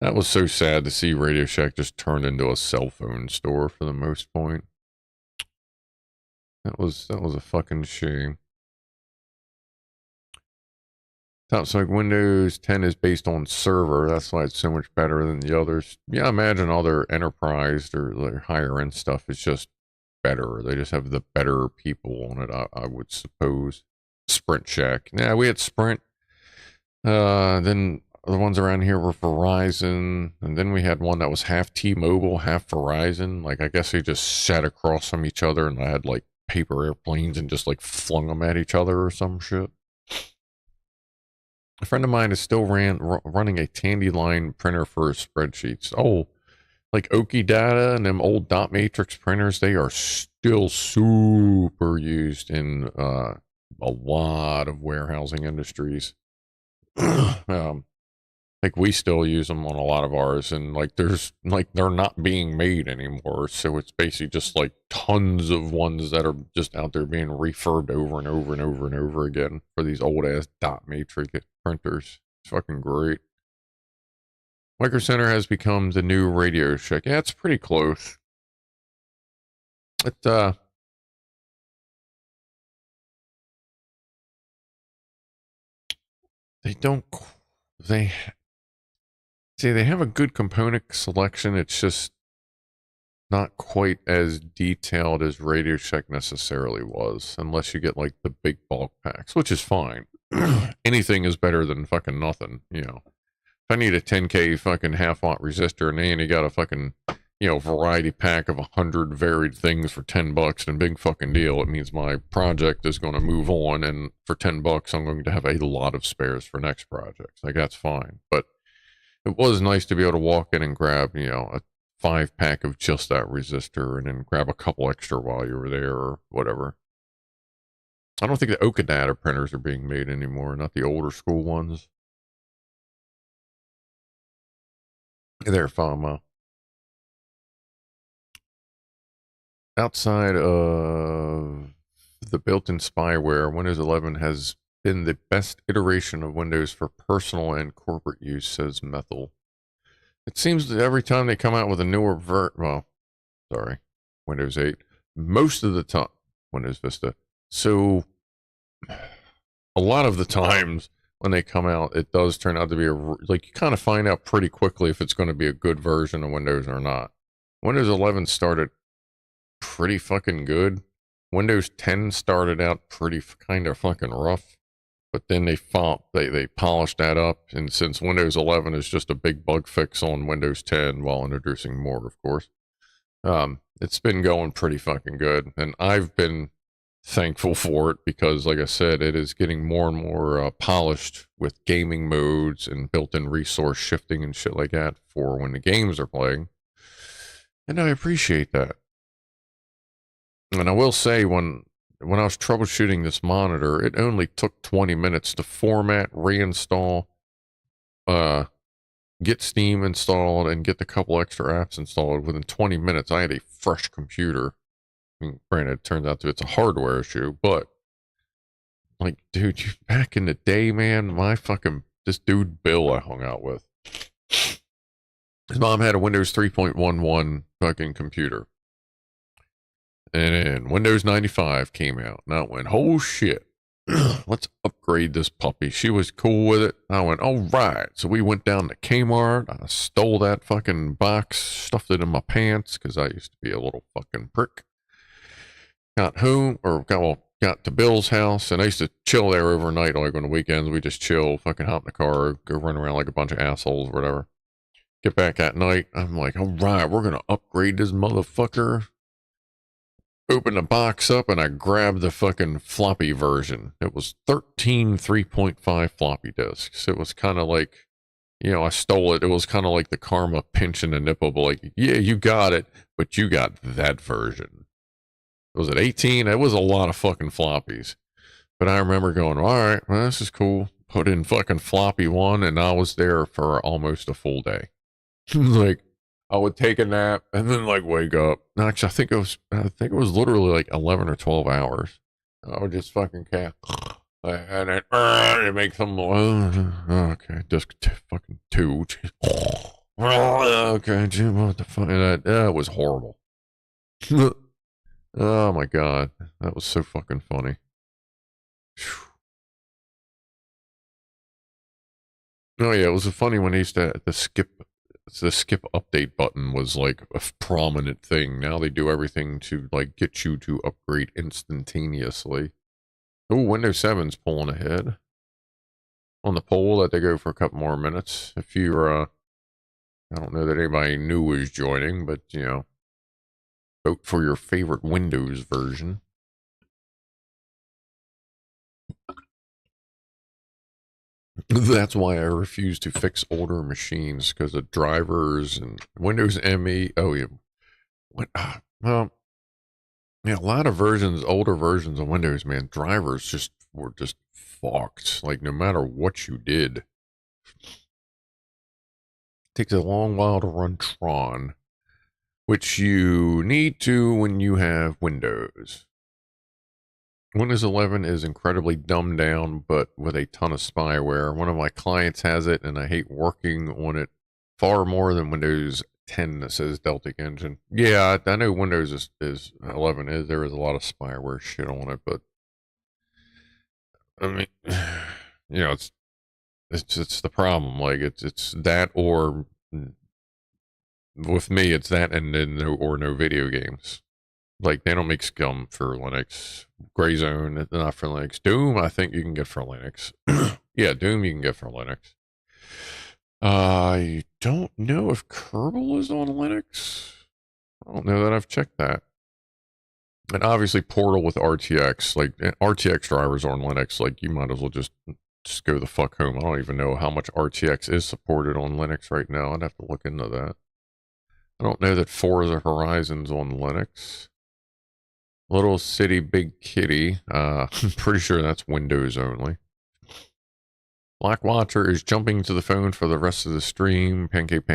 that was so sad to see Radio Shack just turn into a cell phone store for the most point. That was a fucking shame. Sounds like Windows 10 is based on server. That's why it's so much better than the others. Yeah, I imagine all their enterprise or their higher end stuff is just better. They just have the better people on it, I would suppose. Sprint Shack. Yeah, we had Sprint. Then the ones around here were Verizon. And then we had one that was half T-Mobile, half Verizon. Like, I guess they just sat across from each other and I had like paper airplanes and just like flung them at each other or some shit. A friend of mine is still running a Tandyline printer for his spreadsheets. Oh, like Oki Data and them old dot matrix printers, they are still super used in a lot of warehousing industries. Like Like we still use them on a lot of ours, and like there's like they're not being made anymore. So it's basically just like tons of ones that are just out there being refurbed over and over and over and over again for these old ass dot matrix printers. It's fucking great. Micro Center has become the new Radio Shack. Yeah, it's pretty close. It they don't they see they have a good component selection. It's just not quite as detailed as Radio Shack necessarily was, unless you get like the big bulk packs, which is fine. Anything is better than fucking nothing, you know. If I need a 10K fucking half watt resistor and then you got a fucking, you know, variety pack of 100 varied things for $10 and big fucking deal, it means my project is going to move on, and for $10 I'm going to have a lot of spares for next projects. Like that's fine. But it was nice to be able to walk in and grab, you know, a 5-pack of just that resistor and then grab a couple extra while you were there or whatever. I don't think the Okadata printers are being made anymore, not the older school ones. Hey there, Fama. Outside of the built-in spyware, Windows 11 has been the best iteration of Windows for personal and corporate use, says Methel. It seems that every time they come out with a newer Windows 8, most of the time, Windows Vista. So, a lot of the times when they come out, it does turn out to be like you kind of find out pretty quickly if it's going to be a good version of Windows or not. Windows 11 started pretty fucking good. Windows 10 started out pretty kind of fucking rough, but then they polished that up. And since Windows 11 is just a big bug fix on Windows 10 while introducing more, of course, it's been going pretty fucking good. And I've been thankful for it because, like I said, it is getting more and more polished with gaming modes and built-in resource shifting and shit like that for when the games are playing. And I appreciate that. And I will say, when I was troubleshooting this monitor, it only took 20 minutes to format, reinstall, get Steam installed, and get the couple extra apps installed. Within 20 minutes, I had a fresh computer. I mean, granted, it turns out that it's a hardware issue, but like, dude, back in the day, man, this dude Bill I hung out with, his mom had a Windows 3.11 fucking computer. And then Windows 95 came out, and I went, oh shit, let's upgrade this puppy. She was cool with it. I went, all right. So we went down to Kmart. I stole that fucking box, stuffed it in my pants, because I used to be a little fucking prick. Got to Bill's house, and I used to chill there overnight, like on the weekends. We just chill, fucking hop in the car, go run around like a bunch of assholes, or whatever. Get back at night. I'm like, all right, we're going to upgrade this motherfucker. Open the box up, and I grabbed the fucking floppy version. It was 13 3.5 floppy disks. It was kind of like, you know, I stole it. It was kind of like the karma pinch in the nipple, but like, yeah, you got it, but you got that version. Was it 18? It was a lot of fucking floppies. But I remember going, all right, well, this is cool. Put in fucking floppy one, and I was there for almost a full day. Like, I would take a nap and then like wake up. Actually, I think it was literally like 11 or 12 hours. I would just fucking and it makes some okay, just fucking 2. Okay, Jim, what the fuck? That was horrible. Oh my god, that was so fucking funny. Oh yeah, it was funny when they used to the skip update button was like a prominent thing. Now they do everything to like get you to upgrade instantaneously. Oh, Windows 7's pulling ahead on the poll that they go for a couple more minutes. If you're, I don't know that anybody new is joining, but you know, vote for your favorite Windows version. That's why I refuse to fix older machines, because of drivers and Windows ME. Oh yeah, well, yeah, a lot of versions, older versions of Windows, man, drivers were just fucked. Like no matter what you did, Takes a long while to run Tron, which you need to when you have Windows. Windows 11 is incredibly dumbed down, but with a ton of spyware. One of my clients has it, and I hate working on it far more than Windows 10 that says Deltic Engine. Yeah, I know Windows is 11 is. There is a lot of spyware shit on it, but I mean, you know, it's the problem. Like it's that, or with me, it's that, and then no video games. Like they don't make Scum for Linux. Gray Zone, not for Linux. Doom, I think you can get for Linux. Yeah, Doom you can get for Linux. I don't know if Kerbal is on Linux. I don't know that I've checked that. And obviously Portal with RTX, like RTX drivers on Linux, like you might as well just go the fuck home. I don't even know how much RTX is supported on Linux right now. I'd have to look into that. I don't know that Forza Horizon's on Linux. Little City Big Kitty, I'm pretty sure that's Windows only. Black Watcher is jumping to the phone for the rest of the stream. Pancake.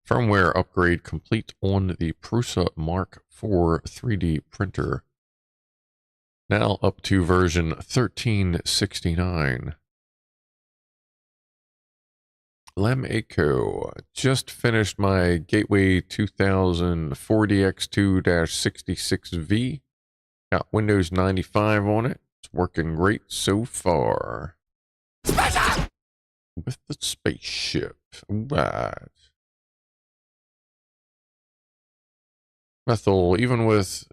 Firmware upgrade complete on the Prusa Mark IV 3D printer. Now up to version 1369. Lem Echo. Just finished my Gateway 2040X2-66V. Got Windows 95 on it. It's working great so far. With the spaceship. Right. Methyl, even with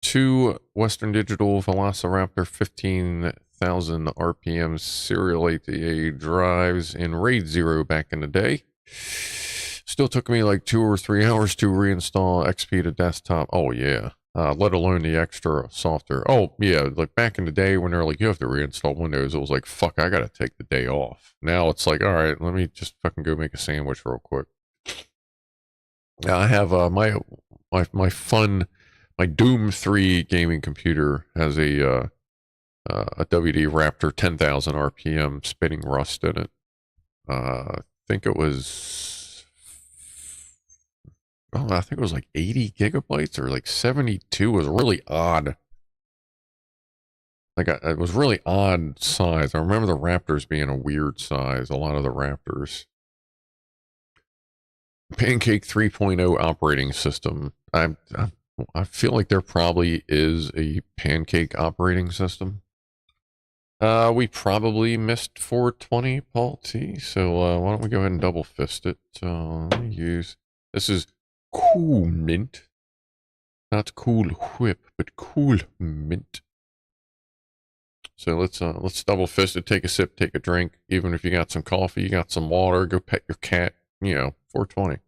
2 Western Digital Velociraptor 15,000 RPM serial ATA drives in RAID 0 back in the day, still took me like 2 or 3 hours to reinstall XP to desktop. Oh yeah. Let alone the extra software. Oh yeah, like back in the day when they're like, you have to reinstall Windows, it was like, fuck, I gotta take the day off. Now it's like, all right, let me just fucking go make a sandwich real quick. I have my Doom 3 gaming computer has a WD Raptor 10,000 RPM spinning Rust in it. I think it was, I think it was like 80 gigabytes or like 72. It was really odd. Like it was really odd size. I remember the Raptors being a weird size. A lot of the Raptors. Pancake 3.0 operating system. I feel like there probably is a Pancake operating system. We probably missed 420, Paul T. So why don't we go ahead and double fist it? Let me use, this is Cool Mint, not Cool Whip, but Cool Mint. So let's double fist it. Take a sip, take a drink. Even if you got some coffee, you got some water, go pet your cat. You know, 420.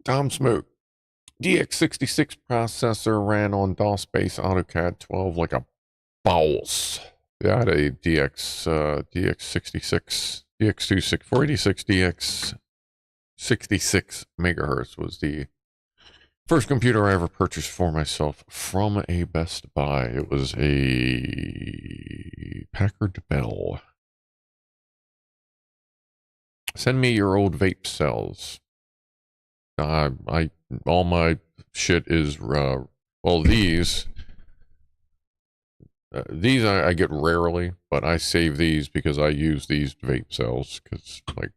Tom Smoke. DX66 processor ran on DOS-based AutoCAD 12 like a boss. They had a DX66, DX26, 486 DX 66 megahertz was the first computer I ever purchased for myself from a Best Buy. It was a Packard Bell. Send me your old vape cells. All my shit is well, these I get rarely, but I save these because I use these vape cells because like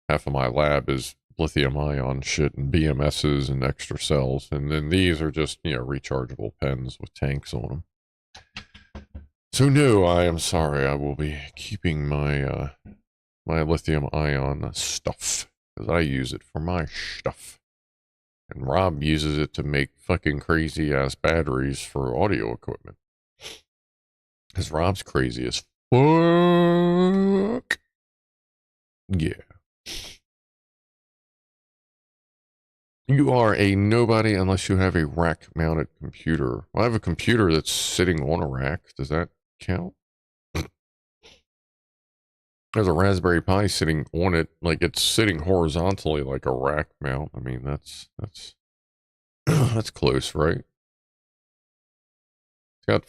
half of my lab is lithium ion shit and BMSs and extra cells, and then these are just, you know, rechargeable pens with tanks on them. So no, I am sorry. I will be keeping my my lithium ion stuff because I use it for my stuff. And Rob uses it to make fucking crazy ass batteries for audio equipment. Because Rob's crazy as fuck. Yeah. You are a nobody unless you have a rack mounted computer. Well, I have a computer that's sitting on a rack. Does that count? There's a Raspberry Pi sitting on it, like it's sitting horizontally like a rack mount. I mean, that's that's close, right? It's got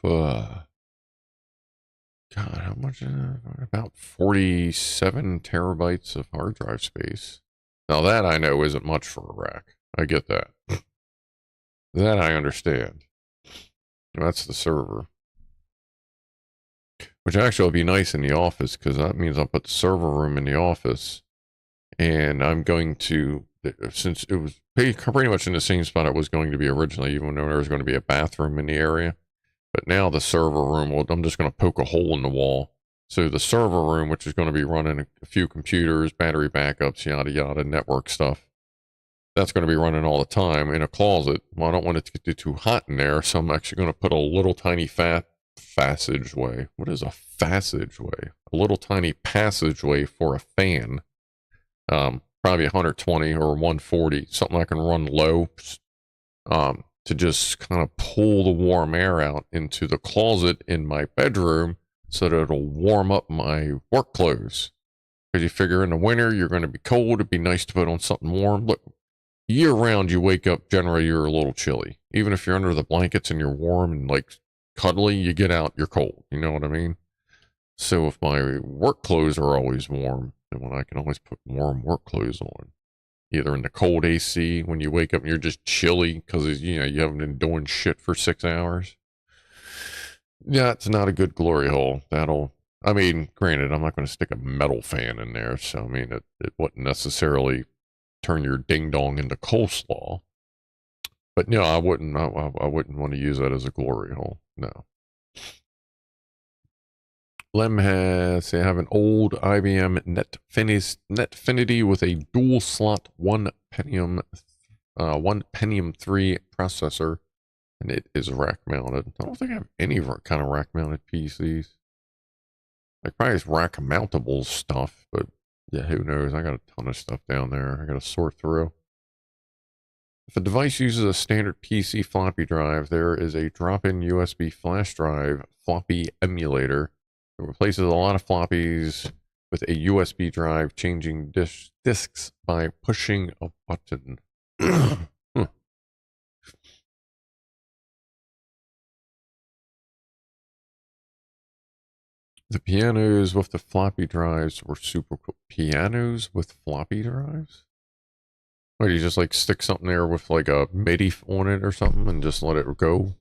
God, how much? About 47 terabytes of hard drive space. Now that I know isn't much for a rack. I get that. That I understand. That's the server. Which actually would be nice in the office, because that means I'll put the server room in the office. And I'm going to, since it was pretty much in the same spot it was going to be originally, even though there was going to be a bathroom in the area. But now the server room, well, I'm just going to poke a hole in the wall. So the server room, which is going to be running a few computers, battery backups, yada, yada, network stuff. That's going to be running all the time in a closet. Well, I don't want it to get too hot in there, so I'm actually going to put a little tiny passageway. What is a passageway? A little tiny passageway for a fan. Probably 120 or 140, something I can run low, to just kind of pull the warm air out into the closet in my bedroom so that it'll warm up my work clothes. Because you figure in the winter, you're going to be cold. It'd be nice to put on something warm. Look, year round, you wake up, generally you're a little chilly. Even if you're under the blankets and you're warm and like cuddly, you get out, you're cold. You know what I mean? So if my work clothes are always warm, then when I can always put warm work clothes on. Either in the cold AC when you wake up and you're just chilly because, you know, you haven't been doing shit for 6 hours. Yeah, it's not a good glory hole. I mean, granted, I'm not going to stick a metal fan in there. So, I mean, it wouldn't necessarily turn your ding dong into coleslaw. But no, I wouldn't want to use that as a glory hole. No. Lem has, they have an old IBM Netfinity with a dual slot 1 Pentium 3 processor, and it is rack mounted. I don't think I have any kind of rack mounted PCs. Like probably rack mountable stuff, but yeah, who knows? I got a ton of stuff down there I got to sort through. If a device uses a standard PC floppy drive, there is a drop-in USB flash drive floppy emulator. It replaces a lot of floppies with a USB drive, changing disks by pushing a button. The pianos with the floppy drives were super cool. Pianos with floppy drives? What, you just like stick something there with like a MIDI on it or something and just let it go?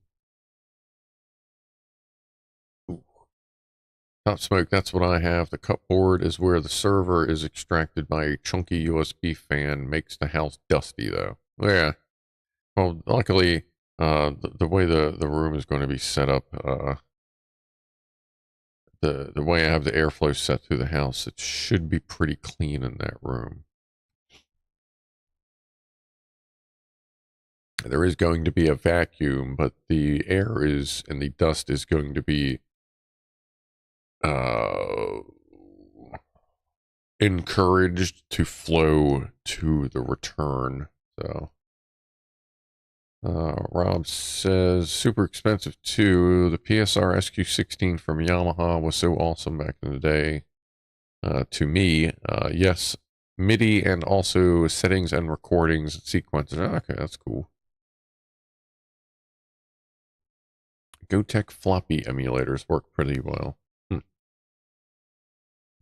Top smoke, that's what I have. The cupboard is where the server is extracted by a chunky USB fan. Makes the house dusty, though. Yeah. Well, luckily, the way the room is going to be set up, the way I have the airflow set through the house, it should be pretty clean in that room. There is going to be a vacuum, but the air is, and the dust is going to be encouraged to flow to the return. So Rob says super expensive too. The PSR SQ16 from Yamaha was so awesome back in the day. To me, yes, MIDI and also settings and recordings and sequences. Okay, that's cool. GoTech floppy emulators work pretty well.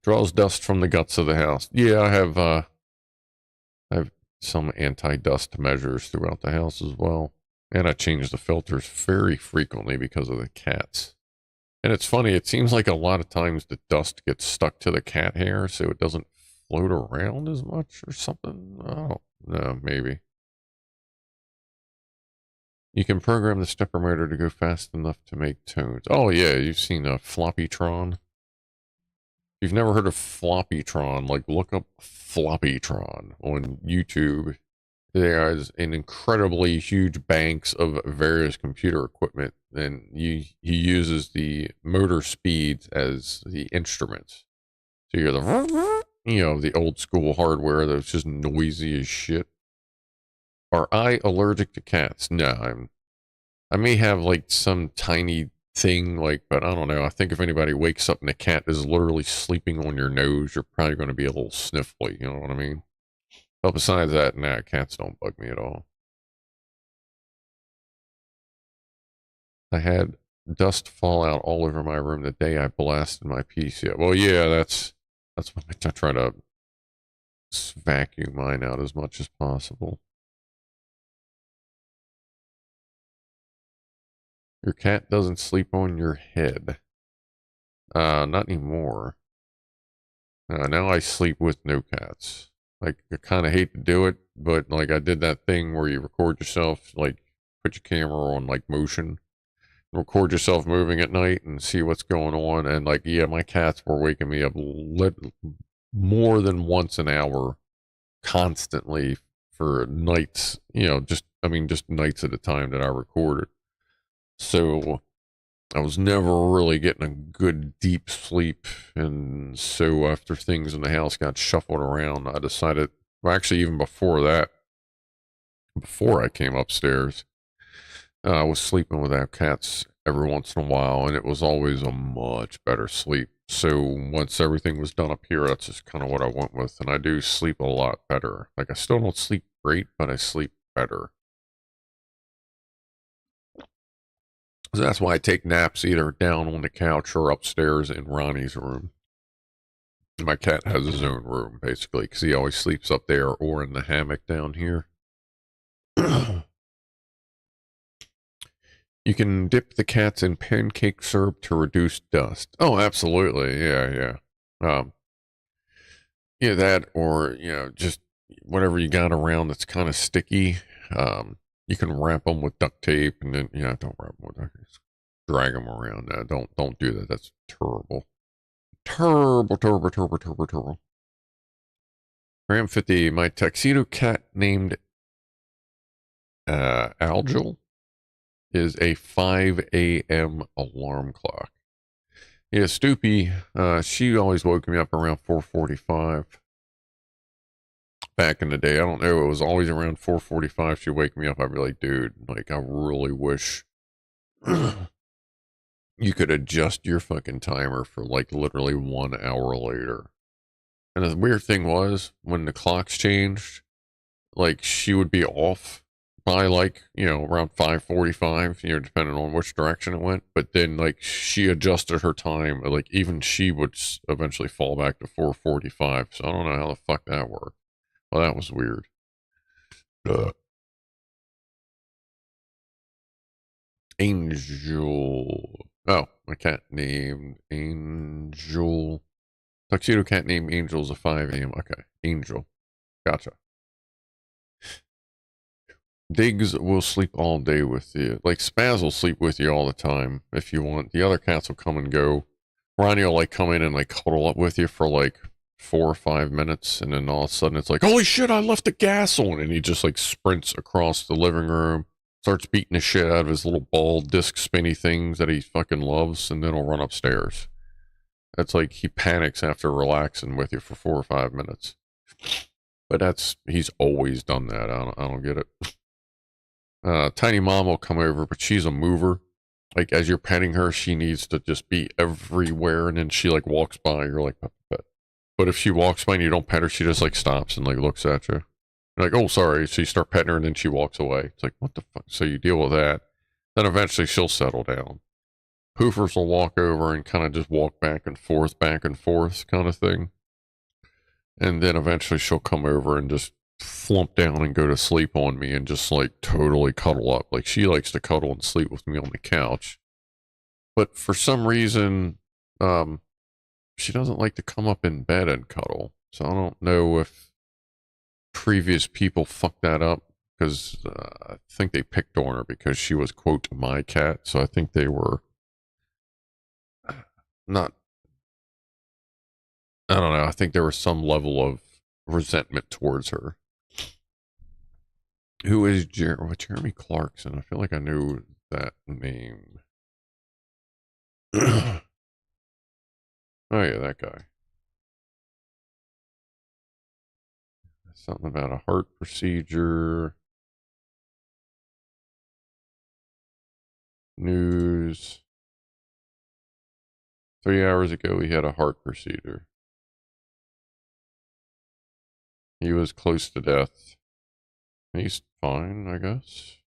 Draws dust from the guts of the house. Yeah, I have some anti-dust measures throughout the house as well. And I change the filters very frequently because of the cats. And it's funny, it seems like a lot of times the dust gets stuck to the cat hair, so it doesn't float around as much or something. Oh, no, maybe. You can program the stepper motor to go fast enough to make tones. Oh yeah, you've seen a Floppytron. If you've never heard of Floppytron, like look up Floppytron on YouTube. There is an incredibly huge banks of various computer equipment, and he uses the motor speeds as the instruments. So you hear the, the old school hardware that's just noisy as shit. Are I allergic to cats? No, I may have like some tiny thing, like, but I don't know. I think if anybody wakes up and the cat is literally sleeping on your nose, you're probably going to be a little sniffly, you know what I mean? But besides that, nah, cats don't bug me at all. I had dust fall out all over my room the day I blasted my PC. Well, yeah, that's what I try to vacuum mine out as much as possible. Your cat doesn't sleep on your head. Not anymore. Now I sleep with no cats. Like, I kind of hate to do it, but like I did that thing where you record yourself, like put your camera on like motion, record yourself moving at night and see what's going on. And like, yeah, my cats were waking me up more than once an hour constantly for nights, you know, just nights at a time that I recorded. So I was never really getting a good deep sleep. And so after things in the house got shuffled around, I decided, well, actually, even before that, before I came upstairs, I was sleeping without cats every once in a while, and it was always a much better sleep. So once everything was done up here, that's just kind of what I went with. And I do sleep a lot better. Like, I still don't sleep great, but I sleep better. So that's why I take naps either down on the couch or upstairs in Ronnie's room. My cat has his own room, basically, because he always sleeps up there or in the hammock down here. You can dip the cats in pancake syrup to reduce dust. Oh, absolutely. Yeah. Yeah, that, or, you know, just whatever you got around that's kind of sticky. You can wrap them with duct tape, and then, yeah, don't wrap them with duct tape. Drag them around. Don't do that. That's terrible. Terrible. Ram 50, my tuxedo cat named Algil is a 5 a.m. alarm clock. Yeah, Stoopy, she always woke me up around 4:45. Back in the day, I don't know, it was always around 4:45 she'd wake me up. I'd be like, dude, like, I really wish you could adjust your fucking timer for like literally 1 hour later. And the weird thing was, when the clocks changed, like, she would be off by like, you know, around 5:45, you know, depending on which direction it went. But then, like, she adjusted her time, like, even she would eventually fall back to 4:45. So I don't know how the fuck that worked. Well, that was weird. Angel. Oh, my cat named Angel. Tuxedo cat named Angel's a 5 a.m. Okay, Angel. Gotcha. Diggs will sleep all day with you. Like, Spaz will sleep with you all the time if you want. The other cats will come and go. Ronnie will, like, come in and, like, cuddle up with you for, like, 4 or 5 minutes. And then all of a sudden it's like, holy shit, I left the gas on. And he just, like, sprints across the living room, starts beating the shit out of his little ball disc spinny things that he fucking loves. And then he'll run upstairs. That's like, he panics after relaxing with you for 4 or 5 minutes. But he's always done that. I don't get it. Tiny Mom will come over, but she's a mover. Like, as you're petting her, she needs to just be everywhere, and then she, like, walks by, you're like, pet. But if she walks by and you don't pet her, she just, like, stops and, like, looks at you. You're like, oh, sorry. So you start petting her, and then she walks away. It's like, what the fuck? So you deal with that. Then eventually she'll settle down. Poofers will walk over and kind of just walk back and forth kind of thing. And then eventually she'll come over and just flump down and go to sleep on me and just, like, totally cuddle up. Like, she likes to cuddle and sleep with me on the couch. But for some reason, she doesn't like to come up in bed and cuddle. So I don't know if previous people fucked that up, because I think they picked on her because she was, quote, my cat. So I think they were not, I don't know. I think there was some level of resentment towards her. Who is Jeremy Clarkson? I feel like I knew that name. Oh yeah, that guy. Something about a heart procedure. News. 3 hours ago, he had a heart procedure. He was close to death. He's fine, I guess.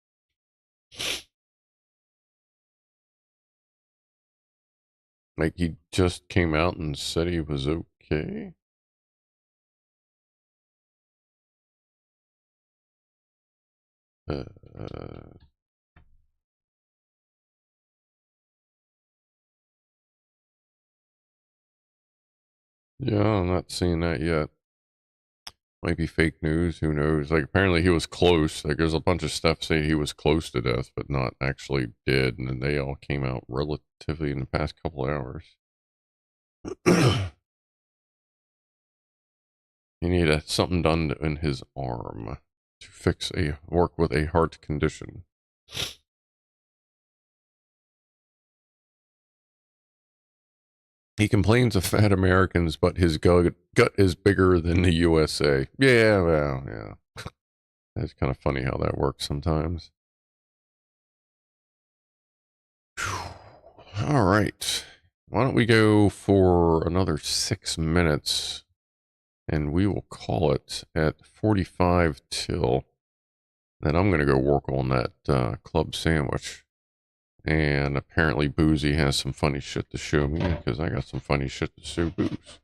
Like, he just came out and said he was okay. Yeah, I'm not seeing that yet. Might be fake news, who knows? Like, apparently he was close. Like, there's a bunch of stuff saying he was close to death, but not actually dead. And then they all came out relatively in the past couple hours. He needed something done in his arm to work with a heart condition. He complains of fat Americans, but his gut is bigger than the USA. Yeah, well, yeah. That's kind of funny how that works sometimes. All right. Why don't we go for another 6 minutes, and we will call it at 45 till. Then I'm going to go work on that club sandwich. And apparently Boozy has some funny shit to show me, because I got some funny shit to show Booze.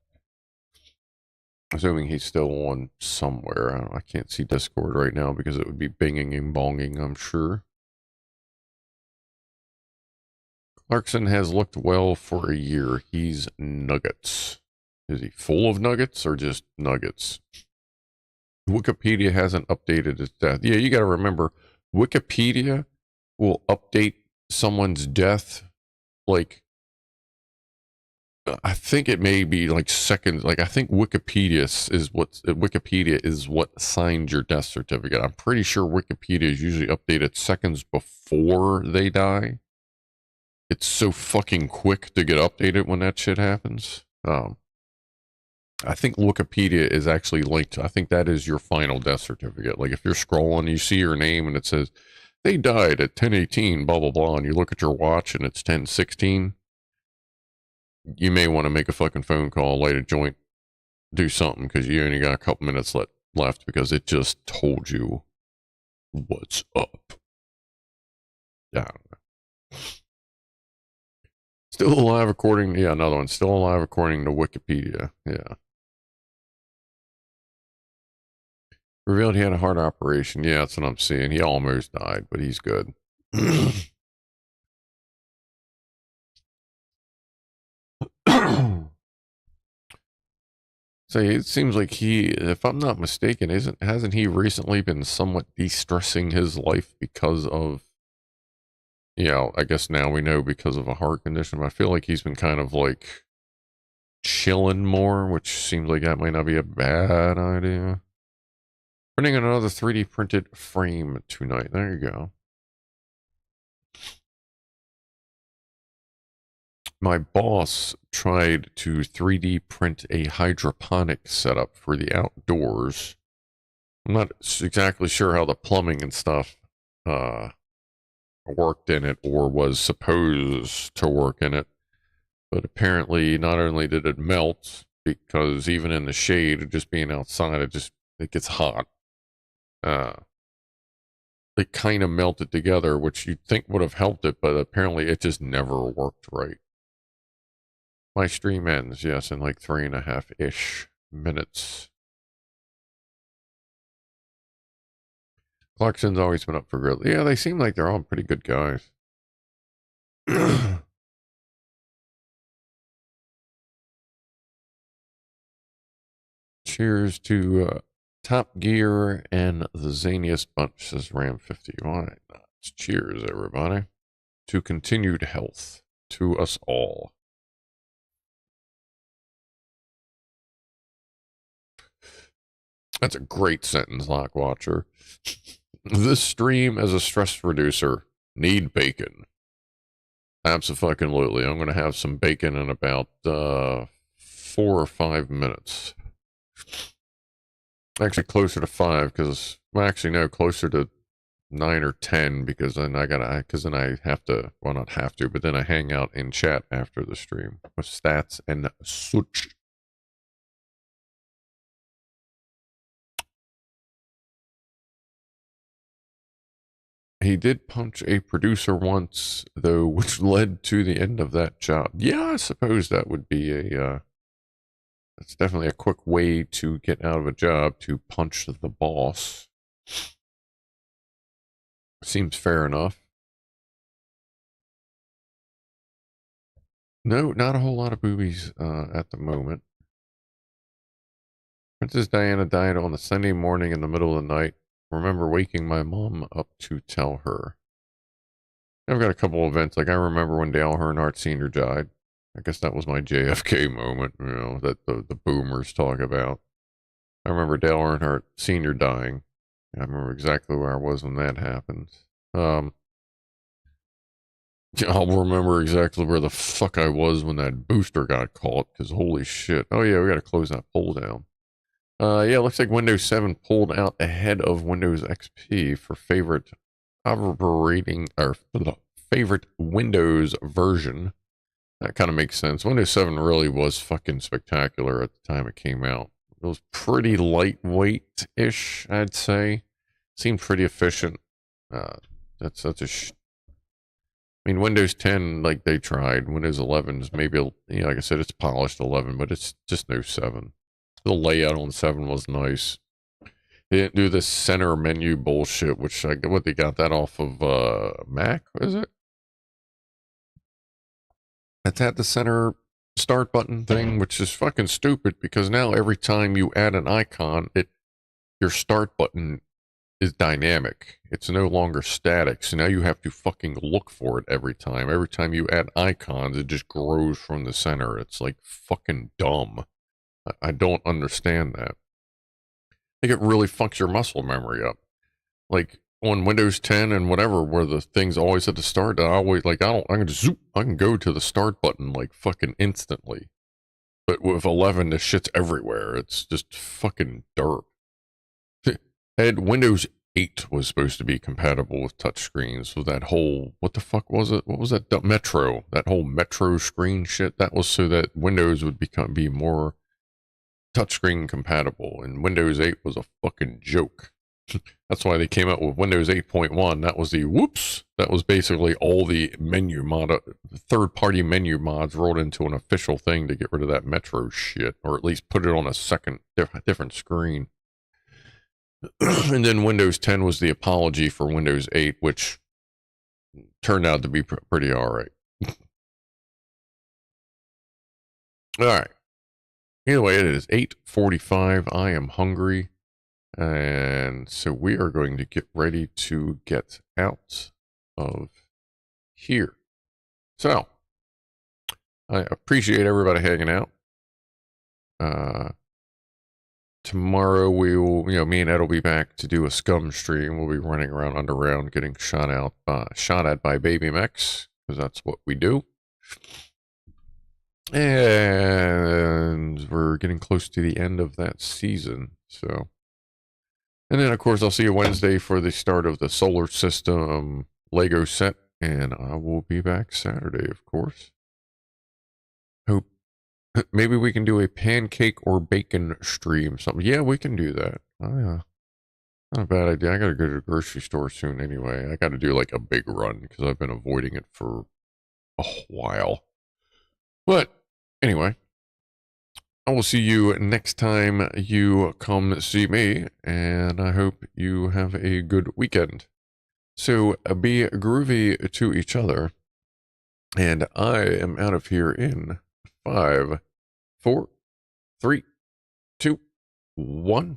Assuming he's still on somewhere. I can't see Discord right now because it would be binging and bonging, I'm sure. Clarkson has looked well for a year. He's nuggets. Is he full of nuggets or just nuggets? Wikipedia hasn't updated his death. Yeah, you got to remember, Wikipedia will update someone's death like, I think it may be like seconds. Like, I think Wikipedia is what signed your death certificate. I'm pretty sure Wikipedia is usually updated seconds before they die. It's so fucking quick to get updated when that shit happens. I think Wikipedia is actually linked to, I think that is your final death certificate. Like, if you're scrolling, you see your name and it says, they died at 10:18, blah, blah, blah, and you look at your watch and it's 10:16, you may want to make a fucking phone call, light a joint, do something, because you only got a couple minutes left because it just told you what's up. Yeah. Still alive according, yeah, another one. Still alive according to Wikipedia. Yeah. Revealed he had a heart operation. Yeah, that's what I'm seeing. He almost died, but he's good. So it seems like he, if I'm not mistaken, hasn't he recently been somewhat de-stressing his life because of, I guess now we know because of a heart condition. I feel like he's been kind of like chilling more, which seems like that might not be a bad idea. Printing another 3D printed frame tonight. There you go. My boss tried to 3D print a hydroponic setup for the outdoors. I'm not exactly sure how the plumbing and stuff worked in it or was supposed to work in it. But apparently not only did it melt, because even in the shade, just being outside, it gets hot. It kind of melted together, which you'd think would have helped it, but apparently it just never worked right. My stream ends, yes, in like 3.5-ish minutes. Clarkson's always been up for grill. Yeah, they seem like they're all pretty good guys. Cheers to Top Gear and the zaniest bunch, says Ram 50. Why not? Cheers, everybody. To continued health to us all. That's a great sentence, Lock Watcher. This stream as a stress reducer. Need bacon. Absolutely. I'm going to have some bacon in about 4 or 5 minutes. Actually, closer to 5, because, well, actually, no, closer to 9 or 10 because then I have to, well, not have to, but then I hang out in chat after the stream with stats and such. He did punch a producer once, though, which led to the end of that job. Yeah, I suppose that would be that's definitely a quick way to get out of a job, to punch the boss. Seems fair enough. No, not a whole lot of boobies at the moment. Princess Diana died on a Sunday morning in the middle of the night. Remember waking my mom up to tell her. I've got a couple events. Like I remember when Dale Earnhardt Sr. died. I guess that was my JFK moment, you know, that the boomers talk about. I remember Dale Earnhardt Sr. dying. I remember exactly where I was when that happened. I'll remember exactly where the fuck I was when that booster got caught, because holy shit. Oh yeah, we gotta close that poll down. Yeah, looks like Windows 7 pulled out ahead of Windows XP for favorite operating, or the favorite Windows version. That kind of makes sense. Windows 7 really was fucking spectacular at the time it came out. It was pretty lightweight-ish, I'd say. Seemed pretty efficient. That's such a I mean, Windows 10, like they tried. Windows 11 is maybe, you know, like I said, it's polished 11, but it's just no 7. The layout on 7 was nice. They didn't do this center menu bullshit, which what they got that off of Mac, is it? It's at the center start button thing, which is fucking stupid because now every time you add an icon, your start button is dynamic. It's no longer static. So now you have to fucking look for it every time. Every time you add icons, it just grows from the center. It's like fucking dumb. I don't understand that. I think it really fucks your muscle memory up. Like on Windows 10 and whatever, where the thing's always at the start, I can just zoop, I can go to the start button like fucking instantly. But with 11, the shit's everywhere. It's just fucking dirt. And Windows 8 was supposed to be compatible with touchscreens. So that whole, what the fuck was it? What was that? Metro. That whole Metro screen shit. That was so that Windows would be more touchscreen compatible. And Windows 8 was a fucking joke. That's why they came out with Windows 8.1. That was the whoops. That was basically all the menu mod, third-party menu mods rolled into an official thing to get rid of that Metro shit, or at least put it on a second different screen. And then Windows 10 was the apology for Windows 8, which turned out to be pretty all right. All right. Either way, it is 8:45. I am hungry. And so we are going to get ready to get out of here. So I appreciate everybody hanging out. Tomorrow we will, me and Ed will be back to do a scum stream. We'll be running around underground getting shot at by baby mechs, because that's what we do. And we're getting close to the end of that season, so. And then, of course, I'll see you Wednesday for the start of the solar system Lego set. And I will be back Saturday, of course. Hope maybe we can do a pancake or bacon stream. Something. Yeah, we can do that. Oh, yeah. Not a bad idea. I got to go to the grocery store soon anyway. I got to do like a big run because I've been avoiding it for a while. But anyway. I will see you next time you come see me, and I hope you have a good weekend. So be groovy to each other, and I am out of here in 5, 4, 3, 2, 1.